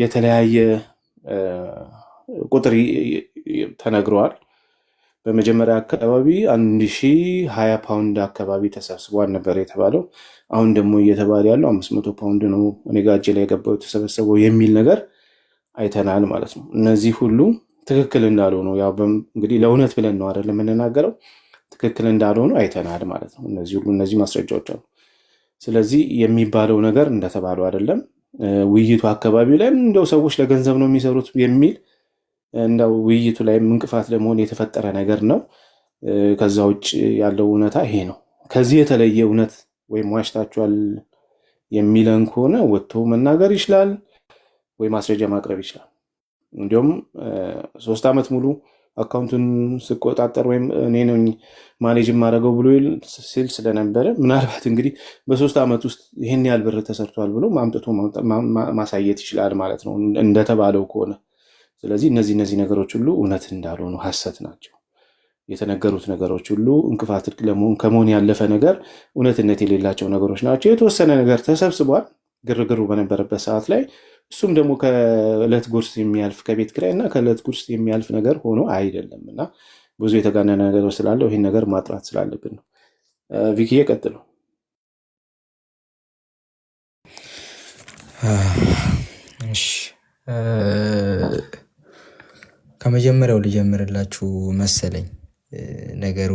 የተለያየ ቁጥር ተነግረዋል። በመጀመሪያ አካባቢ 1020 ፓውንድ አካባቢ ተሰብስቧል ነበር የተባለው። አሁን ደግሞ እየተባለ ያለው 500 ፓውንድ ነው እኔ ጋ እጄ ላይ የገባው የተሰበሰበው የሚል ነገር አይተናል ማለት ነው። እነዚህ ሁሉ ትክክል እንዳልሆኑ ያው እንግዲህ ለእውነት ብለን ነው አይደል የምንናገረው፣ ትክክል እንዳልሆኑ አይተናል ማለት ነው። እነዚህ ማስረጃዎች አሉ። ስለዚህ የሚባለው ነገር እንደተባለው አይደለም። ውይይቱ አካባቢ ላይ እንደው ሰዎች ለገንዘብ ነው የሚሰሩት የሚል እንደው ውይይቱ ላይ እንቅፋት ለመሆን የተፈጠረ ነገር ነው። ከዛ ውጭ ያለው እውነታ ይሄ ነው። ከዚህ የተለየ እውነት ወይም ዋሽታችኋል የሚለን ከሆነ ወጥቶ መናገር ይችላል ወይ ማስረጃ ማቅረብ ይችላል። እንዲሁም 3 ዓመት ሙሉ አካውንቱን ስቆጣጠር ወይም እኔ ነኝ ማኔጅ የማደርገው ብሎ ሲል ስለነበረ ምናልባት እንግዲህ በ3 ዓመት ውስጥ ይህን ያህል ብር ተሰርቷል ብሎ ማምጥቶ ማሳየት ይችላል ማለት ነው እንደተባለው ከሆነ። ስለዚህ እነዚህ ነገሮች ሁሉ እውነት እንዳልሆኑ ሐሰት ናቸው። የተነገሩት ነገሮች ሁሉ እንቅፋት ከመሆን ያለፈ ነገር እውነትነት የሌላቸው ነገሮች ናቸው። የተወሰነ ነገር ተሰብስቧል ግርግሩ በነበረበት ሰዓት ላይ። እሱም ደግሞ ከዕለት ጉርስ የሚያልፍ ከቤት ኪራይ እና ከዕለት ጉርስ የሚያልፍ ነገር ሆኖ አይደለም እና ብዙ የተጋነነ ነገር ስላለው ይህን ነገር ማጥራት ስላለብን ነው። ቪኪዬ ቀጥሉ። እሺ ከመጀመሪያው ልጀምርላችሁ መሰለኝ። ነገሩ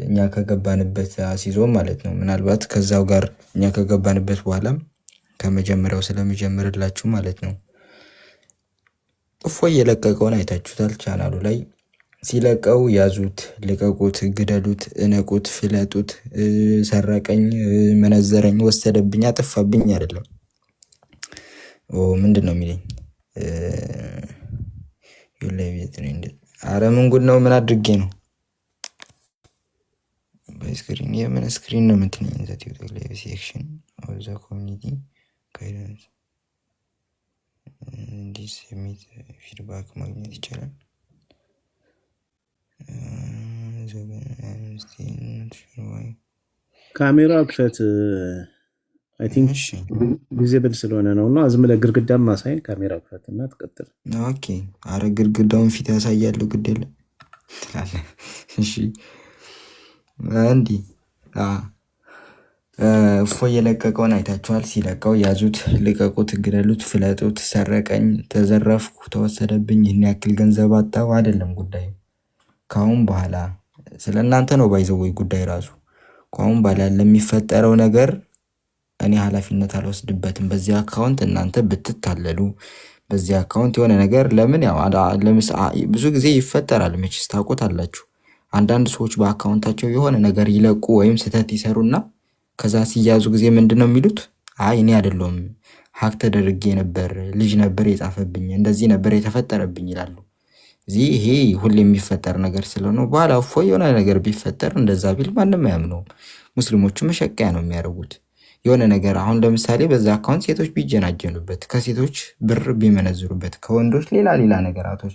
እኛ ከገባንበት አሲዞ ማለት ነው። ምናልባት ከዛው ጋር እኛ ከገባንበት በኋላም ከመጀመሪያው ስለሚጀምርላችሁ ማለት ነው። እፎይ የለቀቀውን አይታችሁታል። ቻናሉ ላይ ሲለቀው ያዙት፣ ልቀቁት፣ ግደሉት፣ እነቁት፣ ፍለጡት፣ ሰረቀኝ፣ መነዘረኝ፣ ወሰደብኝ፣ አጠፋብኝ አይደለም። ምንድን ነው የሚለኝ? አረ ምን ጉድ ነው? ምን አድርጌ ነው? በስክሪን የምን ስክሪን ነው የምትለኝ? ሴክሽን ኦፍ ኮሚኒቲ ጋይዳንስ እንዲህ የሚት ፊድባክ ማግኘት ይቻላል። ካሜራ ክፈት። አይ ቲንክ ቪዚብል ስለሆነ ነው እና ዝም ብለህ ግድግዳም ማሳየን ካሜራ ክፈት እና ትቀጥል። ኦኬ። አረ ግድግዳውን ፊት ያሳያለሁ ግድ የለም ትላለህ። እሺ እንዲህ እፎይ የለቀቀውን አይታችኋል። ሲለቀው ያዙት፣ ልቀቁት፣ ግደሉት፣ ፍለጡት፣ ሰረቀኝ፣ ተዘረፍኩ፣ ተወሰደብኝ፣ ይህን ያክል ገንዘብ አጣው አይደለም ጉዳዩ። ከአሁን በኋላ ስለ እናንተ ነው ባይዘወይ ጉዳይ ራሱ። ከአሁን በኋላ ለሚፈጠረው ነገር እኔ ኃላፊነት አልወስድበትም። በዚህ አካውንት እናንተ ብትታለሉ፣ በዚህ አካውንት የሆነ ነገር ለምን ያው ብዙ ጊዜ ይፈጠራል። መቼስ ታውቁታላችሁ። አንዳንድ ሰዎች በአካውንታቸው የሆነ ነገር ይለቁ ወይም ስህተት ይሰሩና ከዛ ሲያዙ ጊዜ ምንድን ነው የሚሉት? አይ እኔ አይደለሁም ሀክ ተደርጌ ነበር፣ ልጅ ነበር የጻፈብኝ፣ እንደዚህ ነበር የተፈጠረብኝ ይላሉ። እዚህ ይሄ ሁሌ የሚፈጠር ነገር ስለሆነ በኋላ እፎይ የሆነ ነገር ቢፈጠር እንደዛ ቢል ማንም አያምነውም። ሙስሊሞቹ መሸቀያ ነው የሚያደርጉት። የሆነ ነገር አሁን ለምሳሌ በዛ አካውንት ሴቶች ቢጀናጀኑበት፣ ከሴቶች ብር ቢመነዝሩበት፣ ከወንዶች ሌላ ነገራቶች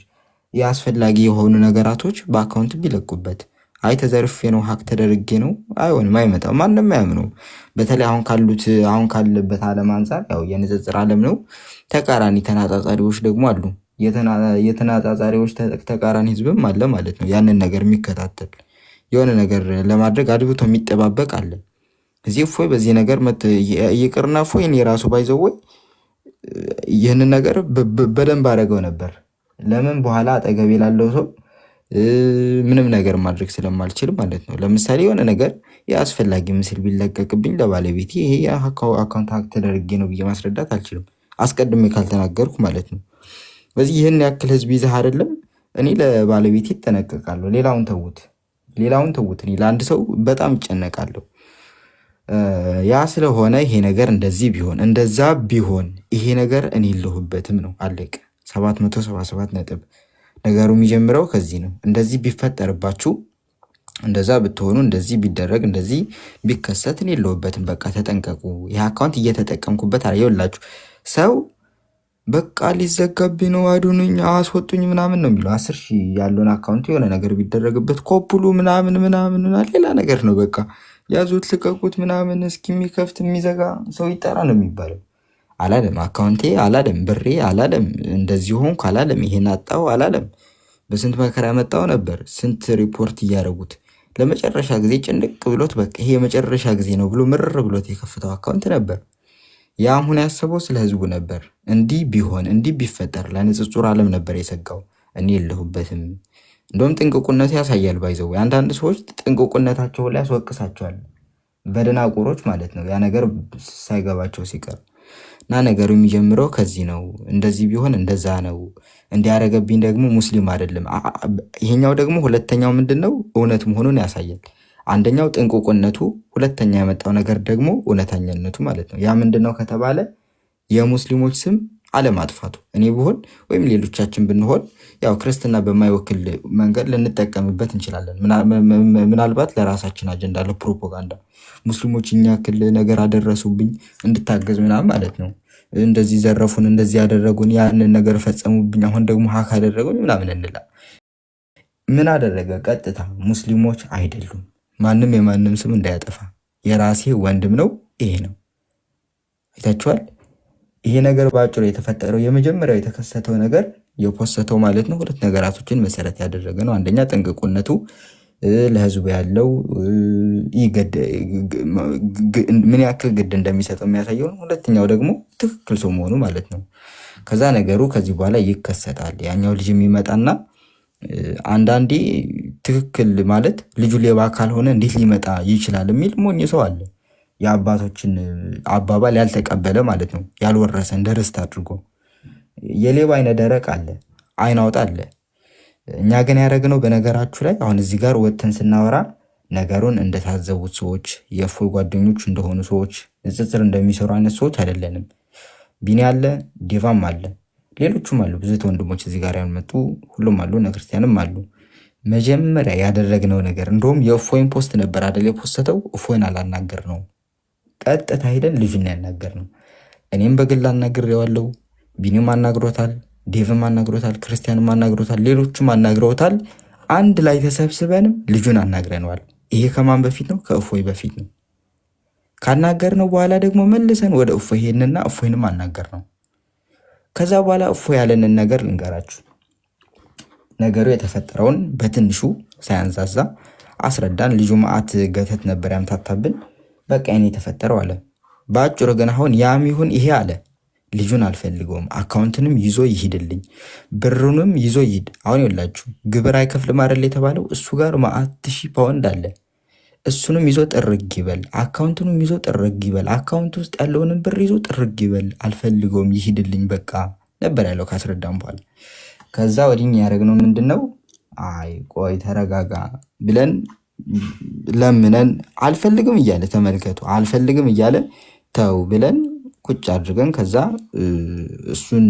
የአስፈላጊ የሆኑ ነገራቶች በአካውንት ቢለቁበት፣ አይ ተዘርፌ ነው ሀክ ተደርጌ ነው አይሆንም፣ አይመጣም፣ ማንም አያምነው። በተለይ አሁን ካለበት ዓለም አንጻር ያው የንጽጽር ዓለም ነው። ተቃራኒ ተናጻጻሪዎች ደግሞ አሉ። የተናጻጻሪዎች ተቃራኒ ህዝብም አለ ማለት ነው። ያንን ነገር የሚከታተል የሆነ ነገር ለማድረግ አድብቶ የሚጠባበቅ አለ። እዚህ እፎይ በዚህ ነገር ይቅርና እፎይ እኔ ራሱ ባይዘወይ ይህንን ነገር በደንብ አደረገው ነበር። ለምን በኋላ አጠገቤ ላለው ሰው ምንም ነገር ማድረግ ስለማልችል ማለት ነው። ለምሳሌ የሆነ ነገር የአስፈላጊ ምስል ቢለቀቅብኝ ለባለቤቴ ይሄ አካውንት ሀክ ተደርጌ ነው ብዬ ማስረዳት አልችልም፣ አስቀድሜ ካልተናገርኩ ማለት ነው። በዚህ ይህን ያክል ህዝብ ይዘህ አይደለም እኔ ለባለቤቴ ይጠነቀቃለሁ። ሌላውን ተውት። እኔ ለአንድ ሰው በጣም ይጨነቃለሁ። ያ ስለሆነ ይሄ ነገር እንደዚህ ቢሆን እንደዛ ቢሆን ይሄ ነገር እኔ የለሁበትም ነው። አለቅ 777 ነጥብ። ነገሩ የሚጀምረው ከዚህ ነው። እንደዚህ ቢፈጠርባችሁ፣ እንደዛ ብትሆኑ፣ እንደዚህ ቢደረግ፣ እንደዚህ ቢከሰት እኔ የለሁበትም። በቃ ተጠንቀቁ። ይህ አካውንት እየተጠቀምኩበት አየውላችሁ። ሰው በቃ ሊዘጋብኝ ነው አዱኑኝ አስወጡኝ ምናምን ነው የሚለው። 10 ሺህ ያለውን አካውንት የሆነ ነገር ቢደረግበት ኮፕሉ ምናምን ሌላ ነገር ነው። በቃ ያዙት፣ ልቀቁት ምናምን እስኪ የሚከፍት የሚዘጋ ሰው ይጠራ ነው የሚባለው። አላለም። አካውንቴ አላለም። ብሬ አላለም። እንደዚህ ሆንኩ አላለም። ይሄን አጣው አላለም። በስንት መከራ ያመጣው ነበር። ስንት ሪፖርት እያደረጉት ለመጨረሻ ጊዜ ጭንቅ ብሎት በቃ ይሄ የመጨረሻ ጊዜ ነው ብሎ ምርር ብሎት የከፍተው አካውንት ነበር። ያ አሁን ያሰበው ስለ ህዝቡ ነበር። እንዲህ ቢሆን እንዲህ ቢፈጠር ለንጽጹር ዓለም ነበር የሰጋው። እኔ የለሁበትም። እንደውም ጥንቅቁነቱ ያሳያል። ባይዘው አንዳንድ ሰዎች ጥንቅቁነታቸው ላይ ያስወቅሳቸዋል። በደናቁሮች ማለት ነው። ያ ነገር ሳይገባቸው ሲቀር እና ነገሩ የሚጀምረው ከዚህ ነው። እንደዚህ ቢሆን እንደዛ ነው። እንዲያረገብኝ ደግሞ ሙስሊም አይደለም። ይሄኛው ደግሞ ሁለተኛው ምንድን ነው? እውነት መሆኑን ያሳያል። አንደኛው ጥንቁቅነቱ፣ ሁለተኛ ያመጣው ነገር ደግሞ እውነተኛነቱ ማለት ነው። ያ ምንድን ነው ከተባለ የሙስሊሞች ስም አለማጥፋቱ። እኔ ብሆን ወይም ሌሎቻችን ብንሆን ያው ክርስትና በማይወክል መንገድ ልንጠቀምበት እንችላለን። ምናልባት ለራሳችን አጀንዳ ለፕሮፓጋንዳ ሙስሊሞች እኛ ያክል ነገር አደረሱብኝ እንድታገዝ ምናምን ማለት ነው። እንደዚህ ዘረፉን፣ እንደዚህ ያደረጉን፣ ያንን ነገር ፈጸሙብኝ፣ አሁን ደግሞ ሀክ አደረጉኝ ምናምን እንላ። ምን አደረገ? ቀጥታ ሙስሊሞች አይደሉም። ማንም የማንም ስም እንዳያጠፋ የራሴ ወንድም ነው። ይሄ ነው። አይታችኋል። ይሄ ነገር በአጭሩ የተፈጠረው የመጀመሪያው የተከሰተው ነገር የፖስተው ማለት ነው ሁለት ነገራቶችን መሰረት ያደረገ ነው። አንደኛ ጥንቅቁነቱ ለህዝቡ ያለው ምን ያክል ግድ እንደሚሰጠው የሚያሳየው ነው። ሁለተኛው ደግሞ ትክክል ሰው መሆኑ ማለት ነው። ከዛ ነገሩ ከዚህ በኋላ ይከሰታል። ያኛው ልጅ የሚመጣና አንዳንዴ ትክክል ማለት ልጁ ሌባ ካልሆነ እንዴት ሊመጣ ይችላል የሚል ሞኝ ሰው አለ። የአባቶችን አባባል ያልተቀበለ ማለት ነው፣ ያልወረሰ እንደ ርስት አድርጎ። የሌባ አይነ ደረቅ አለ፣ አይን አውጣ አለ። እኛ ግን ያደረግነው በነገራችሁ ላይ አሁን እዚህ ጋር ወጥተን ስናወራ ነገሩን እንደታዘቡት ሰዎች፣ የእፎይ ጓደኞች እንደሆኑ ሰዎች፣ ንጽጽር እንደሚሰሩ አይነት ሰዎች አይደለንም። ቢኒ አለ፣ ዴቫም አለ፣ ሌሎቹም አሉ፣ ብዙ ወንድሞች እዚህ ጋር ያልመጡ ሁሉም አሉ፣ ነክርስቲያንም አሉ። መጀመሪያ ያደረግነው ነገር እንደውም የእፎይን ፖስት ነበር አደል የፖስተው። እፎይን አላናገር ነው፣ ቀጥታ ሄደን ልጁን ያናገር ነው። እኔም በግል አናግሬዋለሁ፣ ቢኒም አናግሮታል፣ ዴቭም አናግሮታል፣ ክርስቲያንም አናግሮታል፣ ሌሎቹም አናግረውታል። አንድ ላይ ተሰብስበንም ልጁን አናግረነዋል። ይሄ ከማን በፊት ነው? ከእፎይ በፊት ነው። ካናገርነው በኋላ ደግሞ መልሰን ወደ እፎይ ሄድንና እፎይንም አናገር ነው። ከዛ በኋላ እፎይ ያለንን ነገር ልንገራችሁ። ነገሩ የተፈጠረውን በትንሹ ሳያንዛዛ አስረዳን። ልጁ መዓት ገተት ነበር ያምታታብን። በቃ ይሄን የተፈጠረው አለ። በአጭሩ ግን አሁን ያም ይሁን ይሄ አለ ልጁን አልፈልገውም፣ አካውንትንም ይዞ ይሂድልኝ፣ ብሩንም ይዞ ይሂድ። አሁን ይኸውላችሁ ግብር አይከፍልም አይደል የተባለው፣ እሱ ጋር መዓት ሺህ ፓውንድ አለ። እሱንም ይዞ ጥርግ ይበል፣ አካውንቱንም ይዞ ጥርግ ይበል፣ አካውንት ውስጥ ያለውንም ብር ይዞ ጥርግ ይበል፣ አልፈልገውም፣ ይሂድልኝ በቃ ነበር ያለው ካስረዳም በኋላ። ከዛ ወዲህ ያደረግነው ምንድን ነው? አይ ቆይ ተረጋጋ ብለን ለምነን አልፈልግም እያለ ተመልከቱ፣ አልፈልግም እያለ ተው ብለን ቁጭ አድርገን ከዛ እሱን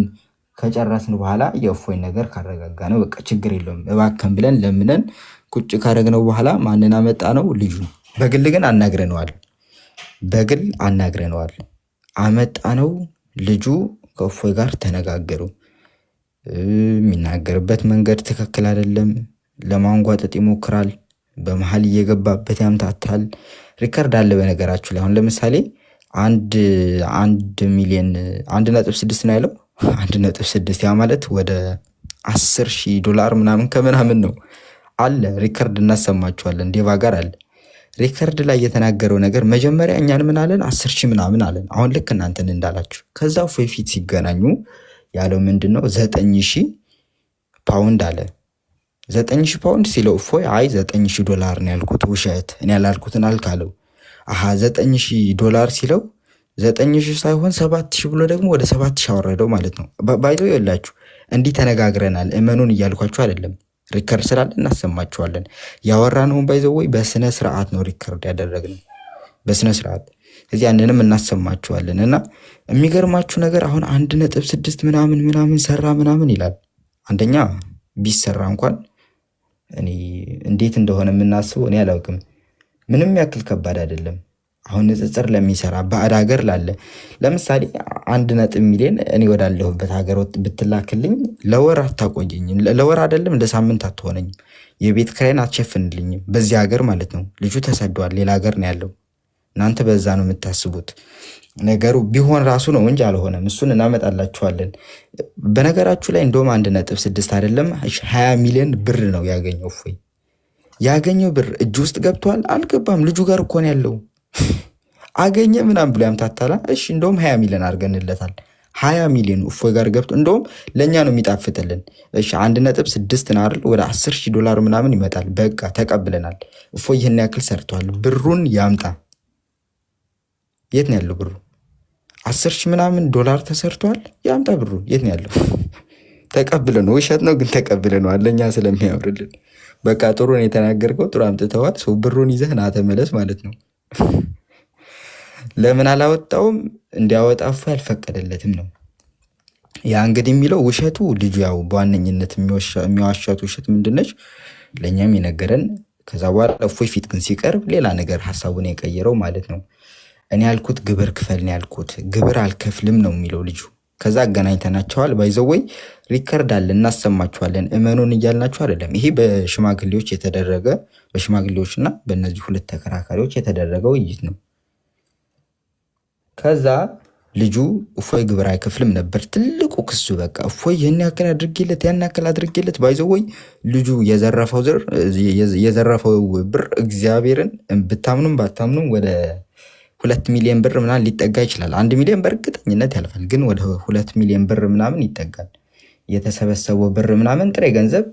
ከጨረስን በኋላ የእፎይ ነገር ካረጋጋ ነው በቃ ችግር የለውም እባከን ብለን ለምነን ቁጭ ካረግነው በኋላ ማንን አመጣ ነው? ልጁ። በግል ግን አናግረነዋል። በግል አናግረነዋል። አመጣ ነው። ልጁ ከእፎይ ጋር ተነጋገሩ። የሚናገርበት መንገድ ትክክል አይደለም። ለማንጓጠጥ ይሞክራል። በመሀል እየገባበት ያምታታል። ሪከርድ አለ በነገራችሁ ላይ። አሁን ለምሳሌ 1.6 ነው ያለው። 1.6 ያ ማለት ወደ 10,000 ዶላር ምናምን ከምናምን ነው አለ። ሪከርድ እናሰማችኋለን። ዴቫ ጋር አለ ሪከርድ ላይ የተናገረው ነገር። መጀመሪያ እኛን ምን አለን? 10,000 ምናምን አለን። አሁን ልክ እናንተን እንዳላችሁ። ከዛ እፎይ ፊት ሲገናኙ ያለው ምንድን ነው? 9,000 ፓውንድ አለ። 9,000 ፓውንድ ሲለው እፎይ አይ 9,000 ዶላር ነው ያልኩት፣ ውሸት እኔ ያላልኩትን አልካለው። 9,000 ዶላር ሲለው 9,000 ሳይሆን 7,000 ብሎ ደግሞ ወደ 7,000 አወረደው ማለት ነው። ባይዘው ይላችሁ እንዲህ ተነጋግረናል፣ እመኑን እያልኳችሁ አይደለም። ሪከርድ ስላለ እናሰማችኋለን። ያወራነውን ባይዘው ወይ በስነ ስርዓት ነው ሪከርድ ያደረግነው፣ በስነ ስርዓት። ስለዚህ ያንንም እናሰማችኋለን። እና የሚገርማችሁ ነገር አሁን 1.6 ምናምን ሰራ ምናምን ይላል። አንደኛ ቢሰራ እንኳን እኔ እንዴት እንደሆነ የምናስበው እኔ አላውቅም። ምንም ያክል ከባድ አይደለም። አሁን ንጽጽር ለሚሰራ ባዕድ ሀገር ላለ ለምሳሌ 1 ሚሊዮን እኔ ወዳለሁበት ሀገር ብትላክልኝ ለወር አታቆየኝም። ለወር አይደለም ለሳምንት አትሆነኝም። የቤት ክራይን አትሸፍንልኝም። በዚህ ሀገር ማለት ነው። ልጁ ተሰዷል፣ ሌላ ሀገር ነው ያለው። እናንተ በዛ ነው የምታስቡት። ነገሩ ቢሆን ራሱ ነው እንጂ አልሆነም። እሱን እናመጣላችኋለን። በነገራችሁ ላይ እንደውም 1.6 አይደለም 20 ሚሊዮን ብር ነው ያገኘው እፎይ። ያገኘው ብር እጅ ውስጥ ገብቷል አልገባም? ልጁ ጋር እኮ ነው ያለው። አገኘ ምናምን ብሎ ያምታታላ። እሺ እንደውም 20 ሚሊዮን አድርገንለታል። 20 ሚሊዮን እፎይ ጋር ገብቶ እንደውም ለእኛ ነው የሚጣፍጥልን። እሺ 1.6 ነው አይደል? ወደ 10,000 ዶላር ምናምን ይመጣል። በቃ ተቀብለናል። እፎይ ይህን ያክል ሰርቷል። ብሩን ያምጣ። የት ነው ያለው ብሩ? 10,000 ምናምን ዶላር ተሰርቷል። ያምጣ ብሩ። የት ነው ያለው? ተቀብለነው። ውሸት ነው ግን ተቀብለነዋል። ለእኛ ስለሚያምርልን በቃ ጥሩ ነው የተናገርከው። ጥሩ አምጥተዋል። ሰው ብሩን ይዘህ ና ተመለስ ማለት ነው። ለምን አላወጣውም? እንዲያወጣ እፎይ አልፈቀደለትም ነው ያ እንግዲህ የሚለው ውሸቱ። ልጁ ያው በዋነኝነት የሚዋሻት ውሸት ምንድነች? ለእኛም የነገረን። ከዛ በኋላ እፎይ ፊት ግን ሲቀርብ ሌላ ነገር ሀሳቡን የቀየረው ማለት ነው። እኔ ያልኩት ግብር ክፈል ነው ያልኩት፣ ግብር አልከፍልም ነው የሚለው ልጁ። ከዛ አገናኝተናቸዋል። ባይዘወይ ሪከርድ አለ እናሰማችኋለን። እመኑን እያልናችሁ አይደለም። ይሄ በሽማግሌዎች የተደረገ በሽማግሌዎችና በእነዚህ ሁለት ተከራካሪዎች የተደረገ ውይይት ነው። ከዛ ልጁ እፎይ ግብር አይከፍልም ነበር ትልቁ ክሱ። በቃ እፎይ ይህን ያክል አድርጌለት ያን ያክል አድርጌለት። ባይዘወይ ልጁ የዘረፈው ብር እግዚአብሔርን ብታምኑም ባታምኑም ወደ 2 ሚሊዮን ብር ምናምን ሊጠጋ ይችላል። 1 ሚሊዮን በእርግጠኝነት ያልፋል፣ ግን ወደ 2 ሚሊዮን ብር ምናምን ይጠጋል። የተሰበሰበው ብር ምናምን ጥሬ ገንዘብ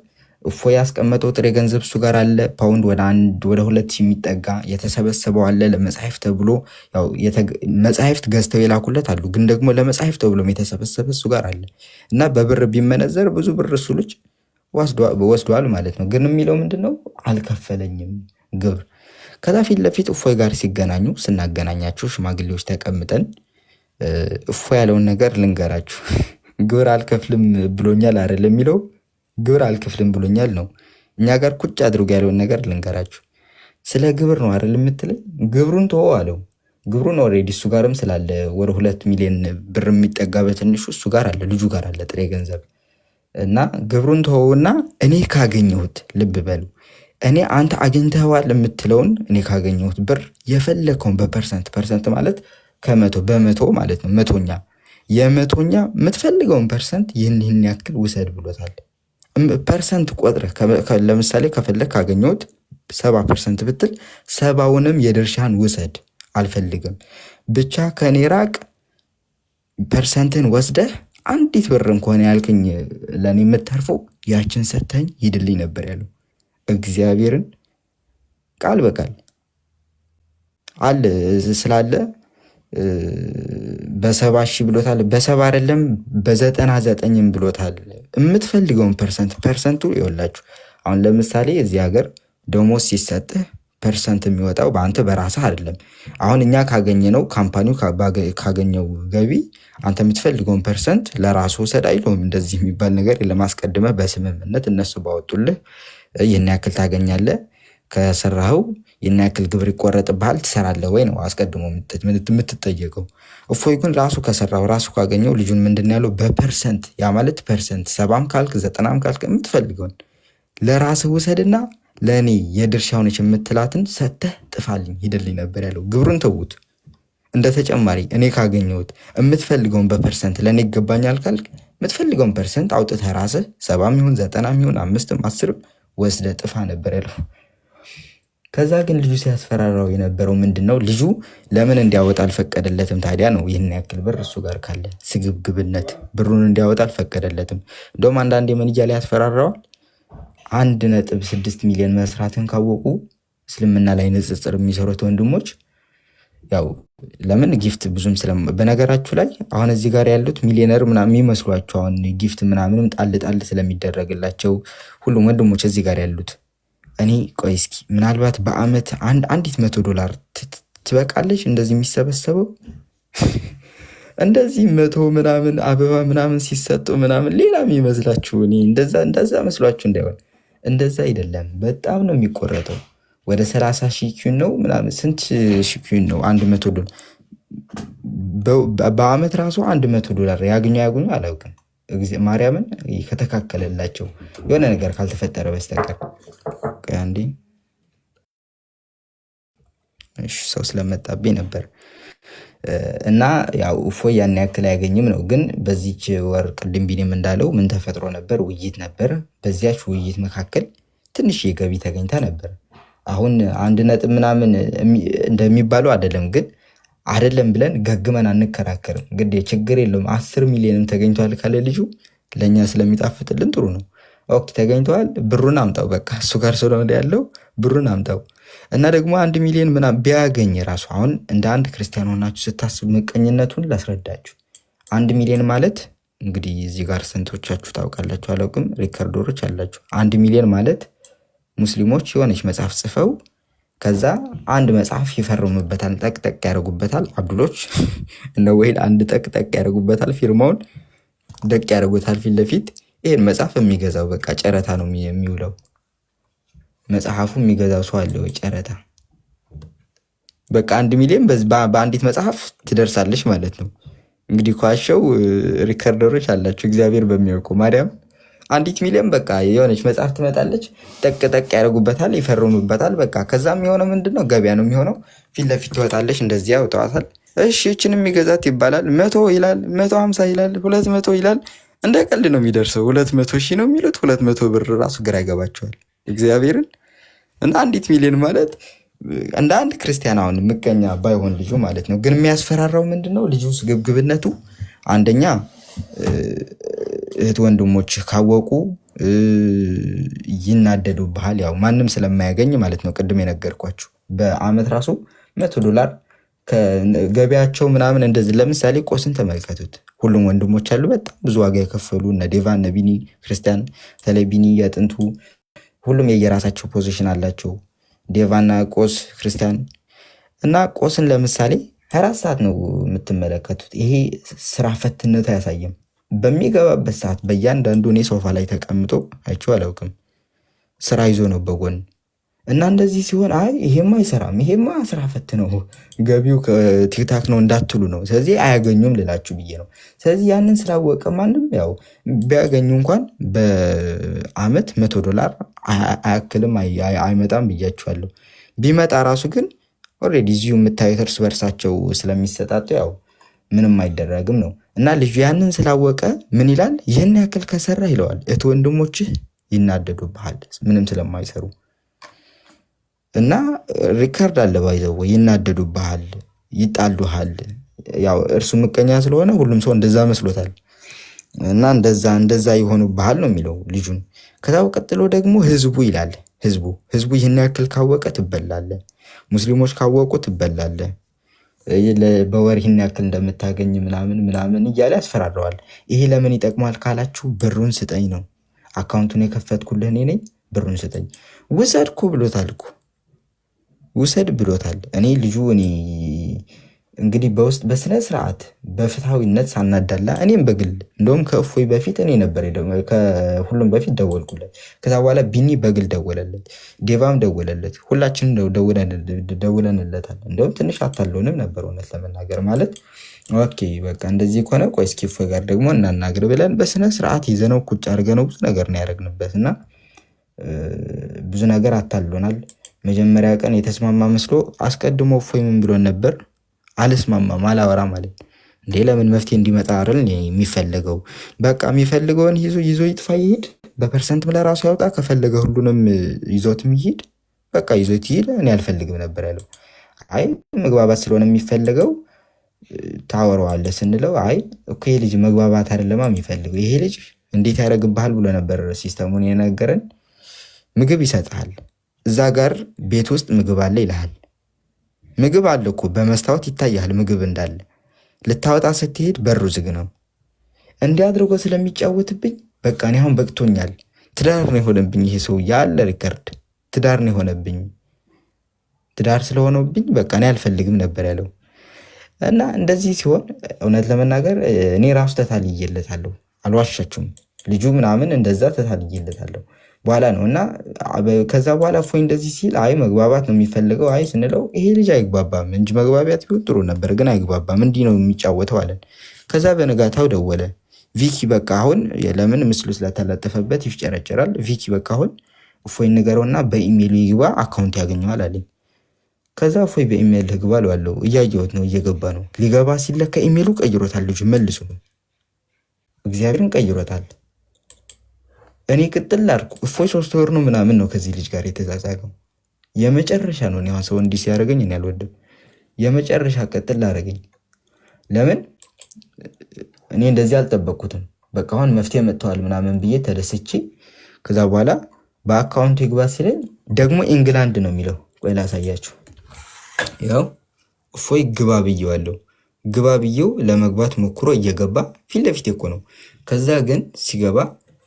እፎይ ያስቀመጠው ጥሬ ገንዘብ እሱ ጋር አለ። ፓውንድ ወደ 2,000 የሚጠጋ የተሰበሰበው አለ። ለመጽሐፍ ተብሎ ያው መጽሐፍት ገዝተው የላኩለት አሉ፣ ግን ደግሞ ለመጽሐፍ ተብሎም የተሰበሰበ እሱ ጋር አለ እና በብር ቢመነዘር ብዙ ብር እሱ ልጅ ወስዷል ማለት ነው። ግን የሚለው ምንድነው? አልከፈለኝም ግብር። ከዛ ፊት ለፊት እፎይ ጋር ሲገናኙ ስናገናኛቸው ሽማግሌዎች ተቀምጠን እፎይ ያለውን ነገር ልንገራችሁ። ግብር አልከፍልም ብሎኛል አይደለም የሚለው፣ ግብር አልከፍልም ብሎኛል ነው። እኛ ጋር ቁጭ አድርጎ ያለውን ነገር ልንገራችሁ። ስለ ግብር ነው አይደል የምትለኝ? ግብሩን ተወው አለው። ግብሩን ኦልሬዲ እሱ ጋርም ስላለ ወደ 2 ሚሊዮን ብር የሚጠጋ በትንሹ እሱ ጋር አለ፣ ልጁ ጋር አለ ጥሬ ገንዘብ እና ግብሩን ተወውና እኔ ካገኘሁት፣ ልብ በሉ እኔ አንተ አግኝተዋል የምትለውን እኔ ካገኘሁት ብር የፈለከውን ፐርሰንት ማለት ከመቶ በመቶ ማለት ነው። መቶኛ የመቶኛ የምትፈልገውን ፐርሰንት ይህን ያክል ውሰድ ብሎታል። ፐርሰንት ቆጥረህ ለምሳሌ ከፈለግ ካገኘሁት 70% ብትል 70ውንም የድርሻን ውሰድ፣ አልፈልግም ብቻ ከኔ ራቅ። ፐርሰንትን ወስደህ አንዲት ብር እንኳን ያልክኝ ለእኔ የምታርፈው ያችን ሰተኝ ሂድልኝ ነበር ያለው። እግዚአብሔርን ቃል በቃል አለ ስላለ በ70,000 ብሎታል። በ70 አይደለም በ99 ብሎታል። የምትፈልገውን ፐርሰንቱ ይወላችሁ። አሁን ለምሳሌ እዚህ ሀገር ደሞዝ ሲሰጥህ ፐርሰንት የሚወጣው በአንተ በራስህ አይደለም። አሁን እኛ ካገኘነው ካምፓኒው ካገኘው ገቢ አንተ የምትፈልገውን ፐርሰንት ለራሱ ወሰድ አይለውም። እንደዚህ የሚባል ነገር ለማስቀድመህ በስምምነት እነሱ ባወጡልህ ይህን ያክል ታገኛለህ፣ ከሰራኸው ይህን ያክል ግብር ይቆረጥብሃል፣ ትሰራለህ ወይ ነው አስቀድሞ የምትጠየቀው። እፎይ ግን ራሱ ከሰራው ራሱ ካገኘው ልጁን ምንድን ያለው በፐርሰንት፣ ያ ማለት ፐርሰንት 70 ካልክ 90 ካልክ የምትፈልገውን ለራስህ ውሰድና ለእኔ የድርሻ ሆነች የምትላትን ሰተህ ጥፋልኝ ሂድልኝ ነበር ያለው። ግብሩን ተዉት። እንደ ተጨማሪ እኔ ካገኘሁት የምትፈልገውን በፐርሰንት ለእኔ ይገባኛል ካልክ የምትፈልገውን ፐርሰንት አውጥተህ ራስህ 70 ይሁን 90 ይሁን 5 10 ወስደህ ጥፋ ነበር ያለው። ከዛ ግን ልጁ ሲያስፈራራው የነበረው ምንድን ነው? ልጁ ለምን እንዲያወጣ አልፈቀደለትም ታዲያ ነው። ይህን ያክል ብር እሱ ጋር ካለ ስግብግብነት ብሩን እንዲያወጣ አልፈቀደለትም። እንደውም አንዳንዴ ምን እያለ ያስፈራራዋል? 1.6 ሚሊዮን መስራትን ካወቁ እስልምና ላይ ንጽጽር የሚሰሩት ወንድሞች ያው ለምን ጊፍት ብዙም በነገራችሁ ላይ አሁን እዚህ ጋር ያሉት ሚሊዮነር ምናምን የሚመስሏቸው አሁን ጊፍት ምናምንም ጣል ስለሚደረግላቸው ሁሉም ወንድሞች እዚህ ጋር ያሉት እኔ ቆይ እስኪ ምናልባት በአመት አንዲት $100 ትበቃለች እንደዚህ የሚሰበሰበው? እንደዚህ 100 ምናምን አበባ ምናምን ሲሰጡ ምናምን ሌላ የሚመስላችሁ እኔ እንደዛ መስሏችሁ እንዳይሆን፣ እንደዛ አይደለም። በጣም ነው የሚቆረጠው። ወደ 30,000 ኪዩን ነው ምናምን። ስንት ሺህ ኪዩን ነው? $100 በአመት ራሱ $100 ያገኙ አላውቅም። ማርያምን ከተካከለላቸው የሆነ ነገር ካልተፈጠረ በስተቀር አንዴ ሰው ስለመጣብኝ ነበር እና ያው እፎይ ያን ያክል አያገኝም ነው። ግን በዚች ወር ቅድም ቢኒም እንዳለው ምን ተፈጥሮ ነበር? ውይይት ነበር። በዚያች ውይይት መካከል ትንሽ የገቢ ተገኝታ ነበር። አሁን 1 ነጥብ ምናምን እንደሚባለው አይደለም፣ ግን አይደለም ብለን ገግመን አንከራከርም። ግድ ችግር የለውም 10 ሚሊዮንም ተገኝቷል ካለ ልጁ ለእኛ ስለሚጣፍጥልን ጥሩ ነው። ኦኬ ተገኝተዋል፣ ብሩን አምጣው። በቃ እሱ ጋር ስለሆነ ያለው ብሩን አምጣው። እና ደግሞ 1 ሚሊዮን ምናምን ቢያገኝ ራሱ አሁን እንደ አንድ ክርስቲያን ሆናችሁ ስታስቡ ምቀኝነቱን ላስረዳችሁ። 1 ሚሊዮን ማለት እንግዲህ እዚህ ጋር ስንቶቻችሁ ታውቃላችሁ አላውቅም፣ ሪከርደሮች አላችሁ። 1 ሚሊዮን ማለት ሙስሊሞች የሆነች መጽሐፍ ጽፈው ከዛ አንድ መጽሐፍ ይፈርሙበታል፣ ጠቅጠቅ ያደርጉበታል። አብዱሎች እነ ወይል አንድ ጠቅጠቅ ያደርጉበታል፣ ፊርማውን ደቅ ያደርጉታል ፊት ለፊት። ይህን መጽሐፍ የሚገዛው በቃ ጨረታ ነው የሚውለው። መጽሐፉ የሚገዛው ሰው አለ ወይ? ጨረታ። በቃ 1 ሚሊዮን በአንዲት መጽሐፍ ትደርሳለች ማለት ነው። እንግዲህ ኳቸው ሪከርደሮች አላቸው እግዚአብሔር በሚያውቁ ማርያም 1 ሚሊዮን በቃ የሆነች መጽሐፍ ትመጣለች፣ ጠቅጠቅ ያደርጉበታል፣ ይፈርሙበታል። በቃ ከዛም የሆነው ምንድነው ገበያ ነው የሚሆነው። ፊት ለፊት ትወጣለች፣ እንደዚያ ያውጠዋታል። እሺ እችን የሚገዛት ይባላል። 100 ይላል፣ 150 ይላል፣ 200 ይላል። እንደ ቀልድ ነው የሚደርሰው። 200 ሺህ ነው የሚሉት። 200 ብር ራሱ ግራ ይገባቸዋል እግዚአብሔርን። እና 1 ሚሊዮን ማለት እንደ አንድ ክርስቲያን አሁን ምቀኛ ባይሆን ልጁ ማለት ነው። ግን የሚያስፈራራው ምንድነው ልጁ ስግብግብነቱ። አንደኛ እህት ወንድሞች ካወቁ ይናደዱብሃል። ያው ማንም ስለማያገኝ ማለት ነው። ቅድም የነገርኳችሁ በአመት ራሱ $100 ገቢያቸው ምናምን እንደዚህ። ለምሳሌ ቆስን ተመልከቱት። ሁሉም ወንድሞች አሉ በጣም ብዙ ዋጋ የከፈሉ እነ ዴቫ እነ ቢኒ ክርስቲያን፣ በተለይ ቢኒ የጥንቱ ሁሉም የየራሳቸው ፖዚሽን አላቸው። ዴቫና ቆስ ክርስቲያን እና ቆስን ለምሳሌ 24 ሰዓት ነው የምትመለከቱት። ይሄ ስራ ፈትነቱ አያሳይም። በሚገባበት ሰዓት በእያንዳንዱ እኔ ሶፋ ላይ ተቀምጦ አይቼው አላውቅም። ስራ ይዞ ነው በጎን እና እንደዚህ ሲሆን አይ ይሄማ አይሰራም፣ ይሄማ ስራ ፈት ነው፣ ገቢው ከቲክታክ ነው እንዳትሉ ነው። ስለዚህ አያገኙም ልላችሁ ብዬ ነው። ስለዚህ ያንን ስላወቀ ማንም ያው ቢያገኙ እንኳን በአመት $100 አያክልም አይመጣም ብያችኋለሁ። ቢመጣ ራሱ ግን ኦልሬዲ እዚሁ የምታዩት እርስ በርሳቸው ስለሚሰጣጡ ያው ምንም አይደረግም ነው። እና ልጁ ያንን ስላወቀ ምን ይላል? ይህን ያክል ከሰራ ይለዋል እህት ወንድሞችህ ይናደዱብሃል ምንም ስለማይሰሩ እና ሪከርድ አለ ባይዘው ይናደዱብሃል፣ ይጣሉሃል። ያው እርሱ ምቀኛ ስለሆነ ሁሉም ሰው እንደዛ መስሎታል። እና እንደዛ ይሆኑብሃል ነው የሚለው ልጁን። ከዛው ቀጥሎ ደግሞ ህዝቡ ይላል። ህዝቡ ይህን ያክል ካወቀ ትበላለህ፣ ሙስሊሞች ካወቁ ትበላለህ፣ በወር ይህን ያክል እንደምታገኝ ምናምን እያለ ያስፈራረዋል። ይሄ ለምን ይጠቅማል ካላችሁ ብሩን ስጠኝ ነው። አካውንቱን የከፈትኩልህ እኔ ነኝ፣ ብሩን ስጠኝ። ውሰድኩ ብሎታል እኮ ውሰድ ብሎታል። ልጁ እንግዲህ በውስጥ በስነ ስርዓት በፍትሃዊነት ሳናዳላ እኔም በግል እንደውም ከእፎይ በፊት እኔ ነበር ከሁሉም በፊት ደወልኩለት። ከዛ በኋላ ቢኒ በግል ደወለለት፣ ዴቫም ደወለለት፣ ሁላችንም ደውለንለታል። እንደውም ትንሽ አታለውንም ነበር እውነት ለመናገር ማለት ኦኬ በቃ እንደዚህ ከሆነ ቆይ እስኪ እፎይ ጋር ደግሞ እናናግር ብለን በስነ ስርዓት ይዘነው ቁጭ አድርገነው ብዙ ነገር ነው ያደረግንበት እና ብዙ ነገር አታሎናል። መጀመሪያ ቀን የተስማማ መስሎ አስቀድሞ እፎይ ምን ብሎን ነበር? አልስማማም አላወራም አለኝ። እንዴ ለምን መፍትሄ እንዲመጣ አይደል የሚፈልገው? በቃ የሚፈልገውን ይዞ ይጥፋ ይሄድ፣ በፐርሰንት ለራሱ ያውጣ፣ ከፈለገ ሁሉንም ይዞት ይሄድ፣ በቃ ይዞት ይሄድ። እኔ አልፈልግም ነበር ያለው። አይ መግባባት ስለሆነ የሚፈልገው ታወራዋለህ ስንለው አይ እኮ ይሄ ልጅ መግባባት አይደለማ የሚፈልገው፣ ይሄ ልጅ እንዴት ያደርግብሃል ብሎ ነበር ሲስተሙን የነገረን። ምግብ ይሰጥሃል፣ እዛ ጋር ቤት ውስጥ ምግብ አለ ይልሃል። ምግብ አለ እኮ በመስታወት ይታያል ምግብ እንዳለ። ልታወጣ ስትሄድ በሩ ዝግ ነው። እንዲህ አድርጎ ስለሚጫወትብኝ በቃ እኔ አሁን በቅቶኛል። ትዳር ነው የሆነብኝ ይሄ ሰው ያለ ሪከርድ ትዳር ነው የሆነብኝ። ትዳር ስለሆነብኝ በቃ እኔ አልፈልግም ነበር ያለው። እና እንደዚህ ሲሆን እውነት ለመናገር እኔ ራሱ ተታልዬለታለሁ፣ አልዋሻችሁም። ልጁ ምናምን እንደዛ ተታልዬለታለሁ በኋላ ነው። እና ከዛ በኋላ እፎይ እንደዚህ ሲል አይ መግባባት ነው የሚፈልገው አይ ስንለው ይሄ ልጅ አይግባባም እንጂ መግባቢያት ቢሆን ጥሩ ነበር፣ ግን አይግባባም እንዲህ ነው የሚጫወተው አለን። ከዛ በነጋታው ደወለ ቪኪ በቃ አሁን ለምን ምስሉ ስለተለጠፈበት ይፍጨረጨራል። ቪኪ በቃ አሁን እፎይ ንገረውና በኢሜይሉ ይግባ አካውንት ያገኘዋል አለኝ። ከዛ እፎይ በኢሜል ግባ እለዋለሁ። እያየሁት ነው፣ እየገባ ነው። ሊገባ ሲለካ ኢሜሉ ቀይሮታል። ልጁ መልሶ እግዚአብሔርን ቀይሮታል። እኔ ቅጥል አድርኩ። እፎይ 3 ወር ነው ምናምን ነው ከዚህ ልጅ ጋር የተዛዛገው። የመጨረሻ ነው። እኔ አሁን ሰው እንዲህ ሲያደርገኝ እኔ አልወድም። የመጨረሻ ቅጥል አደረገኝ። ለምን እኔ እንደዚህ አልጠበቅኩትም። በቃ አሁን መፍትሄ መጥተዋል ምናምን ብዬ ተደስቼ ከዛ በኋላ በአካውንቱ ይግባ ሲለኝ ደግሞ ኢንግላንድ ነው የሚለው። ቆይ ላሳያችሁ። ያው እፎይ ግባ ብዬዋለሁ። ግባ ብዬው ለመግባት ሞክሮ እየገባ ፊት ለፊት እኮ ነው። ከዛ ግን ሲገባ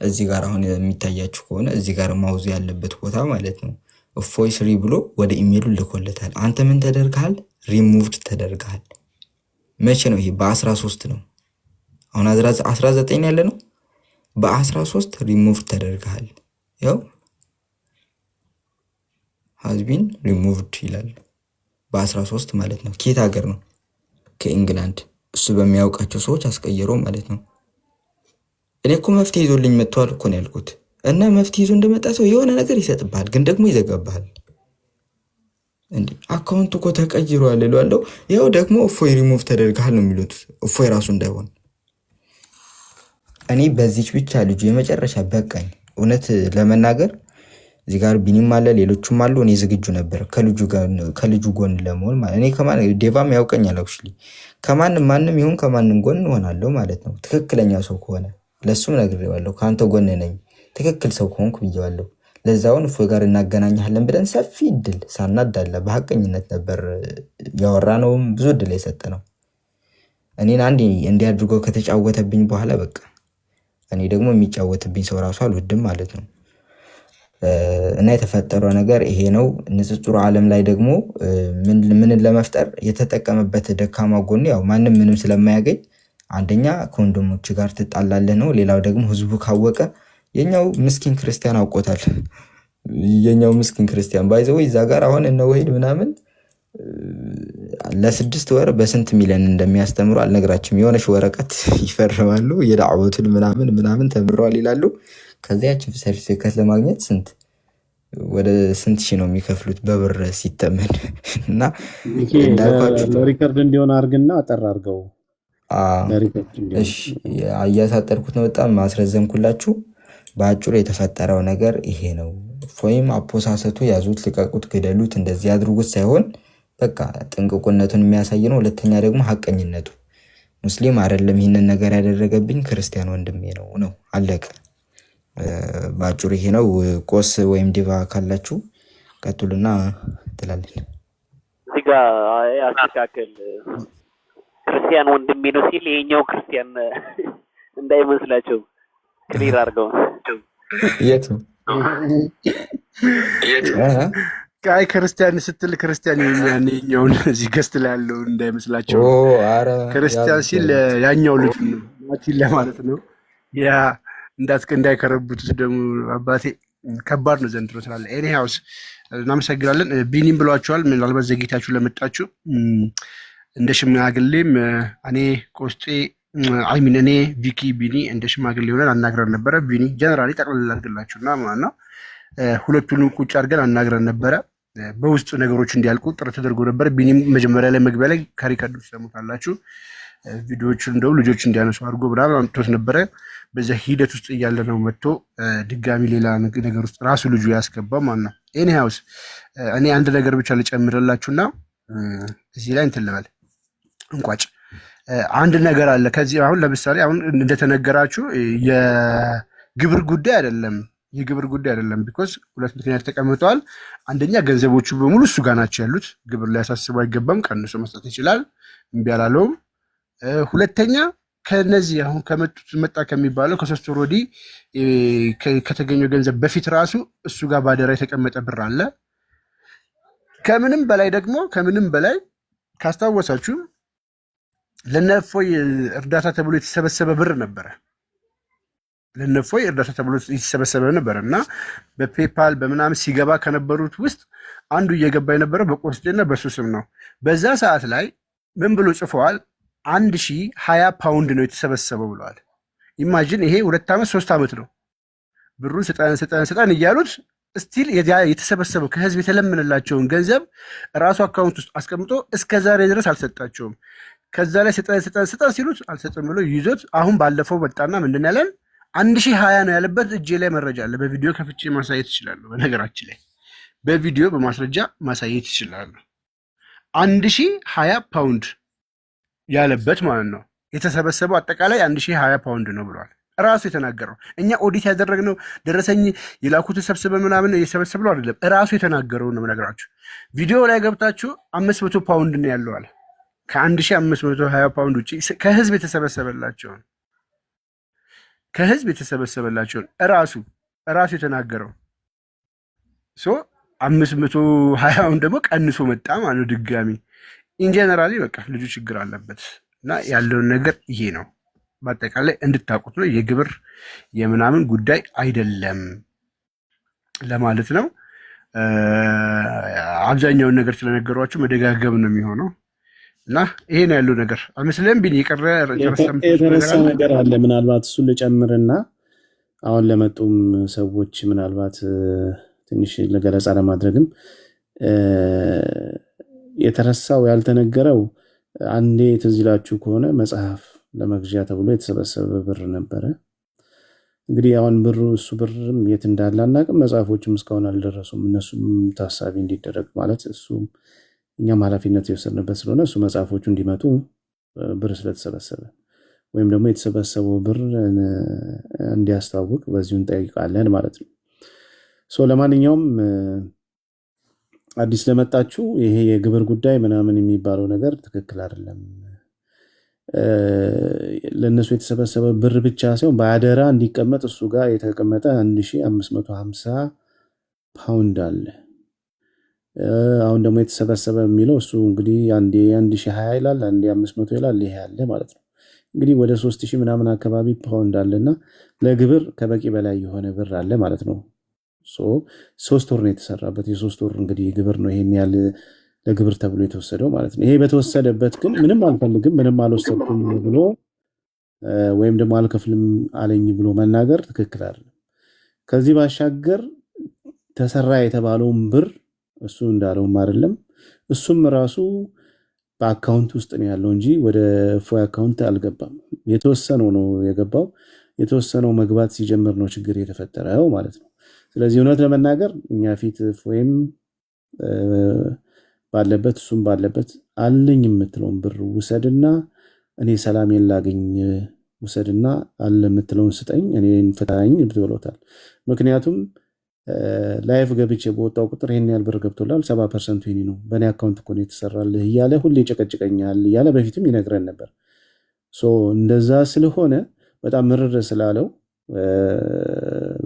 እዚህ ጋር አሁን የሚታያችሁ ከሆነ እዚህ ጋር ማውዝ ያለበት ቦታ ማለት ነው እፎይ ስሪ ብሎ ወደ ኢሜሉ ልኮለታል። አንተ ምን ተደርገሃል? ሪሙቭድ ተደርገሃል። መቼ ነው ይሄ? በ13 ነው። አሁን 19 ያለ ነው። በ13 ሪሙቭድ ተደርገሃል። ያው ሃዝቢን ሪሙቭድ ይላል። በ13 ማለት ነው። ከየት ሀገር ነው? ከኢንግላንድ። እሱ በሚያውቃቸው ሰዎች አስቀየረው ማለት ነው። እኔ እኮ መፍትሄ ይዞልኝ መጥቷል እኮ ነው ያልኩት። እና መፍትሄ ይዞ እንደመጣ ሰው የሆነ ነገር ይሰጥብሃል፣ ግን ደግሞ ይዘጋብሃል። እንዴ አካውንቱ እኮ ተቀይሯል እለዋለሁ። ያው ደግሞ እፎይ ሪሙቭ ተደርገሃል ነው የሚሉት፣ እፎይ ራሱ እንዳይሆን። እኔ በዚች ብቻ ልጁ የመጨረሻ በቃኝ። እውነት ለመናገር እዚህ ጋር ቢኒም አለ ሌሎቹም አሉ። እኔ ዝግጁ ነበር ከልጁ ጎን ለመሆን ማለት እኔ ዴቫም ያውቀኛል። አክቹሊ ማንም ይሁን ከማንም ጎን እሆናለሁ ማለት ነው። ትክክለኛ ሰው ከሆነ ለሱም ነግሬዋለሁ። ከአንተ ጎን ነኝ ትክክል ሰው ከሆንኩ ብዬዋለሁ። ለዛውን እፎይ ጋር እናገናኛለን ብለን ሰፊ እድል ሳናዳለ በሀቀኝነት ነበር ያወራነውም ብዙ እድል የሰጠ ነው። እኔን አንዴ እንዲያድርጎ ከተጫወተብኝ በኋላ በቃ እኔ ደግሞ የሚጫወትብኝ ሰው ራሱ አልወድም ማለት ነው። እና የተፈጠረው ነገር ይሄ ነው። ንጽጽሩ ዓለም ላይ ደግሞ ምንን ለመፍጠር የተጠቀመበት ደካማ ጎን ያው ማንም ምንም ስለማያገኝ አንደኛ ከወንድሞች ጋር ትጣላለህ ነው። ሌላው ደግሞ ህዝቡ ካወቀ የኛው ምስኪን ክርስቲያን አውቆታል። የኛው ምስኪን ክርስቲያን ባይዘው እዛ ጋር አሁን እነ ወሂድ ምናምን ለ6 ወር በስንት ሚሊዮን እንደሚያስተምሩ አልነግራችሁም። የሆነች ወረቀት ይፈርማሉ የዳዕወቱን ምናምን ተምረዋል ይላሉ። ከዚያችን ሰርቲፊኬት ለማግኘት ወደ ስንት ሺህ ነው የሚከፍሉት በብር ሲተመን። እና ሪከርድ እንዲሆን አድርግና አጠር አድርገው። እሺ እያሳጠርኩት ነው፣ በጣም ማስረዘምኩላችሁ። በአጭሩ የተፈጠረው ነገር ይሄ ነው። እፎይም አፖሳሰቱ ያዙት፣ ልቀቁት፣ ግደሉት፣ እንደዚህ አድርጉት ሳይሆን በቃ ጥንቅቁነቱን የሚያሳይ ነው። ሁለተኛ ደግሞ ሀቀኝነቱ ሙስሊም አይደለም ይህንን ነገር ያደረገብኝ ክርስቲያን ወንድሜ ነው። አለቀ። በአጭሩ ይሄ ነው። ቆስ ወይም ዲቫ ካላችሁ ቀጥሉና ትላለን። እዚህ ጋር አስተካከል። ክርስቲያን ወንድሜ ነው ሲል ይሄኛው ክርስቲያን እንዳይመስላቸው ክሊር አድርገው። የቱ አይ ክርስቲያን ስትል ክርስቲያን የኛውን እዚህ ገስት ላይ ያለው እንዳይመስላቸው። ክርስቲያን ሲል ያኛው ልጅ ነው ማቲን ለማለት ነው። ያ እንዳይከረቡት ደግሞ አባቴ ከባድ ነው ዘንድሮ ስላለ። ኤኒሃውስ እናመሰግናለን። ቢኒም ብሏቸዋል። ምናልባት ዘግይታችሁ ለመጣችሁ እንደ ሽማግሌም እኔ ቆስጤ አይሚን እኔ ቪኪ ቢኒ እንደ ሽማግሌ ሆነን አናግረን ነበረ። ቢኒ ጀነራሊ ጠቅልል አድርግላችሁና ማለት ነው ሁለቱንም ቁጭ አድርገን አናግረን ነበረ። በውስጡ ነገሮች እንዲያልቁ ጥረት ተደርጎ ነበረ። ቢኒም መጀመሪያ ላይ መግቢያ ላይ ካሪካዱ ሰሙታላችሁ ቪዲዮዎችን እንደውም ልጆች እንዲያነሱ አድርጎ ብራን አምጥቶት ነበረ። በዛ ሂደት ውስጥ እያለ ነው መጥቶ ድጋሚ ሌላ ነገር ውስጥ ራሱ ልጁ ያስገባው ማለት ነው። ኤኒሃውስ እኔ አንድ ነገር ብቻ ልጨምርላችሁና እዚህ ላይ እንትን ልበል እንቋጭ። አንድ ነገር አለ። ከዚህ አሁን ለምሳሌ አሁን እንደተነገራችሁ የግብር ጉዳይ አይደለም። ቢኮዝ ሁለት ምክንያት ተቀምጠዋል። አንደኛ ገንዘቦቹ በሙሉ እሱ ጋር ናቸው ያሉት። ግብር ሊያሳስበው አይገባም። ቀንሶ መስጠት ይችላል። እምቢ አላለውም። ሁለተኛ ከነዚህ አሁን መጣ ከሚባለው ከ3 ወር ወዲህ ከተገኘው ገንዘብ በፊት ራሱ እሱ ጋር ባደራ የተቀመጠ ብር አለ። ከምንም በላይ ካስታወሳችሁ ለነፎይ እርዳታ ተብሎ የተሰበሰበ ብር ነበረ። እና በፔፓል በምናምን ሲገባ ከነበሩት ውስጥ አንዱ እየገባ የነበረው በቆስጤና በሱ ስም ነው። በዛ ሰዓት ላይ ምን ብሎ ጽፈዋል? 1020 ፓውንድ ነው የተሰበሰበው ብለዋል። ኢማጂን ይሄ 2 ዓመት 3 ዓመት ነው ብሩን ስጠን እያሉት ስቲል የተሰበሰበው ከህዝብ የተለመነላቸውን ገንዘብ ራሱ አካውንት ውስጥ አስቀምጦ እስከ ዛሬ ድረስ አልሰጣቸውም። ከዛ ላይ ስጠን ሲሉት አልሰጥም ብሎ ይዞት አሁን ባለፈው መጣና ምንድን ያለን 1020 ነው ያለበት። እጄ ላይ መረጃ አለ። በቪዲዮ ከፍቼ ማሳየት ይችላሉ። በነገራችን ላይ በቪዲዮ በማስረጃ ማሳየት ይችላሉ። 1020 ፓውንድ ያለበት ማለት ነው። የተሰበሰበው አጠቃላይ 1020 ፓውንድ ነው ብሏል ራሱ የተናገረው። እኛ ኦዲት ያደረግነው ደረሰኝ የላኩትን ሰብስበን ምናምን እየሰበሰብነው አይደለም። ራሱ የተናገረው ነው ነገራችሁ። ቪዲዮ ላይ ገብታችሁ 500 ፓውንድ ነው ያለው አለ። ከ1520 ፓውንድ ውጭ ከህዝብ የተሰበሰበላቸውን ራሱ የተናገረው 520ውን ደግሞ ቀንሶ መጣ ማለት ነው ድጋሚ። ኢንጀነራሊ በቃ ልጁ ችግር አለበት እና ያለውን ነገር ይሄ ነው። በአጠቃላይ እንድታውቁት ነው። የግብር የምናምን ጉዳይ አይደለም ለማለት ነው። አብዛኛውን ነገር ስለነገሯችሁ መደጋገም ነው የሚሆነው እና ይሄ ነው ያለው ነገር። አልመስለም ቢን የተረሳ ነገር አለ። ምናልባት እሱን ልጨምርና አሁን ለመጡም ሰዎች ምናልባት ትንሽ ለገለጻ ለማድረግም የተረሳው ያልተነገረው አንዴ ትዝ ይላችሁ ከሆነ መጽሐፍ ለመግዣ ተብሎ የተሰበሰበ ብር ነበረ። እንግዲህ አሁን እሱ ብርም የት እንዳለ አናውቅም። መጽሐፎችም እስካሁን አልደረሱም። እነሱም ታሳቢ እንዲደረግ ማለት እሱም እኛም ኃላፊነት የወሰድንበት ስለሆነ እሱ መጽሐፎቹ እንዲመጡ ብር ስለተሰበሰበ ወይም ደግሞ የተሰበሰበው ብር እንዲያስታውቅ በዚሁ እንጠይቃለን ማለት ነው። ለማንኛውም አዲስ ለመጣችሁ ይሄ የግብር ጉዳይ ምናምን የሚባለው ነገር ትክክል አይደለም። ለነሱ የተሰበሰበ ብር ብቻ ሳይሆን በአደራ እንዲቀመጥ እሱ ጋር የተቀመጠ 1550 ፓውንድ አለ። አሁን ደግሞ የተሰበሰበ የሚለው እሱ እንግዲህ አንዴ 1020 ይላል፣ አንዴ 500 ይላል። ይሄ አለ ማለት ነው። እንግዲህ ወደ 3000 ምናምን አካባቢ ፓውንድ አለና ለግብር ከበቂ በላይ የሆነ ብር አለ ማለት ነው። 3 ወር ነው የተሰራበት። የ3 ወር እንግዲህ ግብር ነው ይሄን ያህል ለግብር ተብሎ የተወሰደው ማለት ነው። ይሄ በተወሰደበት ግን ምንም አልፈልግም ምንም አልወሰድኩም ብሎ ወይም ደግሞ አልከፍልም አለኝ ብሎ መናገር ትክክል አይደለም። ከዚህ ባሻገር ተሰራ የተባለውን ብር እሱ እንዳለውም አይደለም። እሱም ራሱ በአካውንት ውስጥ ነው ያለው እንጂ ወደ ፎይ አካውንት አልገባም። የተወሰነው ነው የገባው። የተወሰነው መግባት ሲጀምር ነው ችግር የተፈጠረው ማለት ነው። ስለዚህ እውነት ለመናገር እኛ ፊት ፎይም ባለበት እሱም ባለበት አለኝ የምትለውን ብር ውሰድና እኔ ሰላሜን ላገኝ ውሰድና አለ የምትለውን ስጠኝ እኔን ፍታኝ ብሎታል። ምክንያቱም ላይፍ ገብቼ በወጣው ቁጥር ይሄን ያህል ብር ገብቶላል 70% የኔ ነው በእኔ አካውንት እኮ ነው የተሰራልህ እያለ ሁሌ ጨቀጭቀኛል እያለ በፊትም ይነግረን ነበር። እንደዛ ስለሆነ በጣም ምርር ስላለው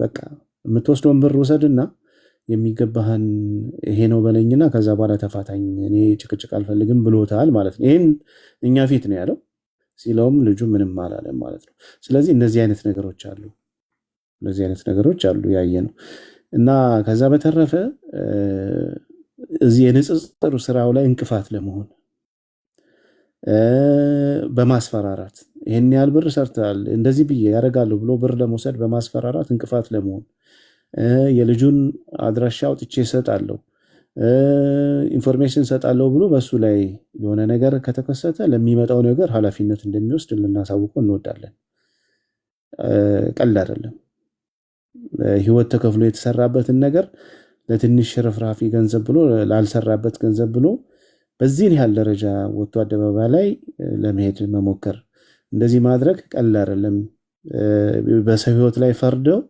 በቃ የምትወስደውን ብር ውሰድና የሚገባህን ይሄ ነው በለኝና ከዛ በኋላ ተፋታኝ እኔ ጭቅጭቅ አልፈልግም ብሎታል ማለት ነው። ይሄን እኛ ፊት ነው ያለው ሲለውም ልጁ ምንም አላለም ማለት ነው። ስለዚህ እነዚህ አይነት ነገሮች አሉ ያየ ነው። እና ከዛ በተረፈ እዚህ የንጽጽሩ ስራው ላይ እንቅፋት ለመሆን በማስፈራራት ይሄን ያህል ብር ሰርተሃል እንደዚህ ብዬ ያደርጋለሁ ብሎ ብር ለመውሰድ በማስፈራራት እንቅፋት ለመሆን የልጁን አድራሻ አውጥቼ እሰጣለሁ ኢንፎርሜሽን እሰጣለሁ ብሎ በሱ ላይ የሆነ ነገር ከተከሰተ ለሚመጣው ነገር ኃላፊነት እንደሚወስድ ልናሳውቀው እንወዳለን። ቀልድ አይደለም። ህይወት ተከፍሎ የተሰራበትን ነገር ለትንሽ ሽርፍራፊ ገንዘብ ብሎ ላልሰራበት ገንዘብ ብሎ በዚህ ያህል ደረጃ ወጥቶ አደባባይ ላይ ለመሄድ መሞከር እንደዚህ ማድረግ ቀልድ አይደለም። በሰው ህይወት ላይ ፈርደው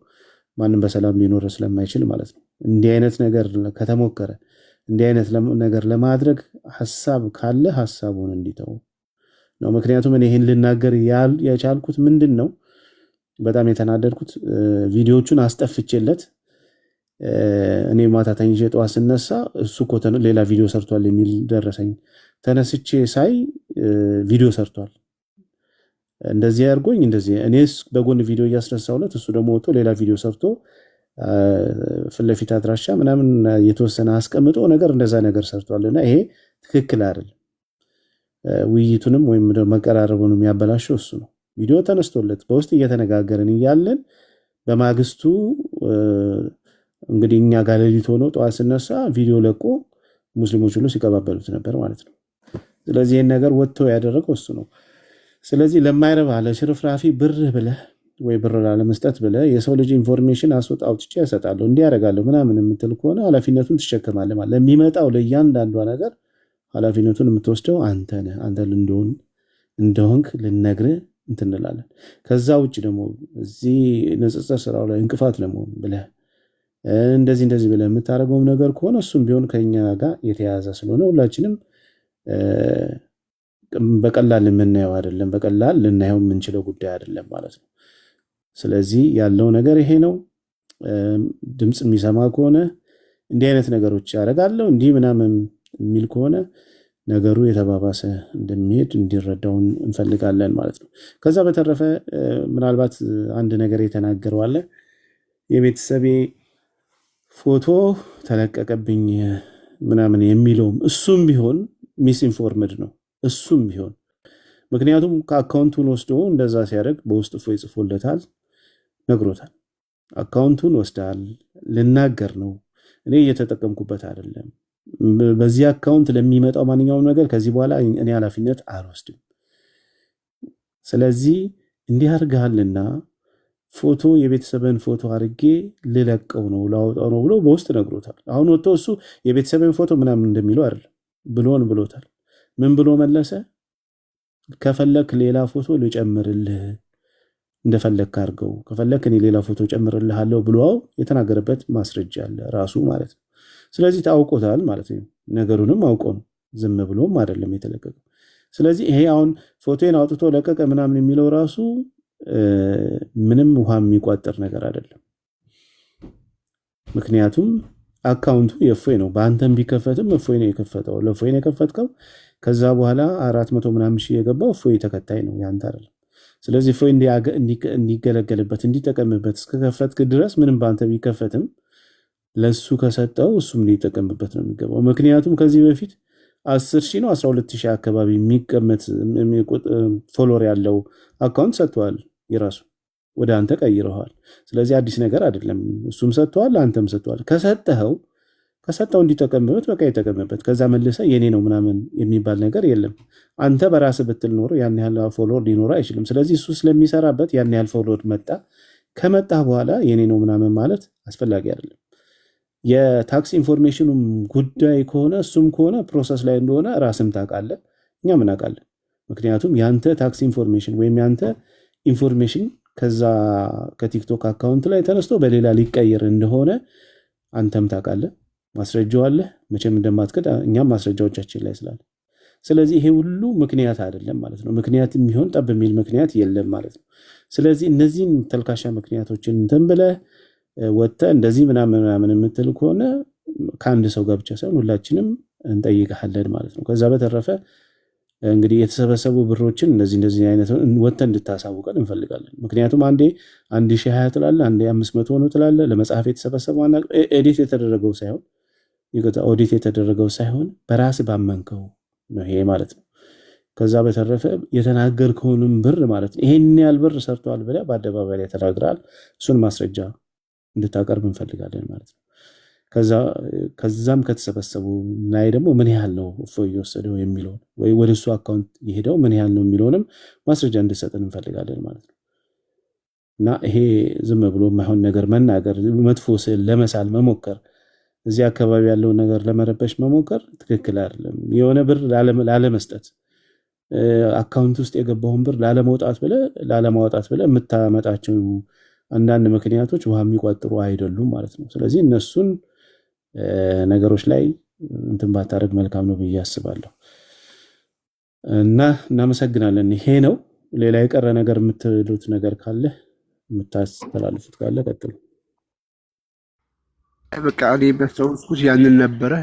ማንም በሰላም ሊኖር ስለማይችል ማለት ነው። እንዲህ አይነት ነገር ከተሞከረ እንዲህ አይነት ነገር ለማድረግ ሐሳብ ካለ ሐሳቡን እንዲተው ነው። ምክንያቱም እኔ ይሄን ልናገር የቻልኩት ምንድነው በጣም የተናደድኩት ቪዲዮቹን አስጠፍቼለት እኔ ማታ ተኝቼ ጠዋት ስነሳ እሱ እኮ ሌላ ቪዲዮ ሰርቷል የሚል ደረሰኝ። ተነስቼ ሳይ ቪዲዮ ሰርቷል እንደዚህ ያርጎኝ እንደዚህ እኔስ በጎን ቪዲዮ እያስነሳውለት እሱ ደግሞ ወጥቶ ሌላ ቪዲዮ ሰርቶ ፍለፊት አድራሻ ምናምን የተወሰነ አስቀምጦ እንደዛ ነገር ሰርቷልና ይሄ ትክክል አይደለም። ውይይቱንም ወይም መቀራረቡንም ያበላሸው እሱ ነው። ቪዲዮ ተነስቶለት በውስጥ እየተነጋገርን እያለን በማግስቱ እንግዲህ እኛ ጋር ሌሊት ሆኖ ጠዋት ስነሳ ቪዲዮ ለቆ ሙስሊሞች ሁሉ ሲቀባበሉት ነበር ማለት ነው። ስለዚህ ይህን ነገር ወጥቶ ያደረገው እሱ ነው። ስለዚህ ለማይረባ ለሽርፍራፊ ብር ብለህ ወይ ብር ላለመስጠት ብለህ የሰው ልጅ ኢንፎርሜሽን አውጥቼ ያሰጣለሁ እንዲያደርጋለሁ ምናምን የምትል ከሆነ ኃላፊነቱን ትሸከማለህ ማለት ለሚመጣው ለእያንዳንዷ ነገር ኃላፊነቱን የምትወስደው አንተ ነህ። አንተ እንደሆንክ ልነግርህ እንትን እንላለን። ከዛ ውጭ ደግሞ እዚህ ንጽጽር ስራው ላይ እንቅፋት ለመሆን ብለህ እንደዚህ ብለህ የምታደርገውም ነገር ከሆነ እሱም ቢሆን ከኛ ጋር የተያያዘ ስለሆነ ሁላችንም በቀላል የምናየው አይደለም፣ በቀላል ልናየው የምንችለው ጉዳይ አይደለም ማለት ነው። ስለዚህ ያለው ነገር ይሄ ነው። ድምፅ የሚሰማ ከሆነ እንዲህ አይነት ነገሮች ያደርጋለሁ እንዲህ ምናምን የሚል ከሆነ ነገሩ የተባባሰ እንደሚሄድ እንዲረዳው እንፈልጋለን ማለት ነው። ከዛ በተረፈ ምናልባት አንድ ነገር የተናገረው አለ። የቤተሰቤ ፎቶ ተለቀቀብኝ ምናምን የሚለውም እሱም ቢሆን ሚስ ኢንፎርምድ ነው። እሱም ቢሆን ምክንያቱም ከአካውንቱን ወስዶ እንደዛ ሲያደርግ በውስጥ እፎይ ጽፎለታል፣ ነግሮታል። አካውንቱን ወስዳል ልናገር ነው እኔ እየተጠቀምኩበት አይደለም። በዚህ አካውንት ለሚመጣው ማንኛውም ነገር ከዚህ በኋላ እኔ ኃላፊነት አልወስድም። ስለዚህ እንዲህ አድርገሃልና ፎቶ የቤተሰብን ፎቶ አድርጌ ልለቀው ነው ላወጣው ነው ብሎ በውስጥ ነግሮታል። አሁን ወጥቶ እሱ የቤተሰብን ፎቶ ምናምን እንደሚለው አይደለም ብሎታል። ምን ብሎ መለሰ? ከፈለክ ሌላ ፎቶ ልጨምርልህ እንደፈለክ አድርገው፣ ከፈለክ እኔ ሌላ ፎቶ ጨምርልሃለሁ ብሎ የተናገረበት ማስረጃ አለ ራሱ ማለት ነው። ስለዚህ ታውቆታል ማለት ነው። ነገሩንም አውቆ ነው፣ ዝም ብሎም አይደለም የተለቀቀው። ስለዚህ ይሄ አሁን ፎቶን አውጥቶ ለቀቀ ምናምን የሚለው ራሱ ምንም ውሃ የሚቋጠር ነገር አይደለም። ምክንያቱም አካውንቱ የእፎይ ነው። በአንተም ቢከፈትም እፎይ ነው የከፈተው፣ ለእፎይ ነው የከፈትከው። ከዛ በኋላ 400 ምናምን ሺህ የገባው እፎይ ተከታይ ነው ያንተ አይደለም። ስለዚህ እፎይ እንዲገለገልበት እንዲጠቀምበት እስከከፈትክ ድረስ ምንም በአንተ ቢከፈትም ለሱ ከሰጠው እሱም ሊጠቀምበት ነው የሚገባው። ምክንያቱም ከዚህ በፊት 10,000 ነው 12,000 አካባቢ የሚቀመጥ ፎሎወር ያለው አካውንት ሰጥቷል፣ የራሱ ወደ አንተ ቀይረዋል። ስለዚህ አዲስ ነገር አይደለም። እሱም ሰጥቷል፣ አንተም ሰጥቷል። ከሰጠው እንዲጠቀምበት በቃ ይጠቀምበት። ከዛ መልሰ የኔ ነው ምናምን የሚባል ነገር የለም። አንተ በራስህ ብትል ኖሮ ያን ያህል ፎሎወር ሊኖር አይችልም። ስለዚህ እሱ ስለሚሰራበት ያን ያህል ፎሎወር ከመጣ በኋላ የኔ ነው ምናምን ማለት አስፈላጊ አይደለም። የታክስ ኢንፎርሜሽኑም ጉዳይ ከሆነ እሱም ከሆነ ፕሮሰስ ላይ እንደሆነ ራስም ታውቃለህ፣ እኛም እናውቃለን። ምክንያቱም ያንተ ታክስ ኢንፎርሜሽን ወይም ያንተ ኢንፎርሜሽን ከዛ ከቲክቶክ አካውንት ላይ ተነስቶ በሌላ ሊቀየር እንደሆነ አንተም ታውቃለህ፣ ማስረጃው አለ። መቼም እንደማትክድ እኛም ማስረጃዎቻችን ላይ ስላለ፣ ስለዚህ ይሄ ሁሉ ምክንያት አይደለም ማለት ነው። ምክንያት የሚሆን ጠብ የሚል ምክንያት የለም ማለት ነው። ስለዚህ እነዚህን ተልካሻ ምክንያቶችን እንትን ብለህ ወጥተህ እንደዚህ ምናምን የምትል ከሆነ ከአንድ ሰው ጋር ብቻ ሳይሆን ሁላችንም እንጠይቅሃለን ማለት ነው። ከዛ በተረፈ እንግዲህ የተሰበሰቡ ብሮችን እንደዚህ አይነት ወጥተህ እንድታሳውቀን እንፈልጋለን። ምክንያቱም አንዴ 1,020 ትላለህ፣ አንዴ 500 ነው ትላለህ። ለመጽሐፍ የተሰበሰበው ኦዲት የተደረገው ሳይሆን በራስ ባመንከው ነው ይሄ ማለት ነው። ከዛ በተረፈ የተናገርከውንም ብር ማለት ነው ይሄን ያህል ብር ሰርተዋል ብለህ በአደባባይ ላይ ተናግረሃል። እሱን ማስረጃ እንድታቀርብ እንፈልጋለን ማለት ነው። ከዛም ከተሰበሰቡ ላይ ደግሞ ምን ያህል ነው እፎይ የወሰደው የሚለውን ወይ ወደ እሱ አካውንት የሄደው ምን ያህል ነው የሚለውንም ማስረጃ እንድሰጥን እንፈልጋለን ማለት ነው። እና ይሄ ዝም ብሎ የማይሆን ነገር መናገር፣ መጥፎ ስዕል ለመሳል መሞከር፣ እዚህ አካባቢ ያለውን ነገር ለመረበሽ መሞከር ትክክል አይደለም። የሆነ ብር ላለመስጠት አካውንት ውስጥ የገባውን ብር ላለማውጣት ብለህ የምታመጣቸው አንዳንድ ምክንያቶች ውሃ የሚቋጥሩ አይደሉም ማለት ነው። ስለዚህ እነሱን ነገሮች ላይ እንትን ባታደርግ መልካም ነው ብዬ አስባለሁ። እና እናመሰግናለን። ይሄ ነው። ሌላ የቀረ ነገር የምትሉት ነገር ካለ የምታስተላልፉት ካለ ቀጥሉ። በቃ እኔ በተወስኩት ያንን ነበረ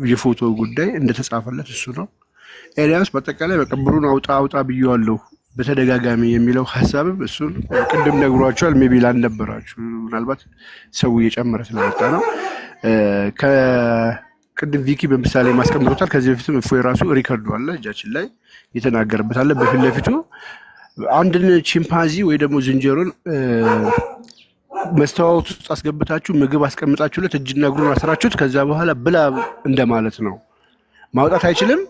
የፎቶ ጉዳይ እንደተጻፈለት እሱ ነው። ኤልያስ በአጠቃላይ በቃ ብሩን አውጣ ብዬዋለሁ በተደጋጋሚ የሚለው ሀሳብም እሱን ቅድም ነግሯቸዋል። ሜቢ ላልነበራችሁ ምናልባት ሰው እየጨመረ ስለመጣ ነው። ከቅድም ቪኪ በምሳሌ ማስቀምጦታል። ከዚህ በፊትም እፎይ ራሱ ሪከርዱ አለ እጃችን ላይ የተናገረበት አለ። በፊት ለፊቱ አንድን ቺምፓንዚ ወይ ደግሞ ዝንጀሮን መስተዋወት ውስጥ አስገብታችሁ ምግብ አስቀምጣችሁለት እጅና እግሩን አስራችሁት ከዛ በኋላ ብላ እንደማለት ነው። ማውጣት አይችልም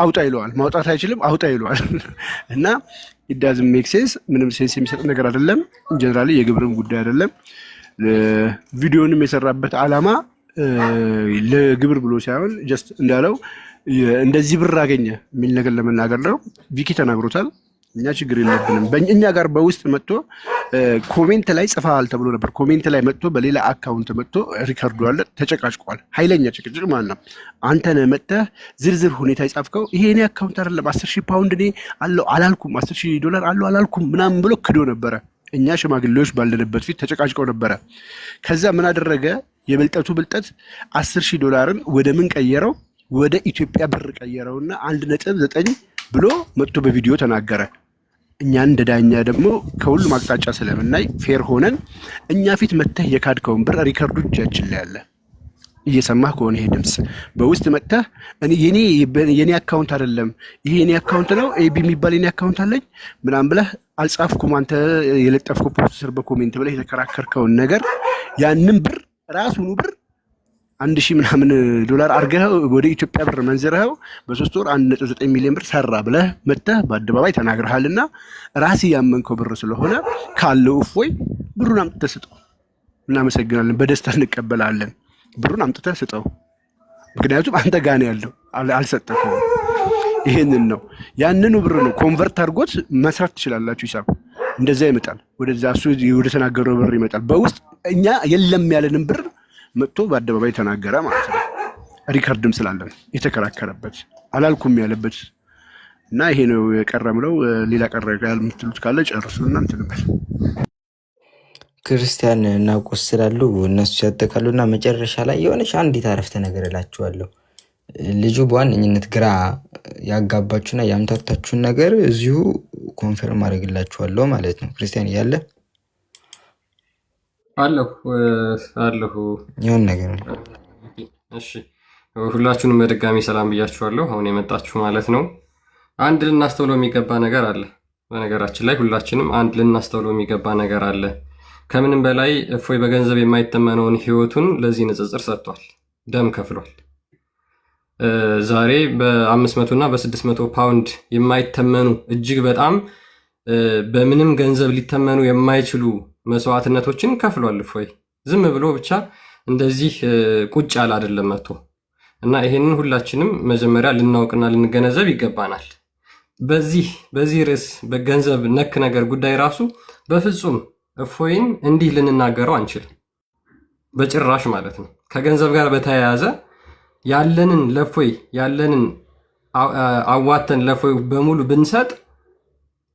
አውጣ ይለዋል፣ ማውጣት አይችልም አውጣ ይለዋል። እና ኢት ዳዝንት ሜክ ሴንስ፣ ምንም ሴንስ የሚሰጥ ነገር አይደለም። ጀነራሊ የግብርም ጉዳይ አይደለም። ቪዲዮንም የሰራበት ዓላማ ለግብር ብሎ ሳይሆን ጀስት እንዳለው እንደዚህ ብር አገኘ የሚል ነገር ለመናገር ነው። ቪኪ ተናግሮታል። እኛ ችግር የለብንም። እኛ ጋር በውስጥ መጥቶ ኮሜንት ላይ ጽፈሃል ተብሎ ነበር። ኮሜንት ላይ መጥቶ በሌላ አካውንት መጥቶ ሪከርዱ አለ፣ ተጨቃጭቋል። ኃይለኛ ጭቅጭቅ ማለት ነው። አንተ ነህ መጥተህ ዝርዝር ሁኔታ የጻፍከው፣ ይሄ እኔ አካውንት አይደለም፣ 10,000 ፓውንድ እኔ አለው አላልኩም፣ 10,000 ዶላር አለው አላልኩም ምናምን ብሎ ክዶ ነበረ። እኛ ሽማግሌዎች ባለንበት ፊት ተጨቃጭቀው ነበረ። ከዛ ምን አደረገ? የብልጠቱ ብልጠት 10,000 ዶላርን ወደ ምን ቀየረው? ወደ ኢትዮጵያ ብር ቀየረውና 1.9 ብሎ መጥቶ በቪዲዮ ተናገረ። እኛን እንደ ዳኛ ደግሞ ከሁሉም አቅጣጫ ስለምናይ ፌር ሆነን እኛ ፊት መተህ የካድከውን ብር ሪከርዱ እጃችን ላይ አለ። እየሰማህ ከሆነ ይሄ ድምፅ በውስጥ መጥተህ የኔ አካውንት አይደለም ይሄ የኔ አካውንት ነው ኤቢ የሚባል የኔ አካውንት አለኝ ምናምን ብለህ አልጻፍኩም። አንተ የለጠፍከው ፖስት ስር በኮሜንት ብለህ የተከራከርከውን ነገር ያንን ብር ራሱኑ ብር 1,000 ምናምን ዶላር አድርገኸው ወደ ኢትዮጵያ ብር መንዝረኸው በ3 ወር 1.9 ሚሊዮን ብር ሰራ ብለህ መጥተህ በአደባባይ ተናግረሃልና ራስህ ያመንከው ብር ስለሆነ ካለው እፎይ ብሩን አምጥተህ ስጠው። እናመሰግናለን፣ በደስታ እንቀበላለን። ብሩን አምጥተህ ስጠው። ምክንያቱም አንተ ጋር ነው ያለው፣ አልሰጠከውም። ይሄንን ነው ያንኑ ብር ነው ኮንቨርት አድርጎት መስራት ትችላላችሁ። ሂሳብ እንደዛ ይመጣል፣ ወደዛ እሱ ወደ ተናገረው ብር ይመጣል። በውስጥ እኛ የለም ያለንን ብር መጥቶ በአደባባይ ተናገረ ማለት ነው። ሪከርድም ስላለን የተከራከረበት አላልኩም ያለበት እና ይሄ ነው የቀረምለው። ሌላ ቀረ የምትሉት ካለ ጨርሱና እንትንበል። ክርስቲያን እናቆስላሉ እነሱ ያጠቃሉና መጨረሻ ላይ የሆነች አንዲት አረፍተ ነገር እላችኋለሁ። ልጁ በዋነኝነት ግራ ያጋባችሁና ያምታታችሁን ነገር እዚሁ ኮንፈርም አድርግላችኋለሁ ማለት ነው። ክርስቲያን እያለ አለሁ ይሁን ነገር። እሺ ሁላችሁንም በድጋሚ ሰላም ብያችኋለሁ። አሁን የመጣችሁ ማለት ነው። አንድ ልናስተውለው የሚገባ ነገር አለ። በነገራችን ላይ ሁላችንም አንድ ልናስተውለው የሚገባ ነገር አለ። ከምንም በላይ እፎይ በገንዘብ የማይተመነውን ህይወቱን ለዚህ ንጽጽር ሰጥቷል። ደም ከፍሏል። ዛሬ በ500 እና በ600 ፓውንድ የማይተመኑ እጅግ በጣም በምንም ገንዘብ ሊተመኑ የማይችሉ መስዋዕትነቶችን ከፍሏል። እፎይ ዝም ብሎ ብቻ እንደዚህ ቁጭ ያለ አይደለም መጥቶ እና ይሄንን ሁላችንም መጀመሪያ ልናውቅና ልንገነዘብ ይገባናል። በዚህ ርዕስ በገንዘብ ነክ ነገር ጉዳይ ራሱ በፍጹም እፎይን እንዲህ ልንናገረው አንችልም፣ በጭራሽ ማለት ነው። ከገንዘብ ጋር በተያያዘ ያለንን ለእፎይ ያለንን አዋተን ለእፎይ በሙሉ ብንሰጥ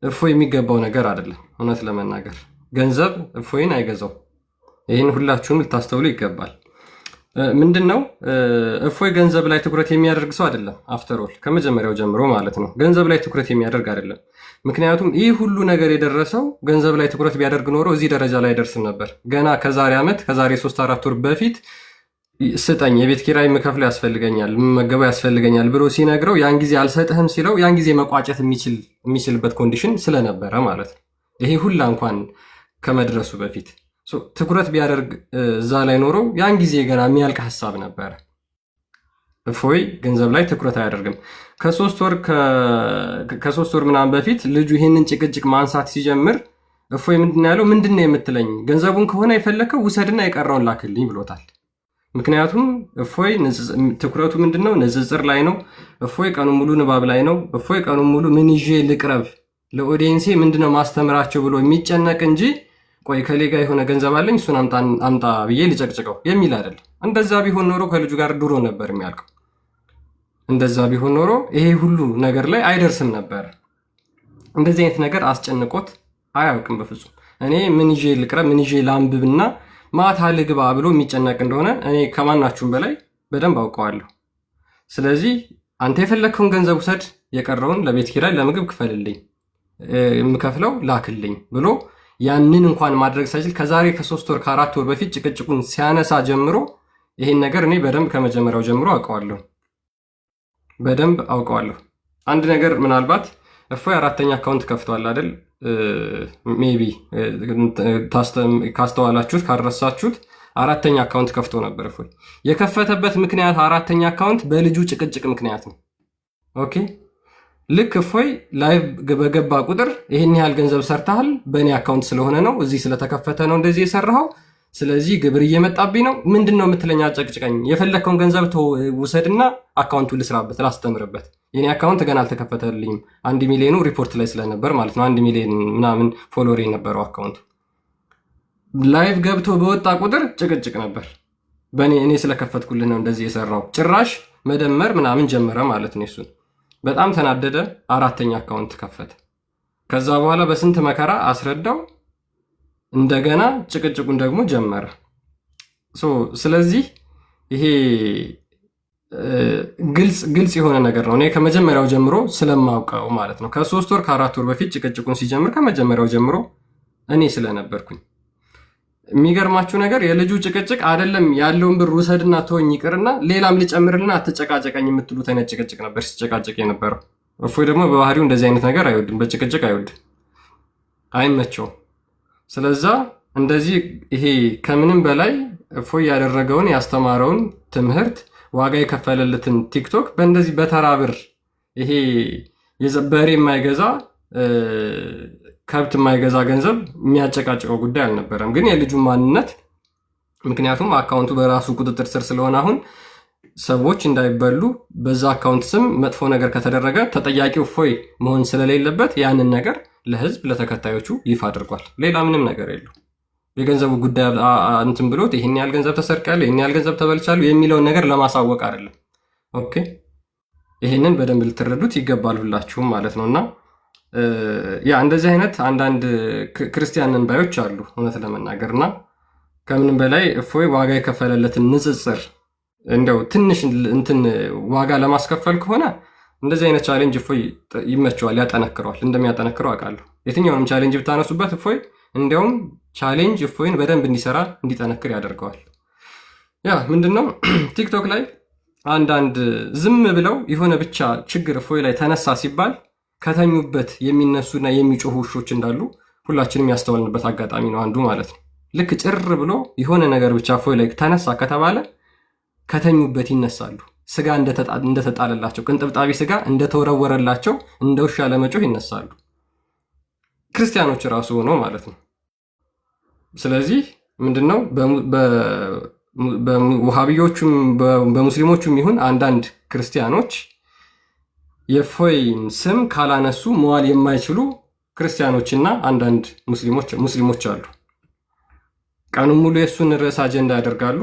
እፎይ የሚገባው ነገር አይደለም። እውነት ለመናገር ገንዘብ እፎይን አይገዛው። ይህን ሁላችሁም ልታስተውሉ ይገባል። ምንድነው እፎይ ገንዘብ ላይ ትኩረት የሚያደርግ ሰው አይደለም። አፍተሮል ከመጀመሪያው ጀምሮ ማለት ነው ገንዘብ ላይ ትኩረት የሚያደርግ አይደለም። ምክንያቱም ይህ ሁሉ ነገር የደረሰው ገንዘብ ላይ ትኩረት ቢያደርግ ኖሮ እዚህ ደረጃ ላይ አይደርስም ነበር። ገና ከዛሬ ዓመት ከዛሬ 3-4 ወር በፊት ስጠኝ፣ የቤት ኪራይ የምከፍለው ያስፈልገኛል፣ የምመገበው ያስፈልገኛል ብሎ ሲነግረው ያን ጊዜ አልሰጥህም ሲለው ያን ጊዜ መቋጨት የሚችልበት ኮንዲሽን ስለነበረ ማለት ነው። ይሄ ሁላ እንኳን ከመድረሱ በፊት ትኩረት ቢያደርግ እዛ ላይ ኖሮ ያን ጊዜ ገና የሚያልቅ ሀሳብ ነበረ። እፎይ ገንዘብ ላይ ትኩረት አያደርግም። ከሶስት ወር ምናምን በፊት ልጁ ይህንን ጭቅጭቅ ማንሳት ሲጀምር እፎይ ምንድን ያለው? ምንድን ነው የምትለኝ? ገንዘቡን ከሆነ የፈለከው ውሰድና የቀረውን ላክልኝ ብሎታል። ምክንያቱም እፎይ ትኩረቱ ምንድነው? ንጽጽር ላይ ነው። እፎይ ቀኑ ሙሉ ንባብ ላይ ነው። እፎይ ቀኑ ሙሉ ምን ይዤ ልቅረብ፣ ለኦዲየንሴ ምንድነው ማስተምራቸው ብሎ የሚጨነቅ እንጂ ቆይ ከሌጋ የሆነ ገንዘብ አለኝ እሱን አምጣ ብዬ ሊጨቅጭቀው የሚል አይደለም። እንደዛ ቢሆን ኖሮ ከልጁ ጋር ድሮ ነበር የሚያልቀው። እንደዛ ቢሆን ኖሮ ይሄ ሁሉ ነገር ላይ አይደርስም ነበር። እንደዚህ አይነት ነገር አስጨንቆት አያውቅም በፍጹም። እኔ ምን ይዤ ልቅረብ፣ ምን ይዤ ላንብብና ማታ ልግባ ብሎ የሚጨነቅ እንደሆነ እኔ ከማናችሁም በላይ በደንብ አውቀዋለሁ። ስለዚህ አንተ የፈለግከውን ገንዘብ ውሰድ፣ የቀረውን ለቤት ኪራይ ለምግብ ክፈልልኝ፣ የምከፍለው ላክልኝ ብሎ ያንን እንኳን ማድረግ ሳይችል ከዛሬ ከ3 ወር ከ4 ወር በፊት ጭቅጭቁን ሲያነሳ ጀምሮ ይህን ነገር እኔ በደንብ ከመጀመሪያው ጀምሮ አውቀዋለሁ፣ በደንብ አውቀዋለሁ። አንድ ነገር ምናልባት እፎይ 4ኛ አካውንት ከፍቷል አይደል? ሜቢ ካስተዋላችሁት ካረሳችሁት አራተኛ አካውንት ከፍቶ ነበር እፎይ። የከፈተበት ምክንያት አራተኛ አካውንት በልጁ ጭቅጭቅ ምክንያት ነው። ኦኬ ልክ እፎይ ላይቭ በገባ ቁጥር ይህን ያህል ገንዘብ ሰርተሃል፣ በእኔ አካውንት ስለሆነ ነው፣ እዚህ ስለተከፈተ ነው እንደዚህ የሰራኸው፣ ስለዚህ ግብር እየመጣብኝ ነው፣ ምንድን ነው የምትለኝ? አጨቅጭቀኝ፣ የፈለግከውን ገንዘብ ውሰድና አካውንቱ ልስራበት፣ ላስተምርበት። የኔ አካውንት ገና አልተከፈተልኝም። 1 ሚሊዮኑ ሪፖርት ላይ ስለነበር ማለት ነው። 1 ሚሊዮን ምናምን ፎሎወር የነበረው አካውንቱ ላይቭ ገብቶ በወጣ ቁጥር ጭቅጭቅ ነበር። እኔ ስለከፈትኩልህ ነው እንደዚህ የሰራው። ጭራሽ መደመር ምናምን ጀመረ ማለት ነው። እሱን በጣም ተናደደ። አራተኛ አካውንት ከፈተ። ከዛ በኋላ በስንት መከራ አስረዳው። እንደገና ጭቅጭቁን ደግሞ ጀመረ። ስለዚህ ይሄ ግልጽ የሆነ ነገር ነው። እኔ ከመጀመሪያው ጀምሮ ስለማውቀው ማለት ነው። ከ3 ወር ከ4 ወር በፊት ጭቅጭቁን ሲጀምር ከመጀመሪያው ጀምሮ እኔ ስለነበርኩኝ። የሚገርማችሁ ነገር የልጁ ጭቅጭቅ አይደለም ያለውን ብር ውሰድና ተወኝ ይቅርና ሌላም ልጨምርልና አትጨቃጨቀኝ የምትሉት አይነት ጭቅጭቅ ነበር ሲጨቃጨቅ የነበረው። እፎይ ደግሞ በባህሪው እንደዚህ አይነት ነገር አይወድም፣ በጭቅጭቅ አይወድም፣ አይመቸውም። ስለዛ እንደዚህ ይሄ ከምንም በላይ እፎይ ያደረገውን ያስተማረውን ትምህርት ዋጋ የከፈለለትን ቲክቶክ በእንደዚህ በተራ ብር ይሄ በሬ የማይገዛ ከብት የማይገዛ ገንዘብ የሚያጨቃጭቀው ጉዳይ አልነበረም። ግን የልጁ ማንነት ምክንያቱም አካውንቱ በራሱ ቁጥጥር ስር ስለሆነ አሁን ሰዎች እንዳይበሉ በዛ አካውንት ስም መጥፎ ነገር ከተደረገ ተጠያቂው እፎይ መሆን ስለሌለበት ያንን ነገር ለህዝብ ለተከታዮቹ ይፋ አድርጓል። ሌላ ምንም ነገር የለው። የገንዘቡ ጉዳይ እንትን ብሎት ይህን ያህል ገንዘብ ተሰርቃለሁ፣ ይህን ያህል ገንዘብ ተበልቻለሁ የሚለውን ነገር ለማሳወቅ አይደለም። ኦኬ ይህንን በደንብ ልትረዱት ይገባል ሁላችሁም ማለት ነው። እና ያ እንደዚህ አይነት አንዳንድ ክርስቲያን እንባዮች አሉ እውነት ለመናገር እና ከምንም በላይ እፎይ ዋጋ የከፈለለትን ንጽጽር እንደው ትንሽ እንትን ዋጋ ለማስከፈል ከሆነ እንደዚህ አይነት ቻሌንጅ እፎይ ይመቸዋል፣ ያጠነክረዋል። እንደሚያጠነክረው አውቃለሁ። የትኛውንም ቻሌንጅ ብታነሱበት እፎይ እንዲያውም ቻሌንጅ እፎይን በደንብ እንዲሰራ እንዲጠነክር ያደርገዋል። ያ ምንድነው ቲክቶክ ላይ አንዳንድ ዝም ብለው የሆነ ብቻ ችግር እፎይ ላይ ተነሳ ሲባል ከተኙበት የሚነሱና የሚጮሁ ውሾች እንዳሉ ሁላችንም ያስተዋልንበት አጋጣሚ ነው አንዱ ማለት ነው። ልክ ጭር ብሎ የሆነ ነገር ብቻ እፎይ ላይ ተነሳ ከተባለ ከተኙበት ይነሳሉ። ስጋ እንደተጣለላቸው፣ ቅንጥብጣቢ ስጋ እንደተወረወረላቸው እንደ ውሻ ለመጮህ ይነሳሉ። ክርስቲያኖች ራሱ ሆነው ማለት ነው። ስለዚህ ምንድነው በውሃብዮቹም በሙስሊሞቹም ይሁን አንዳንድ ክርስቲያኖች የእፎይን ስም ካላነሱ መዋል የማይችሉ ክርስቲያኖችና አንዳንድ ሙስሊሞች አሉ። ቀኑን ሙሉ የእሱን ርዕስ አጀንዳ ያደርጋሉ።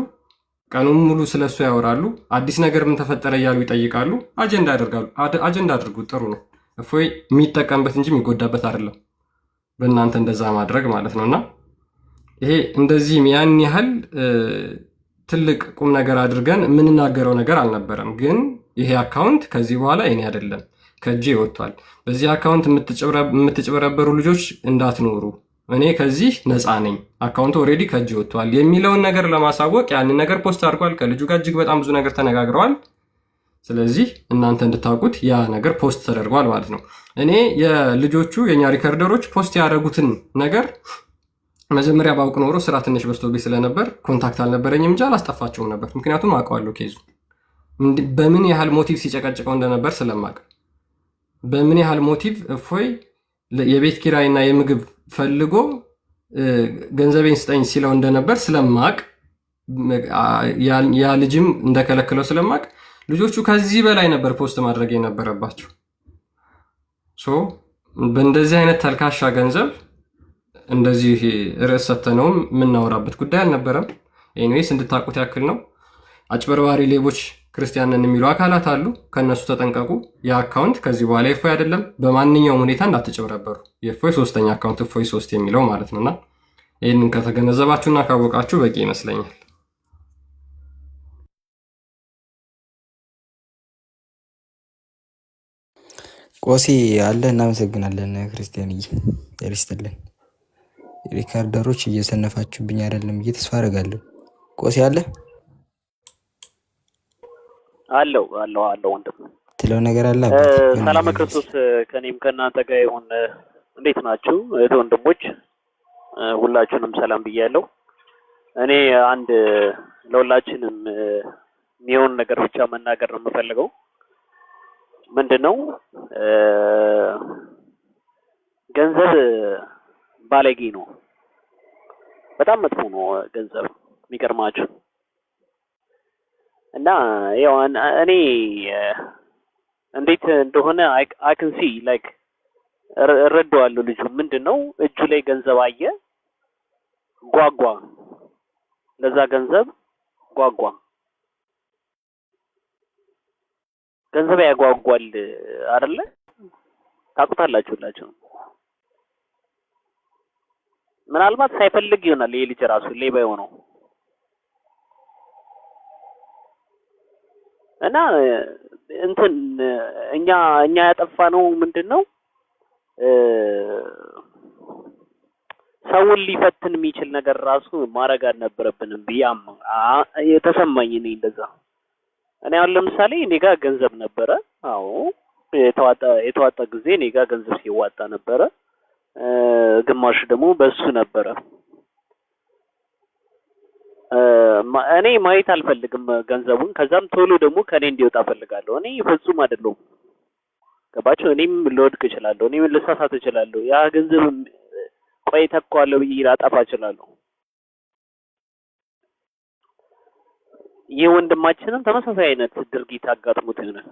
ቀኑን ሙሉ ስለሱ ያወራሉ። አዲስ ነገር ምን ተፈጠረ እያሉ ይጠይቃሉ። አጀንዳ ያደርጋሉ። አጀንዳ አድርጉት፣ ጥሩ ነው። እፎይ የሚጠቀምበት እንጂ የሚጎዳበት አይደለም። በእናንተ እንደዛ ማድረግ ማለት ነውና ይሄ እንደዚህም ያን ያህል ትልቅ ቁም ነገር አድርገን የምንናገረው ነገር አልነበረም። ግን ይሄ አካውንት ከዚህ በኋላ የኔ አይደለም፣ ከእጄ ወጥቷል። በዚህ አካውንት የምትጭበረበሩ ልጆች እንዳትኖሩ፣ እኔ ከዚህ ነፃ ነኝ፣ አካውንቱ ኦልሬዲ ከእጄ ወጥቷል የሚለውን ነገር ለማሳወቅ ያንን ነገር ፖስት አድርጓል። ከልጁ ጋር እጅግ በጣም ብዙ ነገር ተነጋግረዋል። ስለዚህ እናንተ እንድታውቁት ያ ነገር ፖስት ተደርጓል ማለት ነው። እኔ የልጆቹ የኛ ሪከርደሮች ፖስት ያደረጉትን ነገር መጀመሪያ ባውቅ ኖሮ ስራ ትንሽ በዝቶብኝ ስለነበር ኮንታክት አልነበረኝም እንጂ አላስጠፋቸውም ነበር። ምክንያቱም አውቀዋለሁ ኬዙ በምን ያህል ሞቲቭ ሲጨቀጭቀው እንደነበር ስለማቅ፣ በምን ያህል ሞቲቭ እፎይ የቤት ኪራይና የምግብ ፈልጎ ገንዘቤን ስጠኝ ሲለው እንደነበር ስለማቅ፣ ያ ልጅም እንደከለክለው ስለማቅ ልጆቹ ከዚህ በላይ ነበር ፖስት ማድረግ የነበረባቸው። በእንደዚህ አይነት ተልካሻ ገንዘብ እንደዚህ ርዕስ ሰተነውም የምናወራበት ጉዳይ አልነበረም። ኤኒዌይስ እንድታውቁት ያክል ነው። አጭበርባሪ ሌቦች ክርስቲያንን የሚሉ አካላት አሉ። ከእነሱ ተጠንቀቁ። የአካውንት ከዚህ በኋላ የእፎይ አይደለም። በማንኛውም ሁኔታ እንዳትጭበረበሩ። የእፎይ 3ኛ አካውንት እፎይ 3 የሚለው ማለት ነውና ይህንን ከተገነዘባችሁና ካወቃችሁ በቂ ይመስለኛል። ቆሲ አለ። እናመሰግናለን ክርስቲያንዬ፣ ይርስትልን። ሪካርደሮች እየሰነፋችሁብኝ አይደለም ብዬ ተስፋ አደርጋለሁ። ቆሲ አለ አለው ወንድም ትለው ነገር አለ። ሰላም ክርስቶስ ከኔም ከእናንተ ጋር ይሁን። እንዴት ናችሁ እህት ወንድሞች? ሁላችሁንም ሰላም ብያለሁ። እኔ አንድ ለሁላችንም የሚሆን ነገር ብቻ መናገር ነው የምፈልገው። ምንድነው ገንዘብ ባለጌ ነው፣ በጣም መጥፎ ነው ገንዘብ የሚገርማችሁ። እና ያው እኔ እንዴት እንደሆነ I can see like እረዳዋለሁ። ልጁ ምንድነው እጁ ላይ ገንዘብ አየ፣ ጓጓ፣ ለዛ ገንዘብ ጓጓ። ገንዘብ ያጓጓል አይደለ? ታውቁታላችሁ ሁላችሁ። ምናልባት ሳይፈልግ ይሆናል ይሄ ልጅ ራሱ ሌባ የሆነው እና እንትን እኛ ያጠፋነው ምንድነው ሰውን ሊፈትን የሚችል ነገር ራሱ ማድረግ አልነበረብንም ብያም የተሰማኝ እኔ እንደዛ። እኔ አሁን ለምሳሌ እኔ ጋር ገንዘብ ነበረ። አዎ የተዋጣ ጊዜ እኔ ጋር ገንዘብ ሲዋጣ ነበረ። ግማሽ ደግሞ በሱ ነበረ። እኔ ማየት አልፈልግም ገንዘቡን። ከዛም ቶሎ ደግሞ ከኔ እንዲወጣ ፈልጋለሁ። እኔ ፍጹም አይደለሁም። ገባችሁ? እኔም ልወድቅ እችላለሁ፣ እኔም ልሳሳት እችላለሁ። ያ ገንዘብ ቆይ ተኳለሁ ብዬ ላጠፋ እችላለሁ። ይህ ወንድማችንም ተመሳሳይ አይነት ድርጊት አጋጥሞት ይሆናል።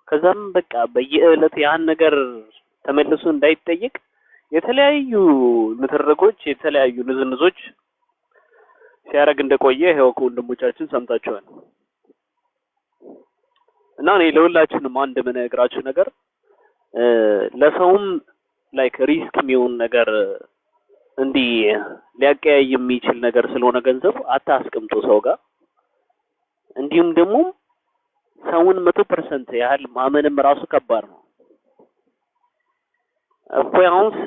ከዛም በቃ በየዕለት ያን ነገር ተመልሶ እንዳይጠየቅ የተለያዩ ንትርኮች፣ የተለያዩ ንዝንዞች ሲያደርግ እንደቆየ ይኸው ከወንድሞቻችን ሰምታችኋል። እና እኔ ለሁላችንም አንድ የምነግራችሁ ነገር ለሰውም ላይክ ሪስክ የሚሆን ነገር እንዲህ ሊያቀያይ የሚችል ነገር ስለሆነ ገንዘብ አታስቀምጡ ሰው ጋር። እንዲሁም ደግሞ ሰውን 100% ያህል ማመንም ራሱ ከባድ ነው። ፋይናንስ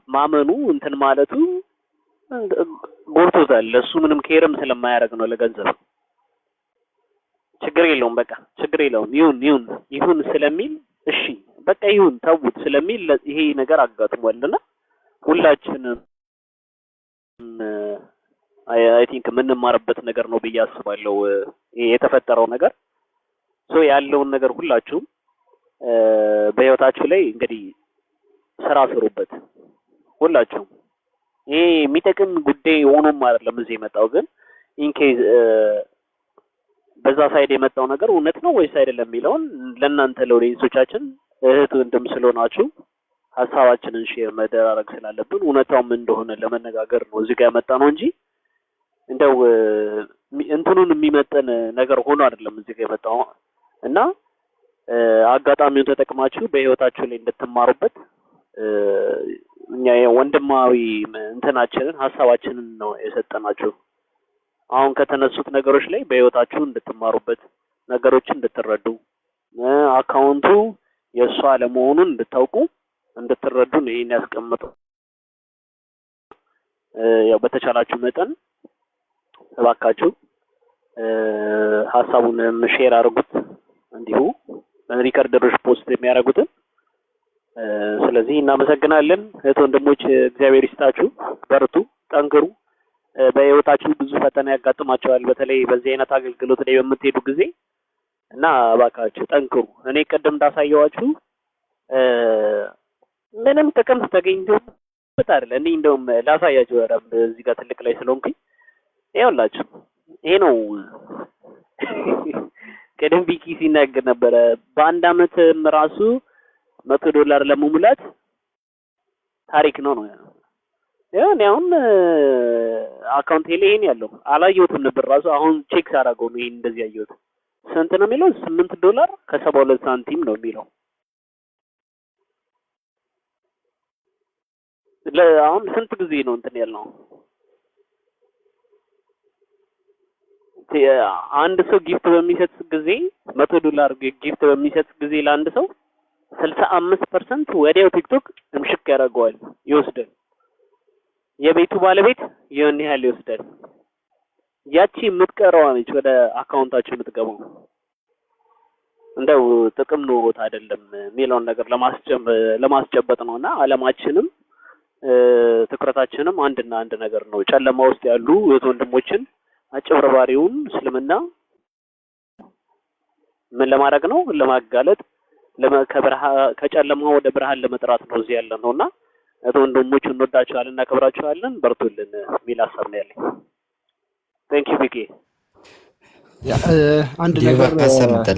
ማመኑ እንትን ማለቱ ጎርቶታል። ለሱ ምንም ኬርም ስለማያደርግ ነው ለገንዘብ። ችግር የለውም በቃ ችግር የለውም ይሁን ስለሚል እሺ በቃ ይሁን ተውት ስለሚል ይሄ ነገር አጋጥሟልና ሁላችንም አይ ቲንክ የምንማርበት ነገር ነው ብዬ አስባለሁ። ይሄ የተፈጠረው ነገር ያለውን ነገር ሁላችሁም በህይወታችሁ ላይ እንግዲህ ስራ ስሩበት ሁላችሁም። ይሄ የሚጠቅም ጉዳይ ሆኖም አይደለም እዚህ የመጣው፣ ግን ኢንኬዝ በዛ ሳይድ የመጣው ነገር እውነት ነው ወይስ አይደለም የሚለውን ለእናንተ ለኦዲየንሶቻችን እህት ወንድም ስለሆናችሁ ሀሳባችንን ሼር መደራረግ ስላለብን እውነታውም እንደሆነ ለመነጋገር ነው እዚህ ጋር የመጣ ነው እንጂ እንደው እንትኑን የሚመጥን ነገር ሆኖ አይደለም እዚህ ጋር የመጣው። እና አጋጣሚውን ተጠቅማችሁ በህይወታችሁ ላይ እንድትማሩበት እኛ ወንድማዊ እንትናችንን ሀሳባችንን ነው የሰጠናችሁ። አሁን ከተነሱት ነገሮች ላይ በህይወታችሁ እንድትማሩበት፣ ነገሮችን እንድትረዱ፣ አካውንቱ የእሱ አለመሆኑን እንድትረዱ ነው ይሄን ያስቀምጠው። ያው በተቻላችሁ መጠን እባካችሁ ሀሳቡን ሼር አድርጉት፣ እንዲሁ ሪከርደሮች ፖስት የሚያደርጉትን። ስለዚህ እናመሰግናለን እህት ወንድሞች፣ እግዚአብሔር ይስጣችሁ፣ በርቱ፣ ጠንክሩ። በህይወታችሁ ብዙ ፈተና ያጋጥማቸዋል፣ በተለይ በዚህ አይነት አገልግሎት ላይ በምትሄዱ ጊዜ እና እባካችሁ ጠንክሩ። እኔ ቅድም እንዳሳየዋችሁ ምንም ጥቅም ተገኝቶበት አይደለም። እኔ እንደውም ላሳያችሁ ወረብ እዚህ ጋር ትልቅ ላይ ስለሆንኩኝ ይኸውላችሁ፣ ይሄ ነው ቅድም ቢኪ ሲናገር ነበረ። በአንድ አመትም ራሱ $100 ለመሙላት ታሪክ ነው ያለው። ያኔ አሁን አካውንት ላይ ይሄን ያለው አላየሁትም ነበር ራሱ አሁን ቼክ ሳደርገው ነው ይሄን እንደዚህ ያየሁት። ስንት ነው የሚለው? $8.72 ነው የሚለው። አሁን ስንት ጊዜ ነው እንትን ያልነው? አንድ ሰው ጊፍት በሚሰጥ ጊዜ $100 ጊፍት በሚሰጥ ጊዜ ለአንድ ሰው 65% ወዲያው ቲክቶክ እምሽክ ያደርገዋል፣ ይወስዳል። የቤቱ ባለቤት ይሄን ያህል ይወስዳል። ያቺ የምትቀረዋ ነች ወደ አካውንታችሁ የምትገባው። እንደው ጥቅም ኖሮት አይደለም የሚለውን ነገር ለማስጨበጥ ነውና አለማችንም ትኩረታችንም አንድና አንድ ነገር ነው። ጨለማ ውስጥ ያሉ ወንድሞችን አጭበርባሪውን እስልምና ምን ለማድረግ ነው? ለማጋለጥ ከጨለማ ወደ ብርሃን ለመጥራት ነው እዚህ ያለ ነውና ወንድሞች እንወዳቸዋለን፣ እናከብራቸዋለን፣ በርቱልን የሚል ሀሳብ ነው ያለኝ። ቴንክ ዩ ቢኬ። አንድ ነገር አጽንኦት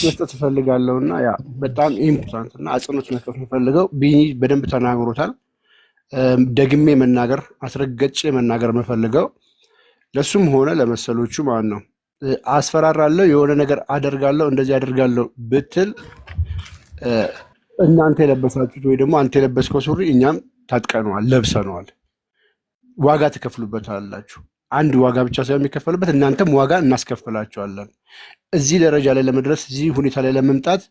መስጠት እፈልጋለሁና ያ በጣም ኢምፖርታንት እና አጽንኦት መስጠት የምፈልገው ቢኒ በደንብ ተናግሮታል። ደግሜ መናገር አስረገጬ መናገር የምፈልገው ለሱም ሆነ ለመሰሎቹ ማለት ነው። አስፈራራለሁ፣ የሆነ ነገር አደርጋለሁ፣ እንደዚህ አደርጋለሁ ብትል እናንተ የለበሳችሁት ወይ ደግሞ አንተ የለበስከው ሱሪ እኛም ታጥቀነዋል፣ ለብሰነዋል፣ ዋጋ ትከፍሉበታላችሁ። አንድ ዋጋ ብቻ ሳይሆን የሚከፈልበት እናንተም ዋጋ እናስከፍላቸዋለን። እዚህ ደረጃ ላይ ለመድረስ እዚህ ሁኔታ ላይ ለመምጣት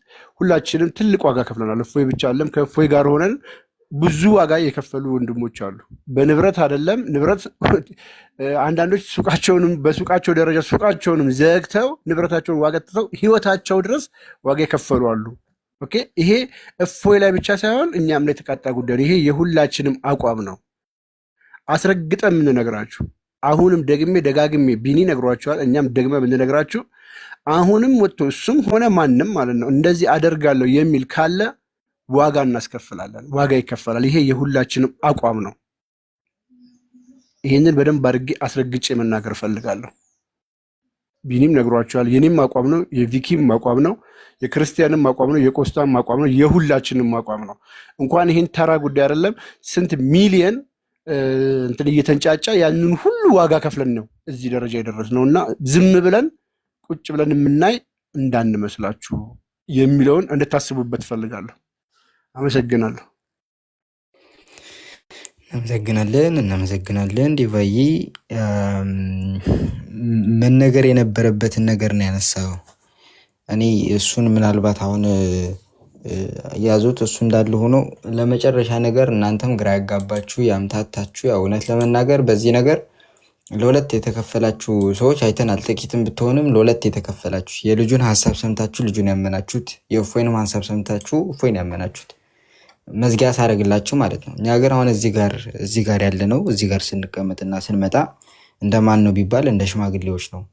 ሁላችንም ትልቅ ዋጋ ከፍለናል። እፎይ ብቻ አለም ከእፎይ ጋር ሆነን ብዙ ዋጋ የከፈሉ ወንድሞች አሉ። በንብረት አይደለም ንብረት አንዳንዶች ሱቃቸውንም በሱቃቸው ደረጃ ሱቃቸውንም ዘግተው ንብረታቸውን ዋጋ ትተው ህይወታቸው ድረስ ዋጋ የከፈሉ አሉ። ኦኬ፣ ይሄ እፎይ ላይ ብቻ ሳይሆን እኛም ላይ የተቃጣ ጉዳይ። ይሄ የሁላችንም አቋም ነው፣ አስረግጠን የምንነግራችሁ። አሁንም ደግሜ ደጋግሜ ቢኒ ነግሯቸዋል፣ እኛም ደግመ የምንነግራችሁ አሁንም ወጥቶ እሱም ሆነ ማንም ማለት ነው እንደዚህ አደርጋለሁ የሚል ካለ ዋጋ እናስከፍላለን፣ ዋጋ ይከፈላል። ይሄ የሁላችንም አቋም ነው። ይህንን በደንብ አድርጌ አስረግጬ መናገር እፈልጋለሁ። ቢኒም ነግሯቸዋል፣ የኔም አቋም ነው፣ የቪኪም አቋም ነው፣ የክርስቲያንም አቋም ነው፣ የቆስጣም አቋም ነው፣ የሁላችንም አቋም ነው። እንኳን ይህን ተራ ጉዳይ አይደለም ስንት ሚሊየን እንትን እየተንጫጫ ያንን ሁሉ ዋጋ ከፍለን ነው እዚህ ደረጃ የደረስነው እና ዝም ብለን ቁጭ ብለን የምናይ እንዳንመስላችሁ የሚለውን እንድታስቡበት እፈልጋለሁ። አመሰግናለሁ። እናመሰግናለን። ዲቫይ መነገር የነበረበትን ነገር ነው ያነሳው። እኔ እሱን ምናልባት አሁን ያዙት እሱ እንዳለ ሆኖ ለመጨረሻ ነገር እናንተም ግራ ያጋባችሁ ያምታታችሁ፣ ያው እውነት ለመናገር በዚህ ነገር ለሁለት የተከፈላችሁ ሰዎች አይተናል። ጥቂትም ብትሆንም ለሁለት የተከፈላችሁ፣ የልጁን ሀሳብ ሰምታችሁ ልጁን ያመናችሁት፣ የእፎይንም ሀሳብ ሰምታችሁ እፎይን ያመናችሁት። መዝጊያ ሳረግላችሁ ማለት ነው። እኛ ሀገር አሁን እዚህ ጋር ያለ ነው። እዚህ ጋር ስንቀመጥና ስንመጣ እንደማን ነው ቢባል እንደ ሽማግሌዎች ነው።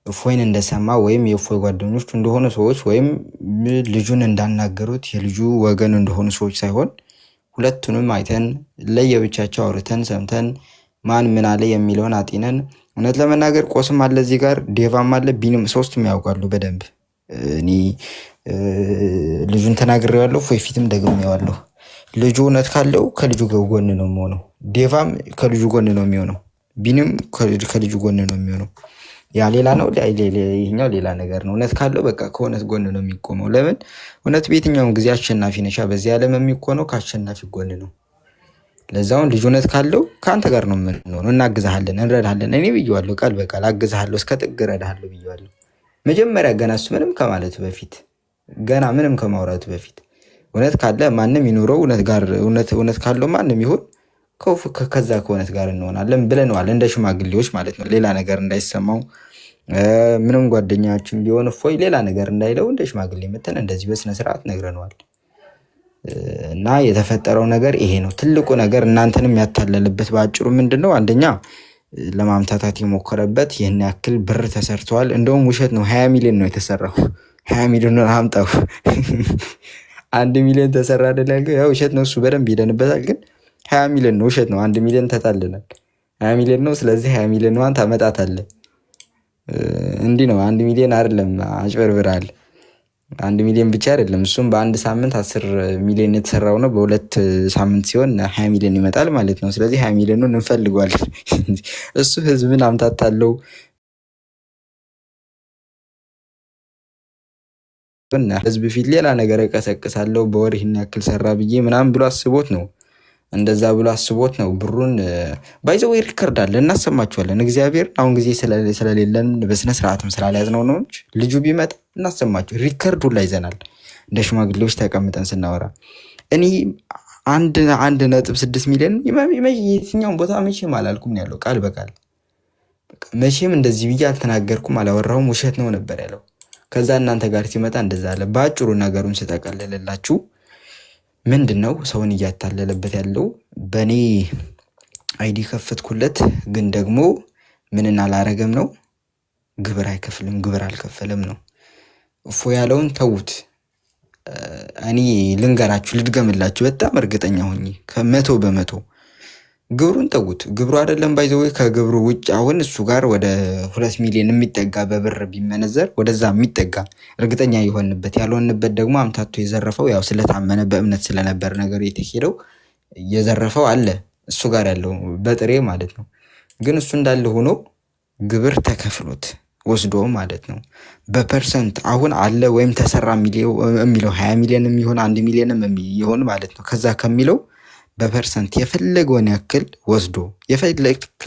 እፎይን እንደሰማ ወይም የእፎይ ጓደኞች እንደሆኑ ሰዎች ወይም ልጁን እንዳናገሩት የልጁ ወገን እንደሆኑ ሰዎች ሳይሆን ሁለቱንም አይተን ለየብቻቸው አውርተን ሰምተን ማን ምን አለ የሚለውን አጢነን፣ እውነት ለመናገር ቆስም አለ እዚህ ጋር፣ ዴቫም አለ፣ ቢንም ሶስቱም ያውቃሉ በደንብ። እኔ ልጁን ተናግሬዋለሁ፣ እፎይ ፊትም ደግሜዋለሁ። ልጁ እውነት ካለው ከልጁ ጎን ነው የሚሆነው። ዴቫም ከልጁ ጎን ነው የሚሆነው። ቢንም ከልጁ ጎን ነው የሚሆነው። ያ ሌላ ነው፣ ይሄኛው ሌላ ነገር ነው። እውነት ካለው በቃ ከእውነት ጎን ነው የሚቆመው። ለምን እውነት በየትኛውም ጊዜ አሸናፊ ነሻ። በዚህ ዓለም የሚቆነው ከአሸናፊ ጎን ነው። ለዛውን ልጅ እውነት ካለው ከአንተ ጋር ነው የምንሆነው። እናግዛሃለን፣ እንረዳሃለን። እኔ ብዬዋለሁ፣ ቃል በቃል አግዛሃለሁ፣ እስከ ጥግ እረዳሃለሁ ብዬዋለሁ። መጀመሪያ ገና እሱ ምንም ከማለቱ በፊት ገና ምንም ከማውራቱ በፊት እውነት ካለ ማንም ይኖረው እውነት ካለው ማንም ይሁን ከዛ ከእውነት ጋር እንሆናለን ብለነዋል፣ እንደ ሽማግሌዎች ማለት ነው። ሌላ ነገር እንዳይሰማው ምንም ጓደኛችን ቢሆን እፎይ ሌላ ነገር እንዳይለው እንደ ሽማግሌ መተን እንደዚህ በስነስርዓት ነግረነዋል። እና የተፈጠረው ነገር ይሄ ነው። ትልቁ ነገር እናንተንም ያታለልበት በአጭሩ ምንድነው? አንደኛ ለማምታታት የሞከረበት ይህን ያክል ብር ተሰርተዋል። እንደውም ውሸት ነው፣ 20 ሚሊዮን ነው የተሰራው። 20 ሚሊዮን ነው አምጣው። 1 ሚሊዮን ተሰራ አይደል? ያው ውሸት ነው እሱ፣ በደንብ ሄደንበታል። ግን 20 ሚሊዮን ነው፣ ውሸት ነው። 1 ሚሊዮን ተጣልናል። 20 ሚሊዮን ነው። ስለዚህ 20 ሚሊዮን ዋን ታመጣታለህ። እንዲህ ነው። 1 ሚሊዮን አይደለም፣ አጭበርብራል። 1 ሚሊዮን ብቻ አይደለም፣ እሱም በአንድ ሳምንት 10 ሚሊዮን የተሰራው ነው። በ2 ሳምንት ሲሆን 20 ሚሊዮን ይመጣል ማለት ነው። ስለዚህ 20 ሚሊዮኑን እንፈልጓለን። እሱ ህዝብን አምታታለው ህዝብ ፊት ሌላ ነገር እቀሰቅሳለሁ በወር ይህን ያክል ሰራ ብዬ ምናምን ብሎ አስቦት ነው። እንደዛ ብሎ አስቦት ነው። ብሩን ባይዘው ሪከርድ አለ፣ እናሰማችኋለን። እግዚአብሔር አሁን ጊዜ ስለሌለን በስነ ስርዓትም ስላልያዝነው ነው እንጂ ልጁ ቢመጣ እናሰማችሁ። ሪከርድ ሁላ ይዘናል እንደ ሽማግሌዎች ተቀምጠን ስናወራ። እኔ 1.6 ሚሊዮን የትኛውን ቦታ መቼም አላልኩም ያለው ቃል በቃል መቼም እንደዚህ ብዬ አልተናገርኩም፣ አላወራሁም፣ ውሸት ነው ነበር ያለው። ከዛ እናንተ ጋር ሲመጣ እንደዛ አለ። በአጭሩ ነገሩን ስጠቀልልላችሁ ምንድነው ሰውን እያታለለበት ያለው? በእኔ አይዲ ከፈትኩለት፣ ግን ደግሞ ምንን አላረገም ነው? ግብር አይከፍልም፣ ግብር አልከፈለም ነው። እፎ ያለውን ተዉት። እኔ ልንገራችሁ፣ ልድገምላችሁ በጣም እርግጠኛ ሆኜ ከ100% ግብሩን ተዉት። ግብሩ አይደለም ባይዘው ከግብሩ ውጭ አሁን እሱ ጋር ወደ 2 ሚሊዮን የሚጠጋ በብር ቢመነዘር ወደዛ የሚጠጋ እርግጠኛ የሆንበት ያልሆንበት ደግሞ አምታቶ የዘረፈው ያው ስለታመነ በእምነት ስለነበር ነገር የተሄደው የዘረፈው አለ እሱ ጋር ያለው በጥሬ ማለት ነው። ግን እሱ እንዳለ ሆኖ ግብር ተከፍሎት ወስዶ ማለት ነው በፐርሰንት አሁን አለ ወይም ተሰራ የሚለው 20 ሚሊዮን የሚሆን 1 ሚሊዮንም የሚሆን ማለት ነው። ከዛ ከሚለው በፐርሰንት የፈለገውን ያክል ወስዶ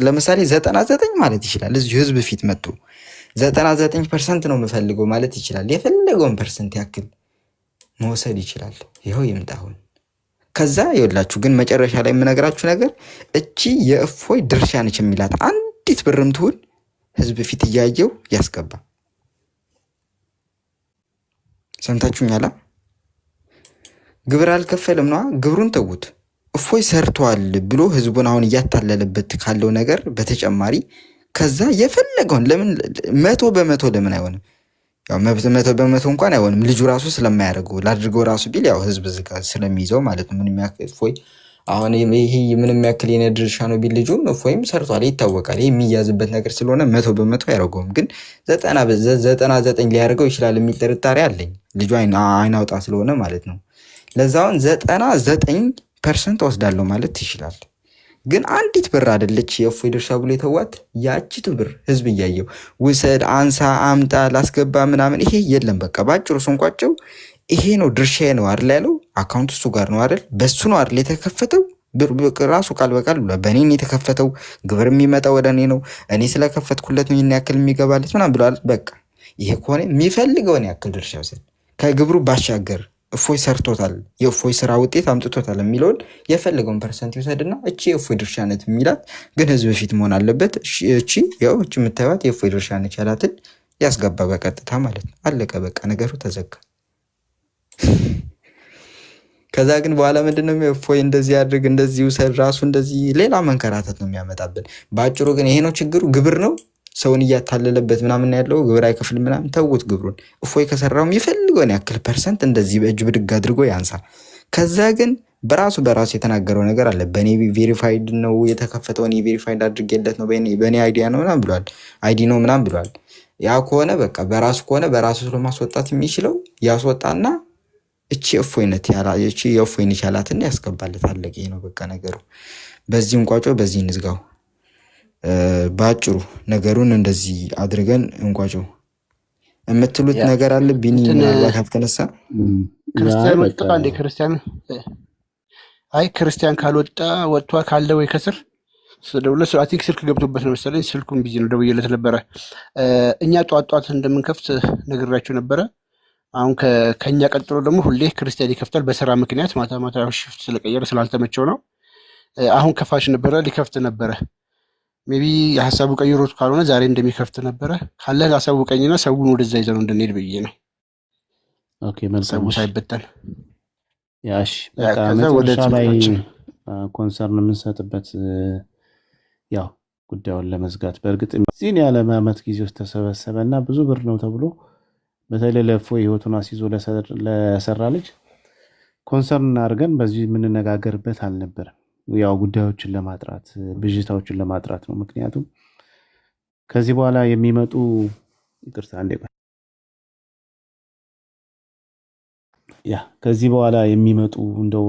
ለምሳሌ 99 ማለት ይችላል። እዚሁ ህዝብ ፊት መጥቶ 99% ነው የምፈልገው ማለት ይችላል። የፈለገውን ፐርሰንት ያክል መውሰድ ይችላል። ይኸው ይምጣ አሁን። ከዛ ይኸውላችሁ ግን መጨረሻ ላይ የምነግራችሁ ነገር እቺ የእፎይ ድርሻ ነች የሚላት አንዲት ብርም ትሁን ህዝብ ፊት እያየው ያስገባ። ሰምታችሁኛላ? ግብር አልከፈልም ነዋ። ግብሩን ተዉት። እፎይ ሰርቷል ብሎ ህዝቡን አሁን እያታለለበት ካለው ነገር በተጨማሪ ከዛ የፈለገውን ለምን 100% ለምን አይሆንም? ያው 100% እንኳን አይሆንም። ልጁ ራሱ ስለማያደርገው ላድርገው ራሱ ቢል ያው ህዝብ ዝጋ ስለሚይዘው ማለት ነው። ምንም ያክል እፎይ አሁን ይሄ ምንም ያክል የኔ ድርሻ ነው ቢል ልጁ እፎይም ሰርቷል ይታወቃል። ይሄ የሚያዝበት ነገር ስለሆነ 100% አያደርገውም። ግን 99 ሊያደርገው ይችላል የሚል ጥርጣሬ አለኝ። ልጁ አይናውጣ ስለሆነ ማለት ነው። ለዛውን 99% ወስዳለሁ ማለት ይችላል። ግን አንዲት ብር አይደለች የእፎይ ድርሻ ብሎ የተዋት ያቺቱ ብር ህዝብ እያየው ውሰድ፣ አንሳ፣ አምጣ፣ ላስገባ ምናምን ይሄ የለም። በቃ ባጭሩ ስንቋጨው ይሄ ነው ድርሻዬ ነው አይደል ያለው። አካውንት እሱ ጋር ነው አይደል፣ በሱ ነው አይደል የተከፈተው። ራሱ ቃል በቃል ብሏል። በእኔ ነው የተከፈተው፣ ግብር የሚመጣው ወደ እኔ ነው፣ እኔ ስለከፈትኩለት ነው ይህን ያክል የሚገባለት ምናምን ብሏል። በቃ ይሄ ከሆነ የሚፈልገውን ያክል ድርሻ ውሰድ። ከግብሩ ባሻገር እፎይ ሰርቶታል፣ የእፎይ ስራ ውጤት አምጥቶታል የሚለውን የፈለገውን ፐርሰንት ይውሰድና እቺ የእፎይ ድርሻ ነች የሚላት ግን ህዝብ ፊት መሆን አለበት። እቺ የምታዩት የእፎይ ድርሻ ነች ያላትን ያስገባ በቀጥታ ማለት ነው። አለቀ በቃ ነገሩ ተዘጋ። ከዛ ግን በኋላ ምንድነው እፎይ እንደዚህ አድርግ እንደዚህ ውሰድ ራሱ እንደዚህ ሌላ መንከራተት ነው የሚያመጣብን። በአጭሩ ግን ይሄ ነው ችግሩ። ግብር ነው ሰውን እያታለለበት ምናምን ያለው ግብር አይከፍል ምናምን ተውት። ግብሩን እፎይ ከሰራው የሚፈልገውን ያክል ፐርሰንት እንደዚህ በእጅ ብድግ አድርጎ ያንሳ። ከዛ ግን በራሱ የተናገረው ነገር አለ። በእኔ ቬሪፋይድ ነው የተከፈተው፣ እኔ ቬሪፋይድ አድርጌለት ነው፣ በእኔ አይዲያ ነው ምናምን ብሏል፣ አይዲ ነው ምናምን ብሏል። ያ ከሆነ በቃ በራሱ ከሆነ በራሱ ስለማስወጣት የሚችለው ያስወጣና እቺ እፎይነት እቺ የእፎይነት ያላትን ያስገባለት። አለቀ። ይሄ ነው በቃ ነገሩ። በዚህ እንቋጮ፣ በዚህ እንዝጋው። ባጭሩ ነገሩን እንደዚህ አድርገን እንቋጨው። የምትሉት ነገር አለ ቢኒ? ምናልባት ከተነሳ ክርስቲያን ወጣ እንደ ክርስቲያን ካልወጣ ወጥቷ ካለ ወይ ከስር ደውለህ አይ ቲንክ ስልክ ገብቶበት ነው መሰለኝ። ስልኩን ቢዚ ነው፣ ደውዬለት ነበረ። እኛ ጧት እንደምንከፍት ነግራችሁ ነበረ። አሁን ከኛ ቀጥሎ ደግሞ ሁሌ ክርስቲያን ይከፍታል በስራ ምክንያት ማታ ሽፍት ስለቀየረ ስላልተመቸው ነው። አሁን ከፋሽ ነበረ ሊከፍት ነበረ። ሜቢ የሀሳቡ ቀይሮት ካልሆነ ዛሬ እንደሚከፍት ነበረ። ካለ ሀሳቡ ቀኝና ሰውን ወደዛ ይዘነው እንድንሄድ ብዬ ነው። ኦኬ መልካም። ሰው ሳይበተን ያሽ በቃ መጨረሻ ላይ ኮንሰርን የምንሰጥበት ያው ጉዳዩን ለመዝጋት በእርግጥ እዚህን ያለ ዓመት ጊዜ ውስጥ ተሰበሰበ እና ብዙ ብር ነው ተብሎ በተለይ ለእፎይ ህይወቱን አስይዞ ለሰራ ልጅ ኮንሰርን አድርገን በዚህ የምንነጋገርበት አልነበረም። ያው ጉዳዮችን ለማጥራት ብዥታዎችን ለማጥራት ነው። ምክንያቱም ከዚህ በኋላ የሚመጡ ይቅርታ አንዴ ከዚህ በኋላ የሚመጡ እንደው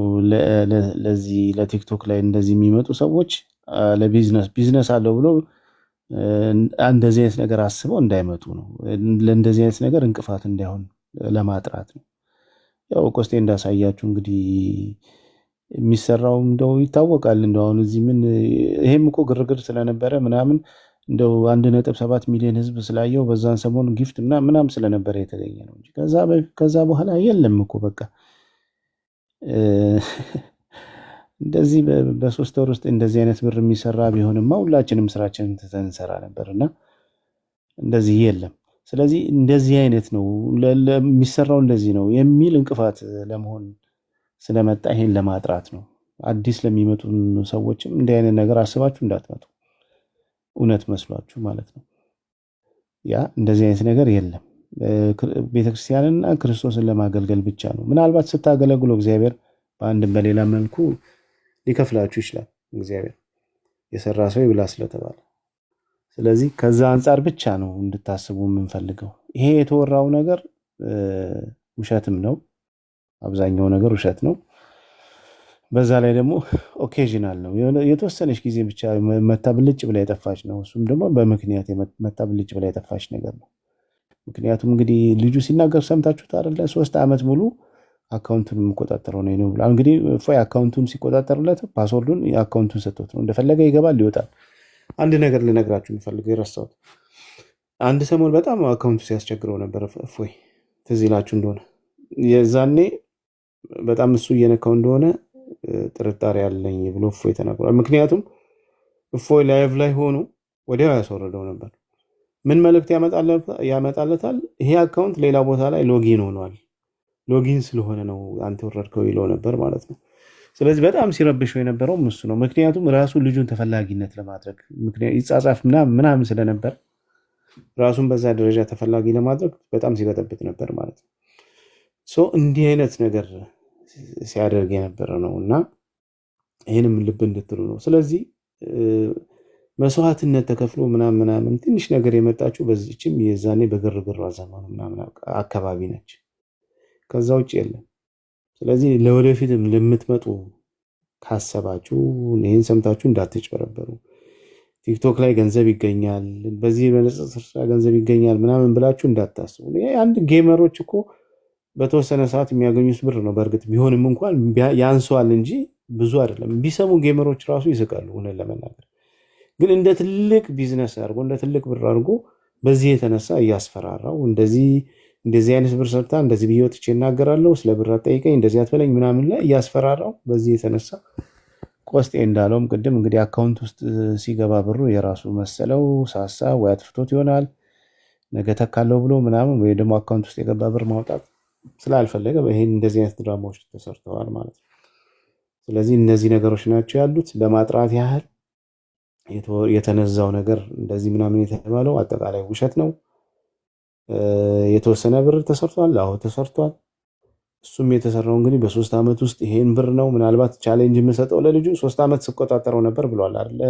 ለዚህ ለቲክቶክ ላይ እንደዚህ የሚመጡ ሰዎች ቢዝነስ አለው ብሎ እንደዚህ አይነት ነገር አስበው እንዳይመጡ ነው። ለእንደዚህ አይነት ነገር እንቅፋት እንዳይሆን ለማጥራት ነው። ያው ቆስጤ እንዳሳያችሁ እንግዲህ የሚሰራው እንደው ይታወቃል። እንደው አሁን እዚህ ምን ይሄም እኮ ግርግር ስለነበረ ምናምን እንደው 1.7 ሚሊዮን ህዝብ ስላየው በዛን ሰሞን ጊፍት ምናምን ስለነበረ የተገኘ ነው እንጂ ከዛ በኋላ የለም እኮ በቃ እንደዚህ በሶስት ወር ውስጥ እንደዚህ አይነት ብር የሚሰራ ቢሆንማ ሁላችንም ስራችንን ትተን እንሰራ ነበርና እንደዚህ የለም። ስለዚህ እንደዚህ አይነት ነው የሚሰራው እንደዚህ ነው የሚል እንቅፋት ለመሆን ስለመጣ ይሄን ለማጥራት ነው። አዲስ ለሚመጡ ሰዎችም እንዲህ አይነት ነገር አስባችሁ እንዳትመጡ፣ እውነት መስሏችሁ ማለት ነው። ያ እንደዚህ አይነት ነገር የለም። ቤተክርስቲያንና ክርስቶስን ለማገልገል ብቻ ነው። ምናልባት ስታገለግሉ እግዚአብሔር በአንድም በሌላ መልኩ ሊከፍላችሁ ይችላል። እግዚአብሔር የሰራ ሰው ይብላ ስለተባለ፣ ስለዚህ ከዛ አንጻር ብቻ ነው እንድታስቡ የምንፈልገው። ይሄ የተወራው ነገር ውሸትም ነው። አብዛኛው ነገር ውሸት ነው። በዛ ላይ ደግሞ ኦኬዥናል ነው። የተወሰነች ጊዜ ብቻ መታ ብልጭ ብላ የጠፋች ነው። እሱም ደግሞ በምክንያት መታ ብልጭ ብላ የጠፋች ነገር ነው። ምክንያቱም እንግዲህ ልጁ ሲናገር ሰምታችሁት አይደለ? 3 ዓመት ሙሉ አካውንቱን የሚቆጣጠረው ነው ብሏል። እንግዲህ እፎይ አካውንቱን ሲቆጣጠርለት ፓስወርዱን የአካውንቱን ሰጥቶት ነው። እንደፈለገ ይገባል ይወጣል። አንድ ነገር ልነግራችሁ የምፈልገው የረሳሁት፣ አንድ ሰሞን በጣም አካውንቱ ሲያስቸግረው ነበር እፎይ፣ ትዝ ይላችሁ እንደሆነ የዛኔ በጣም እሱ እየነካው እንደሆነ ጥርጣሬ ያለኝ ብሎ እፎይ ተናግሯል። ምክንያቱም እፎይ ላይቭ ላይ ሆኖ ወዲያው ያስወረደው ነበር። ምን መልእክት ያመጣለታል? ይሄ አካውንት ሌላ ቦታ ላይ ሎጊን ሆኗል፣ ሎጊን ስለሆነ ነው አንተ ወረድከው ይለው ነበር ማለት ነው። ስለዚህ በጣም ሲረብሸው የነበረው እሱ ነው። ምክንያቱም ራሱ ልጁን ተፈላጊነት ለማድረግ ይጻጻፍ ምናምን ስለነበር ራሱን በዛ ደረጃ ተፈላጊ ለማድረግ በጣም ሲበጠብጥ ነበር ማለት ነው። እንዲህ አይነት ነገር ሲያደርግ የነበረ ነው እና ይህንም ልብ እንድትሉ ነው። ስለዚህ መስዋዕትነት ተከፍሎ ምናምን ትንሽ ነገር የመጣችው በዚህችም የዛኔ በግርግሯ ዘመኑ ምናምን አካባቢ ነች። ከዛ ውጭ የለም። ስለዚህ ለወደፊትም ለምትመጡ ካሰባችሁ ይህን ሰምታችሁ እንዳትጭበረበሩ። ቲክቶክ ላይ ገንዘብ ይገኛል፣ በዚህ በንጽጽር ገንዘብ ይገኛል ምናምን ብላችሁ እንዳታስቡ። አንድ ጌመሮች እኮ በተወሰነ ሰዓት የሚያገኙት ብር ነው። በእርግጥ ቢሆንም እንኳን ያንሰዋል እንጂ ብዙ አይደለም። ቢሰሙ ጌመሮች ራሱ ይስቃሉ እውነት ለመናገር። ግን እንደ ትልቅ ቢዝነስ አድርጎ እንደ ትልቅ ብር አድርጎ በዚህ የተነሳ እያስፈራራው እንደዚህ አይነት ብር ሰርታ እንደዚህ ብዬ ወጥቼ እናገራለሁ፣ ስለ ብር አትጠይቀኝ፣ እንደዚህ አትበለኝ ምናምን ላይ እያስፈራራው በዚህ የተነሳ ቆስጤ እንዳለውም ቅድም እንግዲህ አካውንት ውስጥ ሲገባ ብሩ የራሱ መሰለው ሳሳ ወይ አጥፍቶት ይሆናል ነገ ተካለው ብሎ ምናምን ወይ ደግሞ አካውንት ውስጥ የገባ ብር ማውጣት ስላልፈለገ ይሄን እንደዚህ አይነት ድራማዎች ተሰርተዋል ማለት ነው። ስለዚህ እነዚህ ነገሮች ናቸው ያሉት። ለማጥራት ያህል የተነዛው ነገር እንደዚህ ምናምን የተባለው አጠቃላይ ውሸት ነው። የተወሰነ ብር ተሰርቷል። አዎ ተሰርቷል። እሱም የተሰራው እንግዲህ በ3 ዓመት ውስጥ ይሄን ብር ነው። ምናልባት ቻሌንጅ የምሰጠው ለልጁ 3 ዓመት ስቆጣጠረው ነበር ብሏል አይደል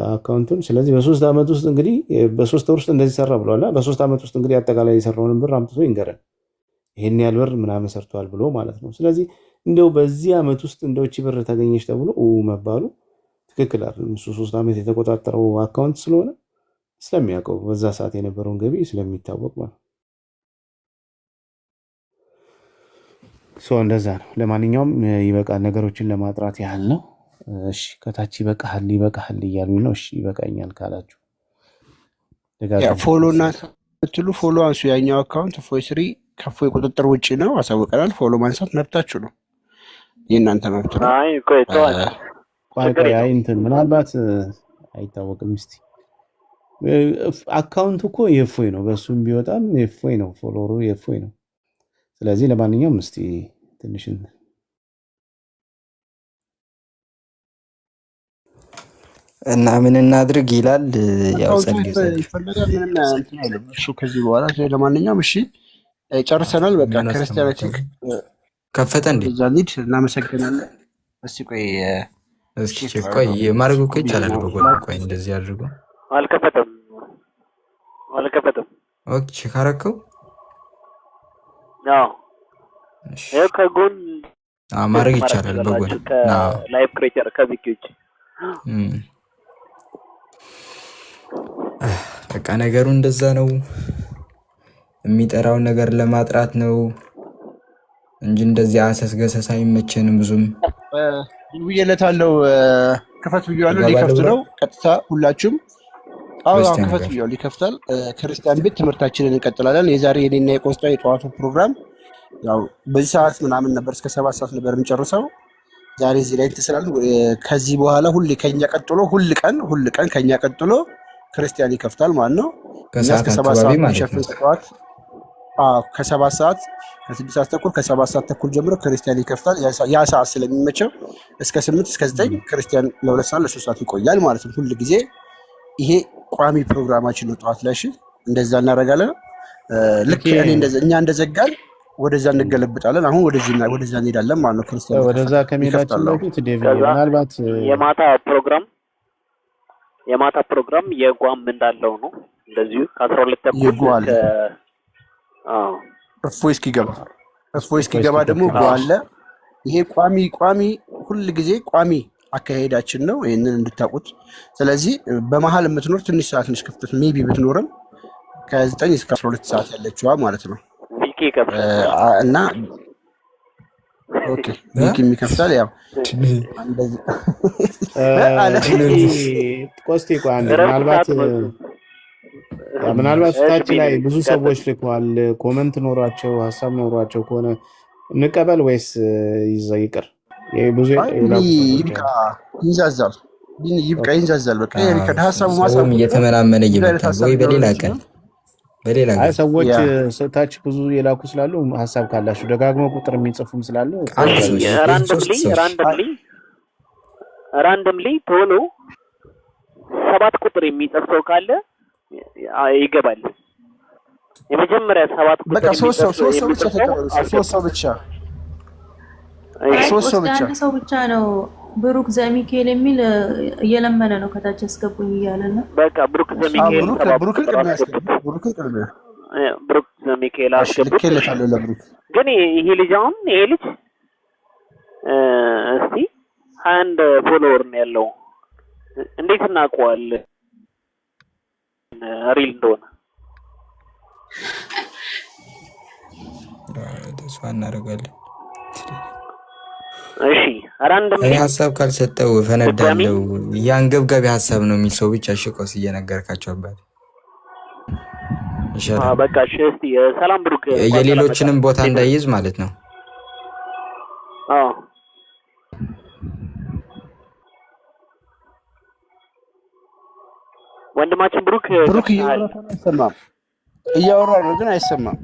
አካውንቱን። ስለዚህ በ3 ዓመት ውስጥ እንግዲህ በ3 ወር ውስጥ እንደዚህ ሰራ ብሏል። በ3 ዓመት ውስጥ እንግዲህ አጠቃላይ የሰራውን ብር አምጥቶ ይንገረን ይሄን ያህል ብር ምናምን ሰርቷል ብሎ ማለት ነው። ስለዚህ እንደው በዚህ ዓመት ውስጥ እንደው እቺ ብር ተገኘች ተብሎ መባሉ ትክክል አይደለም። እሱ 3 ዓመት የተቆጣጠረው አካውንት ስለሆነ ስለሚያውቀው በዛ ሰዓት የነበረውን ገቢ ስለሚታወቅ ማለት እንደዛ ነው። ለማንኛውም ይበቃል፣ ነገሮችን ለማጥራት ያህል ነው። እሺ ከታች ይበቃል እያሉኝ ነው። እሺ ይበቃኛል ካላችሁ ፎሎ እና ትሉ ፎሎ አንሱ። ያኛው አካውንት ፎይ ስሪ ከፎይ ቁጥጥር ውጪ ነው፣ አሳውቀናል። ፎሎ ማንሳት መብታችሁ ነው፣ የእናንተ መብት ነው። አይ እንትን ምናልባት አይታወቅም። እስቲ አካውንቱ እኮ የፎይ ነው፣ በሱም ቢወጣም የፎይ ነው፣ ፎሎወሩ የፎይ ነው። ስለዚህ ለማንኛውም እስቲ ትንሽ እና ምን እናድርግ ይላል። ያው ይፈልጋል ምንም እንትን አይልም እሱ ከዚህ በኋላ። ለማንኛውም እሺ ጨርሰናል። በቃ ክርስቲያኖቲክ ከፈተ እንዴ? እዛ ሊድ እናመሰግናለን። እስኪ ቆይ ማድረግ እኮ ይቻላል በጎን። ቆይ እንደዚህ አድርጎ አልከፈተም። ኦኬ ካረከው አዎ ከጎን ማድረግ ይቻላል በጎን ላይቭ ክሬተር ከቪኪዎች በቃ ነገሩ እንደዛ ነው። የሚጠራውን ነገር ለማጥራት ነው እንጂ እንደዚህ አሰስገሰስ አይመቸንም። ብዙም ይውየለታለው ክፈት ብያለሁ። ሊከፍት ነው ቀጥታ ሁላችሁም። አዎ ክፈት ብያለሁ፣ ይከፍታል። ክርስቲያን ቤት ትምህርታችንን እንቀጥላለን። የዛሬ የኔና የቆስጣ የጠዋቱ ፕሮግራም ያው በዚህ ሰዓት ምናምን ነበር፣ እስከ 7 ሰዓት ነበር የምንጨርሰው። ዛሬ እዚህ ላይ ተስላል። ከዚህ በኋላ ሁሌ ከኛ ቀጥሎ ሁል ቀን ከኛ ቀጥሎ ክርስቲያን ይከፍታል ማለት ነው። ከሰዓት አካባቢ ማለት ነው። ጠዋት ከ7 ሰዓት ከ6 ሰዓት ተኩል ከ7 ሰዓት ተኩል ጀምሮ ክርስቲያን ይከፍታል። ያ ሰዓት ስለሚመቸው እስከ 8 እስከ 9 ክርስቲያን ለ2 ሰዓት ለ3 ሰዓት ይቆያል ማለት ነው። ሁል ጊዜ ይሄ ቋሚ ፕሮግራማችን ነው። ጠዋት ላይ እሺ፣ እንደዛ እናደርጋለን። ልክ እኔ እኛ እንደዘጋን ወደዛ እንገለብጣለን። አሁን ወደዛ እንሄዳለን ማለት ነው። ክርስቲያን ወደዛ ከመሄዳችን በፊት ዴቪድ ምናልባት የማታ ፕሮግራም የጓም እንዳለው ነው። እንደዚሁ ከ12 ተኩል እፎይ እስኪገባ ደግሞ ጓለ። ይሄ ቋሚ ሁል ጊዜ ቋሚ አካሄዳችን ነው። ይሄንን እንድታውቁት። ስለዚህ በመሀል የምትኖር ትንሽ ሰዓት ነች ክፍተት ሜቢ ብትኖርም ከ9 እስከ 12 ሰዓት ያለችዋ ማለት ነው። እና ኦኬ ቪኪም ይከፍታል። ያው እንደዚህ ቆስቲ ቋን ምናልባት ታች ላይ ብዙ ሰዎች ልከዋል። ኮመንት ኖሯቸው ሀሳብ ኖሯቸው ከሆነ እንቀበል ወይስ ይቅር? ብዙ ይንዛዛል በቃ የሪከርድ ሀሳቡ ማሳቡ እየተመናመነ እየመጣ ወይ በሌላ ሰዎች ታች ብዙ የላኩ ስላሉ ሀሳብ ካላችሁ ደጋግሞ ቁጥር የሚጽፉም ስላሉ ራንደምሊ ቶሎ 7 ቁጥር የሚጽፍ ሰው ካለ ይገባል። የመጀመሪያ 7 ቁጥር በቃ 3 ሰው ብቻ ነው። ብሩክ ዘሚካኤል የሚል እየለመነ ነው ከታች ያስገቡኝ እያለ ነው። በቃ ብሩክ ዘሚካኤል ብሩክ ዘሚካኤል አስገቡት። ግን ይሄ ልጅ እስቲ 21 ፎሎወር ነው ያለው። እንዴት እናውቀዋለን ሪል እንደሆነ? ተስፋ እናደርጋለን። እሺ ራንደም ሀሳብ ካልሰጠው ፈነዳለው። ያንገብጋቢ ሀሳብ ነው የሚል ሰው ብቻ ሽቆስ እየነገርካቸው አባት ይሻላል። በቃ እሺ፣ እስቲ ሰላም ብሩክ የሌሎችንም ቦታ እንዳይይዝ ማለት ነው። ወንድማችን ብሩክ እያወራ ነው ግን አይሰማም።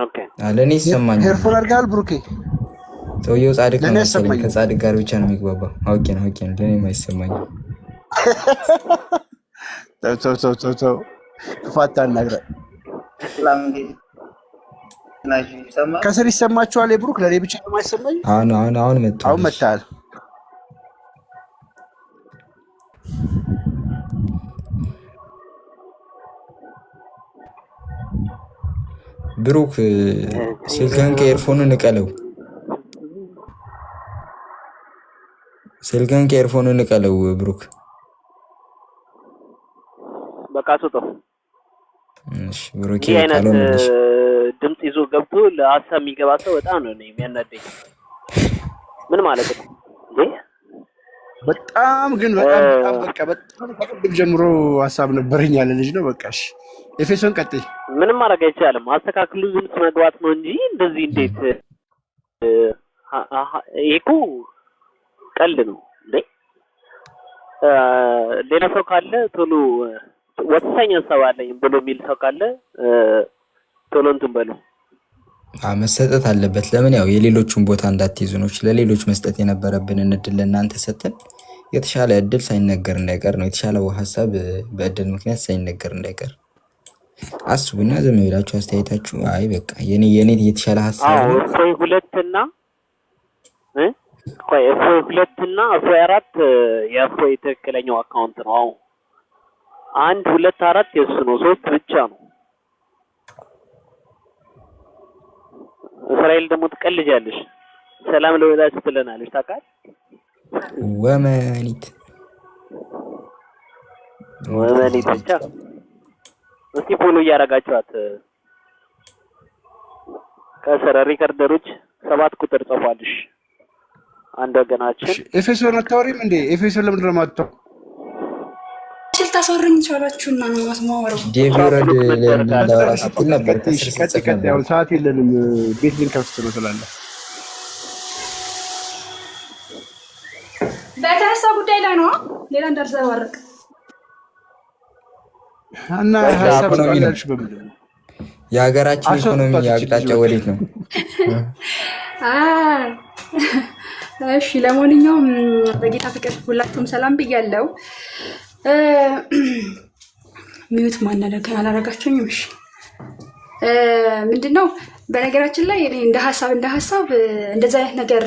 ኦኬ ለኔ ይሰማኛል። ሄርፎን አድርጋል ብሩክ። ሰውየው ጻድቅ ነው መሰለኝ። ከጻድቅ ጋር ብቻ ነው የሚግባባው። አውቄ ነው ለኔ የማይሰማኝ። ተው ክፋታ እናግራ። ከስር ይሰማችኋል ብሩክ? ለኔ ብቻ ነው የማይሰማኝ። አሁን መጣል ብሩክ ስልክህን ከኤርፎኑ ንቀለው። ብሩክ በቃ ሱቶ እሺ ብሩክ ድምጽ ይዞ ገብቶ ለሀሳብ የሚገባ ሰው በጣም ነው የሚያናደኝ። ምን ማለት ነው እንዴ? በጣም ከቅድም ጀምሮ ሀሳብ ነበረኝ ያለ ልጅ ነው። በቃ እሺ ኤፌሶን ቀጥይ። ምንም ማድረግ አይቻልም። አስተካክሉ ዝም መግባት ነው እንጂ እንደዚህ እንዴት ይሄ ቀልድ ነው እንዴ? ሌላ ሰው ካለ ቶሎ ወሳኝ ሀሳብ አለኝ ብሎ የሚል ሰው ካለ ቶሎ እንትን በሉ። መሰጠት አለበት። ለምን ያው የሌሎቹን ቦታ እንዳትይዙ ነው። ለሌሎች መስጠት የነበረብንን እድል ለእናንተ ሰጠን። የተሻለ እድል ሳይነገር እንዳይቀር ነው። የተሻለ ሀሳብ በእድል ምክንያት ሳይነገር እንዳይቀር አስቡና ዝም ብላችሁ አስተያየታችሁ አይ በቃ የኔ የተሻለ ሀሳብ ነው። እፎይ 2 እና እፎይ 4 የእፎይ ትክክለኛው አካውንት ነው። 1 2 4 የሱ ነው። 3 ብቻ ነው። እስራኤል ደግሞ ትቀልጃለሽ። ሰላም ለወዳጅ ትለናለሽ። ታውቃለህ? ወመኒት ብቻ እስቲ ፎሎ እያደረጋችኋት ከስር ሪከርደሮች 7 ቁጥር ጽፏልሽ። አንድ ወገናችን ኤፌሶን አታወሪም እንዴ? ኤፌሶን ለምንድን ነው የማትተው? ታስወሩኝ ቻላችሁና ነው ማስማወራው። ዴቪድ ለላውራ ስትል ነበር። ቀጥይ ሰዓት የለንም። ቤት ልንከፍት ነው ስላለ በተነሳ ጉዳይ ላይ ነው። ሌላ እንዳልዘባረቅ እና ሀሳብ ኢኮኖሚ ነው ስጣላችሁ በምንድን ነው የሀገራችን ኢኮኖሚ አስወጣት ልጅ አቅጣጫ ወዴት ነው? እሺ ለማንኛውም በጌታ ፍቅር ሁላችሁም ሰላም ብያለሁ። ሚዩት ማናደረገ አላረጋችሁኝም? እሺ ምንድነው በነገራችን ላይ እኔ እንደ ሀሳብ እንደዚህ አይነት ነገር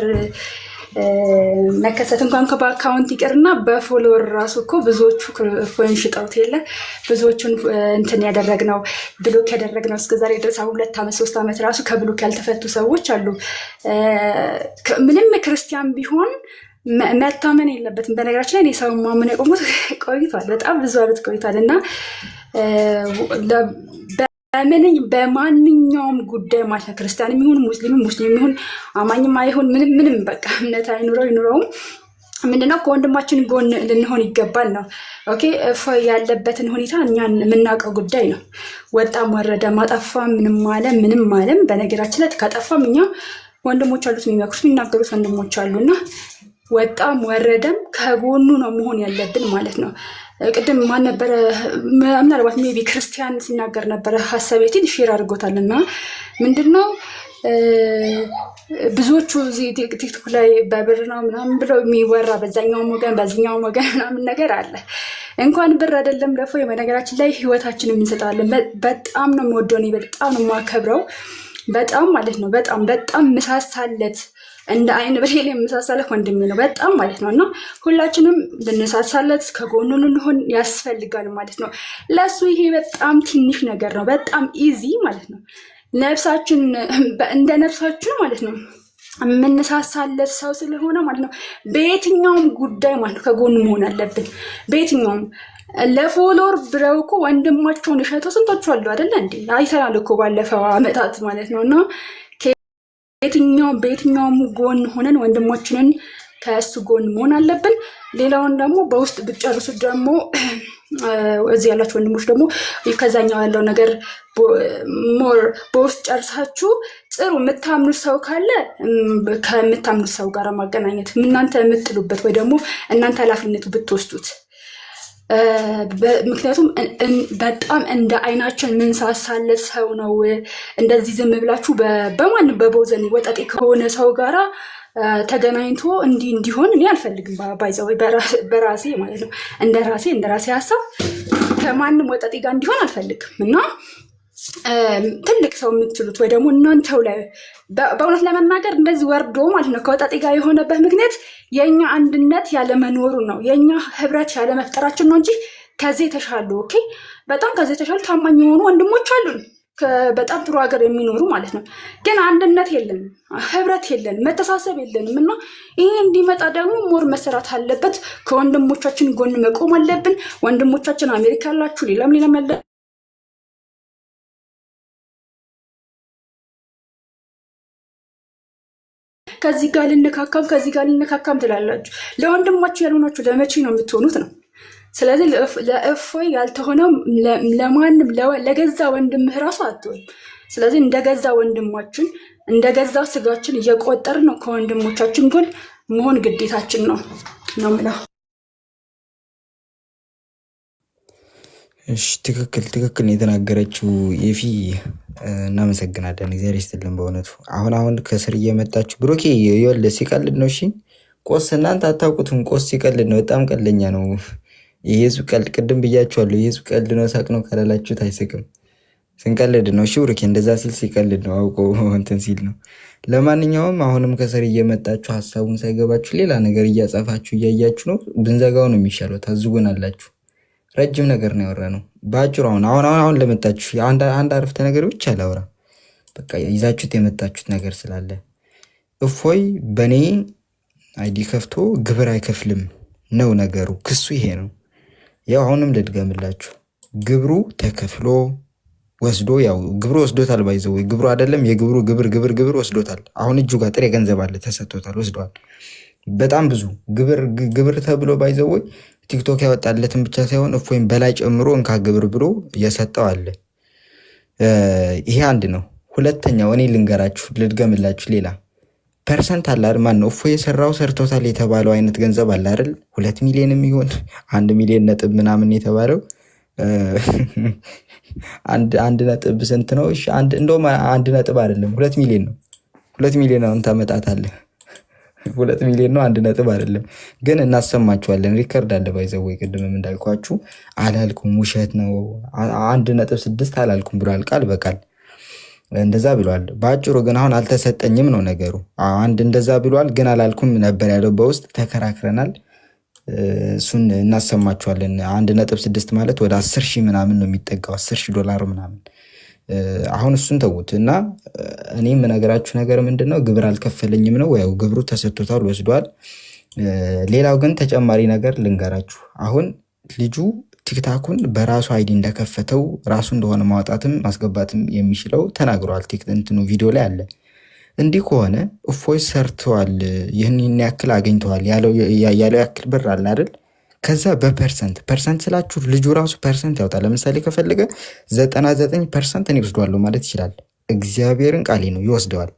መከሰት እንኳን በአካውንት ይቅርና በፎሎወር ራሱ እኮ ብዙዎቹ ኮይን ሽጠውት የለ ብዙዎቹን እንትን ያደረግነው ብሎክ ያደረግነው እስከዛሬ ድረስ 2 ዓመት 3 ዓመት ራሱ ከብሎክ ያልተፈቱ ሰዎች አሉ። ምንም ክርስቲያን ቢሆን መታመን የለበትም። በነገራችን ላይ እኔ ሰው ማመን የቆሙት ቆይቷል፣ በጣም ብዙ ዓመት ቆይቷል እና በማንኛውም ጉዳይ ማለት ነው ክርስቲያን የሚሆን ሙስሊም የሚሆን አማኝም አይሆን ምንም በቃ እምነት አይኑረውም ምንድነው ከወንድማችን ጎን ልንሆን ይገባል ነው። ኦኬ ያለበትን ሁኔታ እኛን የምናውቀው ጉዳይ ነው። ወጣም ወረደ ማጠፋ ምንም አለም በነገራችን ላይ ካጠፋም እኛ ወንድሞች አሉት የሚመክሩት የሚናገሩት ወንድሞች አሉና ወጣም ወረደም ከጎኑ ነው መሆን ያለብን ማለት ነው። ቅድም ማን ነበረ ምናልባት ሜቢ ክርስቲያን ሲናገር ነበረ ሀሳቤትን ሼር አድርጎታልና ምንድነው ብዙዎቹ እዚህ ቲክቶክ ላይ በብር ነው ምናምን ብለው የሚወራ በዛኛውም ወገን በዚህኛውም ወገን ምናምን ነገር አለ። እንኳን ብር አይደለም ለፎ በነገራችን ላይ ህይወታችንን እንሰጣለን። በጣም ነው የምወደው፣ በጣም ነው የማከብረው፣ በጣም ማለት ነው በጣም ምሳሳለት እንደ አይን ብሌል የምሳሳለት ወንድሜ ነው በጣም ማለት ነው። እና ሁላችንም ልንሳሳለት ከጎኑ ልንሆን ያስፈልጋል ማለት ነው። ለሱ ይሄ በጣም ትንሽ ነገር ነው፣ በጣም ኢዚ ማለት ነው። ነፍሳችን እንደ ነፍሳችን ማለት ነው የምንሳሳለት ሰው ስለሆነ ማለት ነው በየትኛውም ጉዳይ ማለት ነው ከጎኑ መሆን አለብን። በየትኛውም ለፎሎወር ብለው እኮ ወንድማቸውን እሸተው ስንቶቹ አሉ አይደለ እንዴ? አይተናል እኮ ባለፈው ዓመታት ማለት ነው። እና በየትኛውም ጎን ሆነን ወንድሞችንን ከእሱ ጎን መሆን አለብን። ሌላውን ደግሞ በውስጥ ብትጨርሱት ደግሞ እዚህ ያላችሁ ወንድሞች ደግሞ ከዛኛው ያለው ነገር ሞር በውስጥ ጨርሳችሁ ጥሩ የምታምኑት ሰው ካለ ከምታምኑት ሰው ጋር ማገናኘት እናንተ የምትጥሉበት ወይ ደግሞ እናንተ ኃላፊነቱ ብትወስዱት ምክንያቱም በጣም እንደ አይናችን ምንሳሳለት ሰው ነው። እንደዚህ ዝም ብላችሁ በማንም በቦዘን ወጣጤ ከሆነ ሰው ጋራ ተገናኝቶ እንዲሆን እኔ አልፈልግም። ባይዘው በራሴ ማለት ነው እንደ ራሴ ሀሳብ ከማንም ወጣጤ ጋር እንዲሆን አልፈልግም እና ትልቅ ሰው የምትሉት ወይ ደግሞ እናንተው ላይ በእውነት ለመናገር እንደዚህ ወርዶ ማለት ነው ከወጣጤ ጋር የሆነበት ምክንያት የኛ አንድነት ያለመኖሩ ነው፣ የኛ ህብረት ያለመፍጠራችን ነው እንጂ ከዚህ የተሻሉ በጣም ከዚህ የተሻሉ ታማኝ የሆኑ ወንድሞች አሉን፣ በጣም ጥሩ ሀገር የሚኖሩ ማለት ነው። ግን አንድነት የለንም፣ ህብረት የለንም፣ መተሳሰብ የለንም እና ይሄ እንዲመጣ ደግሞ ሞር መሰራት አለበት። ከወንድሞቻችን ጎን መቆም አለብን። ወንድሞቻችን አሜሪካ ያላችሁ ሌላም ያለ ከዚህ ጋር ልንካካም ትላላችሁ። ለወንድማችሁ ያልሆናችሁ ለመቼ ነው የምትሆኑት ነው። ስለዚህ ለእፎይ ያልተሆነው ለማንም ለገዛ ወንድምህ ራሱ አትሆን። ስለዚህ እንደገዛ ወንድማችን እንደገዛ ስጋችን እየቆጠርን ነው ከወንድሞቻችን ጎን መሆን ግዴታችን ነው የምለው። እሺ ትክክል የተናገረችው ኤፊ እናመሰግናለን። እግዚአብሔር ይስጥልን በእውነቱ። አሁን ከስር እየመጣችሁ ብሩኬ ይኸውልህ ሲቀልድ ነው። እሺ ቆስ እናንተ አታውቁትም። ቆስ ሲቀልድ ነው፣ በጣም ቀልደኛ ነው። የህዝብ ቀልድ ቅድም ብያችኋለሁ። የህዝብ ቀልድ ነው፣ ሳቅ ነው ካላላችሁት አይስቅም። ስንቀልድ ነው። እሺ ብሩኬ እንደዛ ሲል ሲቀልድ ነው፣ አውቆ እንትን ሲል ነው። ለማንኛውም አሁንም ከስር እየመጣችሁ ሀሳቡን ሳይገባችሁ ሌላ ነገር እያጻፋችሁ እያያችሁ ነው። ብንዘጋው ነው የሚሻለው። ታዝጎናላችሁ። ረጅም ነገር ነው ያወራነው በአጭሩ። አሁን ለመጣችሁ አንድ አረፍተ ነገር ብቻ ላውራ። በቃ ይዛችሁት የመጣችሁት ነገር ስላለ እፎይ በኔ አይዲ ከፍቶ ግብር አይከፍልም ነው ነገሩ። ክሱ ይሄ ነው። ያው አሁንም ልድገምላችሁ፣ ግብሩ ተከፍሎ ወስዶ ያው ግብሩ ወስዶታል። ባይዘው ግብሩ አይደለም የግብሩ ግብር ወስዶታል። አሁን እጁ ጋር ጥሬ ገንዘብ አለ፣ ተሰጥቶታል፣ ወስዷል። በጣም ብዙ ግብር ተብሎ ባይዘው ቲክቶክ ያወጣለትን ብቻ ሳይሆን እፎይም በላይ ጨምሮ እንካ ግብር ብሎ እየሰጠው አለ። ይሄ አንድ ነው። ሁለተኛው እኔ ልንገራችሁ ልድገምላችሁ፣ ሌላ ፐርሰንት አለ አይደል? ማን ነው እፎይ የሰራው ሰርቶታል የተባለው አይነት ገንዘብ አለ አይደል? 2 ሚሊዮን የሚሆን 1 ሚሊዮን ነጥብ ምናምን የተባለው አንድ ነጥብ ስንት ነው? እሺ እንደውም 1 ነጥብ አይደለም 2 ሚሊዮን ነው። 2 ሚሊዮን አሁን ታመጣታለህ። 2 ሚሊዮን ነው 1 ነጥብ አይደለም። ግን እናሰማችኋለን። ሪከርድ አለ ባይዘው ወይ ቅድምም እንዳልኳችሁ አላልኩም፣ ውሸት ነው 1.6 አላልኩም ብሏል ቃል በቃል እንደዛ ብሏል። በአጭሩ ግን አሁን አልተሰጠኝም ነው ነገሩ። እንደዛ ብሏል ግን አላልኩም ነበር ያለው። በውስጥ ተከራክረናል። እሱን እናሰማችኋለን። 1.6 ማለት ወደ 10,000 ምናምን ነው የሚጠጋው፣ $10,000 ምናምን። አሁን እሱን ተዉት እና እኔ የምነግራችሁ ነገር ምንድነው፣ ግብር አልከፈለኝም ነው። ያው ግብሩ ተሰጥቶታል፣ ወስዷል። ሌላው ግን ተጨማሪ ነገር ልንገራችሁ። አሁን ልጁ ቲክታኩን በራሱ አይዲ እንደከፈተው ራሱ እንደሆነ ማውጣትም ማስገባትም የሚችለው ተናግሯል። እንትኑ ቪዲዮ ላይ አለ። እንዲህ ከሆነ እፎይ ሰርተዋል፣ ይህን ያክል አገኝተዋል ያለው ያክል ብር አለ አይደል? ከዛ በፐርሰንት ስላችሁ ልጁ ራሱ ፐርሰንት ያወጣል። ለምሳሌ ከፈለገ 99% እኔ ወስደዋለሁ ማለት ይችላል። እግዚአብሔርን ቃሌ ነው ይወስደዋል።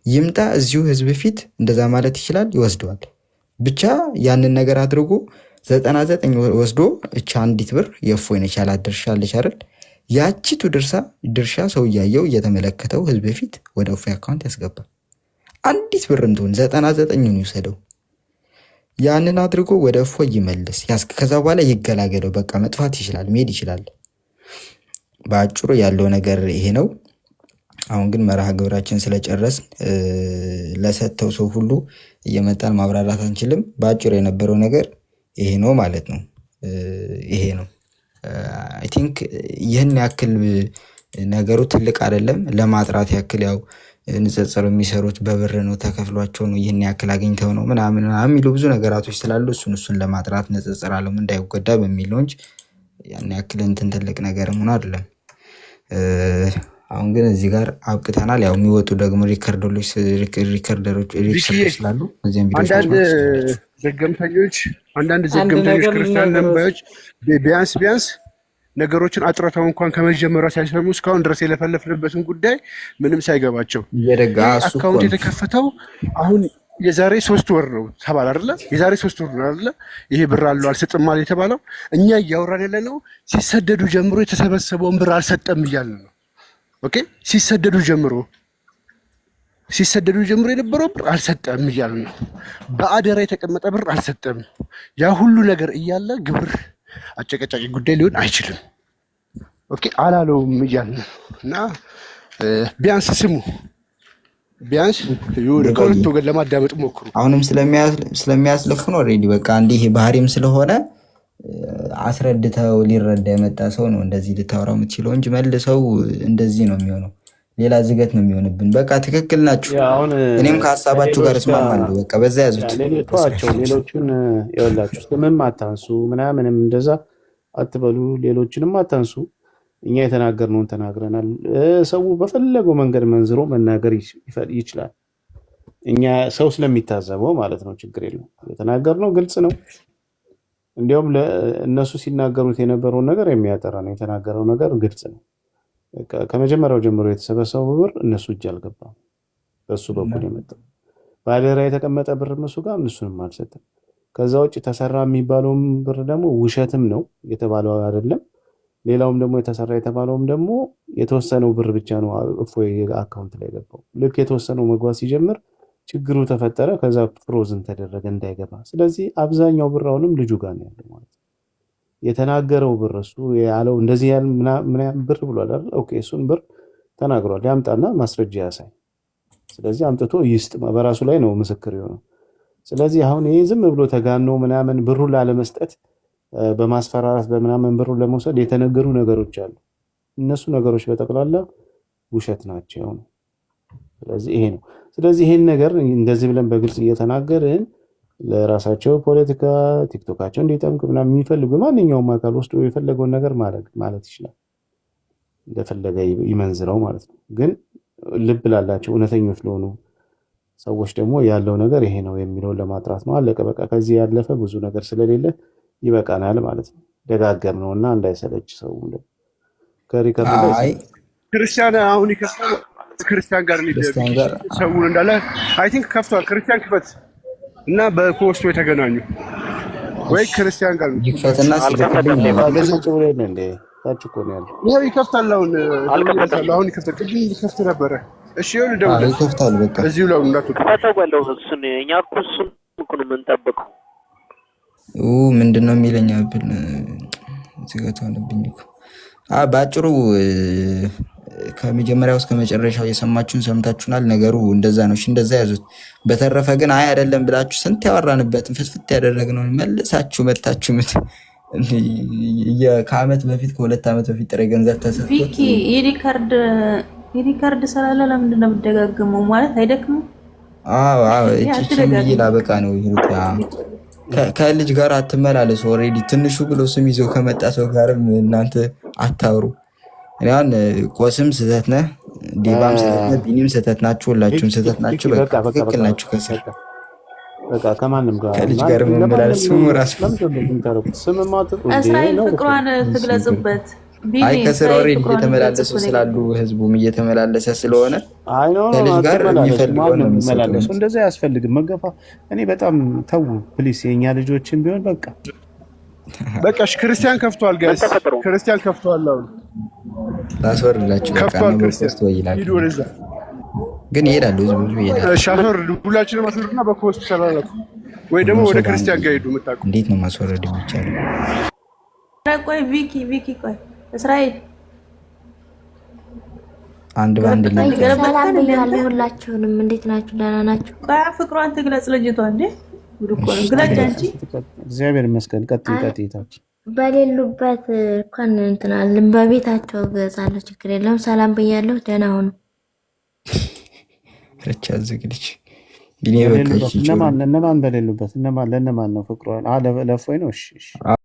ይምጣ እዚሁ ህዝብ ፊት እንደዛ ማለት ይችላል፣ ይወስደዋል። ብቻ ያንን ነገር አድርጎ 99 ወስዶ እቻ አንዲት ብር የእፎይ ነች ያላት ድርሻ አለች አይደል? ያቺቱ ድርሻ ሰው እያየው እየተመለከተው ህዝብ ፊት ወደ እፎይ አካውንት ያስገባል። አንዲት ብርም ትሆን 99ን ይውሰደው። ያንን አድርጎ ወደ እፎይ ይመልስ። ከዛ በኋላ ይገላገለው። በቃ መጥፋት ይችላል፣ መሄድ ይችላል። በአጭሩ ያለው ነገር ይሄ ነው። አሁን ግን መርሃ ግብራችን ስለጨረስን ለሰጠው ሰው ሁሉ እየመጣን ማብራራት አንችልም። በአጭሩ የነበረው ነገር ይሄ ነው ማለት ነው። ይሄ ነው። አይ ቲንክ ይህን ያክል ነገሩ ትልቅ አይደለም። ለማጥራት ያክል ያው ንጽጽር የሚሰሩት በብር ነው፣ ተከፍሏቸው ነው፣ ይህን ያክል አግኝተው ነው ምናምን የሚሉ ብዙ ነገራቶች ስላሉ እሱን ለማጥራት ንጽጽር አለም እንዳይጎዳ በሚል ነው እንጂ ያን ያክል እንትን ትልቅ ነገር ሆኖ አይደለም። አሁን ግን እዚህ ጋር አብቅተናል። ያው የሚወጡ ደግሞ ሪከርደሮች ስላሉ አንዳንድ ዘገምተኞች ክርስቲያን ነባዮች ቢያንስ ነገሮችን አጥረተው እንኳን ከመጀመሪያ ሳይሰሙ እስካሁን ድረስ የለፈለፍንበትን ጉዳይ ምንም ሳይገባቸው አካውንት የተከፈተው አሁን የዛሬ 3 ወር ነው ተባለ አይደለ? የዛሬ 3 ወር ነው አይደለ? ይሄ ብር አለው አልሰጥም ማለት የተባለው እኛ እያወራን ያለ ነው። ሲሰደዱ ጀምሮ የተሰበሰበውን ብር አልሰጠም እያልን ነው። ኦኬ፣ ሲሰደዱ ጀምሮ የነበረው ብር አልሰጠም እያልን ነው። በአደራ የተቀመጠ ብር አልሰጠም። ያ ሁሉ ነገር እያለ ግብር አጨቀጫቂ ጉዳይ ሊሆን አይችልም። ኦኬ፣ አላለውም እያልን ነው እና ቢያንስ ስሙ፣ ቢያንስ ከሁለት ወገን ለማዳመጥ ሞክሩ። አሁንም ስለሚያስለፉ ነው። ኦልሬዲ በቃ እንዲህ ባህሪም ስለሆነ አስረድተው ሊረዳ የመጣ ሰው ነው እንደዚህ ልታወራው የምትችለው እንጂ መልሰው እንደዚህ ነው የሚሆነው። ሌላ ዝገት ነው የሚሆንብን። በቃ ትክክል ናችሁ። እኔም ከሀሳባችሁ ጋር እስማማለሁ። በቃ በዛ ያዙት። ሌሎቹን ይኸውላችሁ ስምም አታንሱ ምናምንም እንደዛ አትበሉ። ሌሎችንም አታንሱ። እኛ የተናገርነውን ተናግረናል። ሰው በፈለገው መንገድ መንዝሮ መናገር ይችላል። እኛ ሰው ስለሚታዘበው ማለት ነው። ችግር የለም። የተናገርነው ግልጽ ነው። እንዲያውም እነሱ ሲናገሩት የነበረውን ነገር የሚያጠራ ነው። የተናገረው ነገር ግልጽ ነው። ከመጀመሪያው ጀምሮ የተሰበሰበው ብር እነሱ እጅ አልገባም። በሱ በኩል የመጣው ባደራ የተቀመጠ ብር እነሱ ጋር እነሱንም አልሰጠም። ከዛ ውጭ ተሰራ የሚባለውም ብር ደግሞ ውሸትም ነው የተባለው አይደለም። ሌላውም ደግሞ የተሰራ የተባለውም ደግሞ የተወሰነው ብር ብቻ ነው እፎይ አካውንት ላይ ገባው። ልክ የተወሰነው መግባት ሲጀምር ችግሩ ተፈጠረ። ከዛ ፍሮዝን ተደረገ እንዳይገባ። ስለዚህ አብዛኛው ብር አሁንም ልጁ ጋር ነው ያለው ማለት ነው። የተናገረው ብር እሱ ያለው እንደዚህ ያለ ምናምን ብር ብሏል አይደል? ኦኬ፣ እሱን ብር ተናግሯል። ያምጣና ማስረጃ ያሳይ። ስለዚህ አምጥቶ ይስጥ። በራሱ ላይ ነው ምስክር የሆነው። ስለዚህ አሁን ይሄ ዝም ብሎ ተጋኖ ምናምን ብሩን ላለመስጠት በማስፈራራት በምናምን ብሩን ለመውሰድ የተነገሩ ነገሮች አሉ። እነሱ ነገሮች በጠቅላላ ውሸት ናቸው ነው። ስለዚህ ይሄ ነው። ስለዚህ ይሄን ነገር እንደዚህ ብለን በግልጽ እየተናገርን ለራሳቸው ፖለቲካ ቲክቶካቸው እንዲጠምቅ ምናምን የሚፈልጉ ማንኛውም አካል ወስዶ የፈለገውን ነገር ማለት ይችላል። እንደፈለገ ይመንዝረው ማለት ነው። ግን ልብ ላላቸው እውነተኞች ለሆኑ ሰዎች ደግሞ ያለው ነገር ይሄ ነው የሚለውን ለማጥራት ነው። አለቀ በቃ። ከዚህ ያለፈ ብዙ ነገር ስለሌለ ይበቃናል ማለት ነው። ደጋገም ነውና እንዳይሰለች ሰው ከሪከርድ ላይ ክርስቲያን አሁን ይከፍታል። ክርስቲያን ጋር ሰውን እንዳለ አይ ቲንክ ከፍቷል። ክርስቲያን ክፈት እና በኮስቶ የተገናኙ ወይ ክርስቲያን ጋር ነው ይክፈትና አልከፈተም። ሌባ እንደዚህ ጭ ብሎ የለ እንደ ታች እኮ ነው ያለው። ይኸው ይከፍታል። አልከፈተም። አሁን ይከፍታል። ቅድም ይከፍት ነበረ። እሺ ይኸውልህ ደውል፣ ይከፍታል። በቃ እዚሁ ላይ እንዳትወጣ። ክፈተው በለው እሱን። እኛ እኮ እሱን እኮ ነው የምንጠብቀው። ምንድን ነው የሚለኝ ብል ዝገት ሆነብኝ እኮ። በአጭሩ ከመጀመሪያው እስከ መጨረሻው የሰማችሁን ሰምታችሁናል። ነገሩ እንደዛ ነው። እሺ እንደዛ ያዙት። በተረፈ ግን አይ አይደለም ብላችሁ ስንት ያወራንበትን ፍትፍት ያደረግነውን መልሳችሁ መታችሁ ከአመት በፊት ከ2 ዓመት በፊት ጥሬ ገንዘብ ተሰጥቶ ቪኪ የሪካርድ ስላለ ለምንድን ነው የምትደጋግመው? ማለት አይደክምም? እቺ ላበቃ ነው ይሁት ከልጅ ጋር አትመላለሱ። ኦልሬዲ ትንሹ ብሎ ስም ይዞ ከመጣ ሰው ጋርም እናንተ አታውሩ። እኔ አሁን ቆስም ስህተት ነህ፣ ዲባም ስህተት ነህ፣ ቢኒም ስህተት ናችሁ፣ ሁላችሁም ስህተት ናችሁ። በቃ ትክክል ናችሁ። ከስር በቃ ከማንም ጋር ከልጅ ጋር መመላለስ ስሙ ራሱ ስም ማጥቁ እስራኤል ፍቅሯን ትግለጽበት። አይ ከስር ኦልሬዲ እየተመላለሱ ስላሉ ህዝቡም እየተመላለሰ ስለሆነ ከልጅ ጋር የሚፈልገው ነው የሚመላለሱ። እንደዛ አያስፈልግም መገፋ። እኔ በጣም ተው ፕሊስ፣ የኛ ልጆችን ቢሆን በቃ እሺ። ክርስቲያን ከፍቷል፣ ጋይስ ክርስቲያን ከፍቷል። አሁን ላስወርድላችሁ በቃ ነው በፖስት ወይ ይላል፣ ግን ይሄዳሉ፣ ብዙ ይሄዳሉ። እሺ አስወርድ፣ ሁላችንም አስወርድና በፖስት ሰላላችሁ ወይ ደግሞ ወደ ክርስቲያን ጋር ሄዱ። የምታውቁ እንዴት ነው ማስወረድ የሚቻለው? ቆይ ቪኪ ቆይ እስራኤል አንድ ባንድ ላይ ሰላም ብያለሁ። ሁላችሁንም እንዴት ናችሁ? ደህና ናችሁ? ቆይ ፍቅሯን ትግለጽ ልጅቷ እንዴ ግለጭ አንቺ። እግዚአብሔር ይመስገን። ቀጥይ ታች በሌሉበት እንኳን እንትን አለን በቤታቸው ገጻለሁ። ችግር የለውም። ሰላም ብያለሁ። ደህና ሁኑ። ረቻ ዝግልች ቢኔ በቃ እነማን በሌሉበት ለነማን ነው ፍቅሯን? ለፎይ ነው። እሺ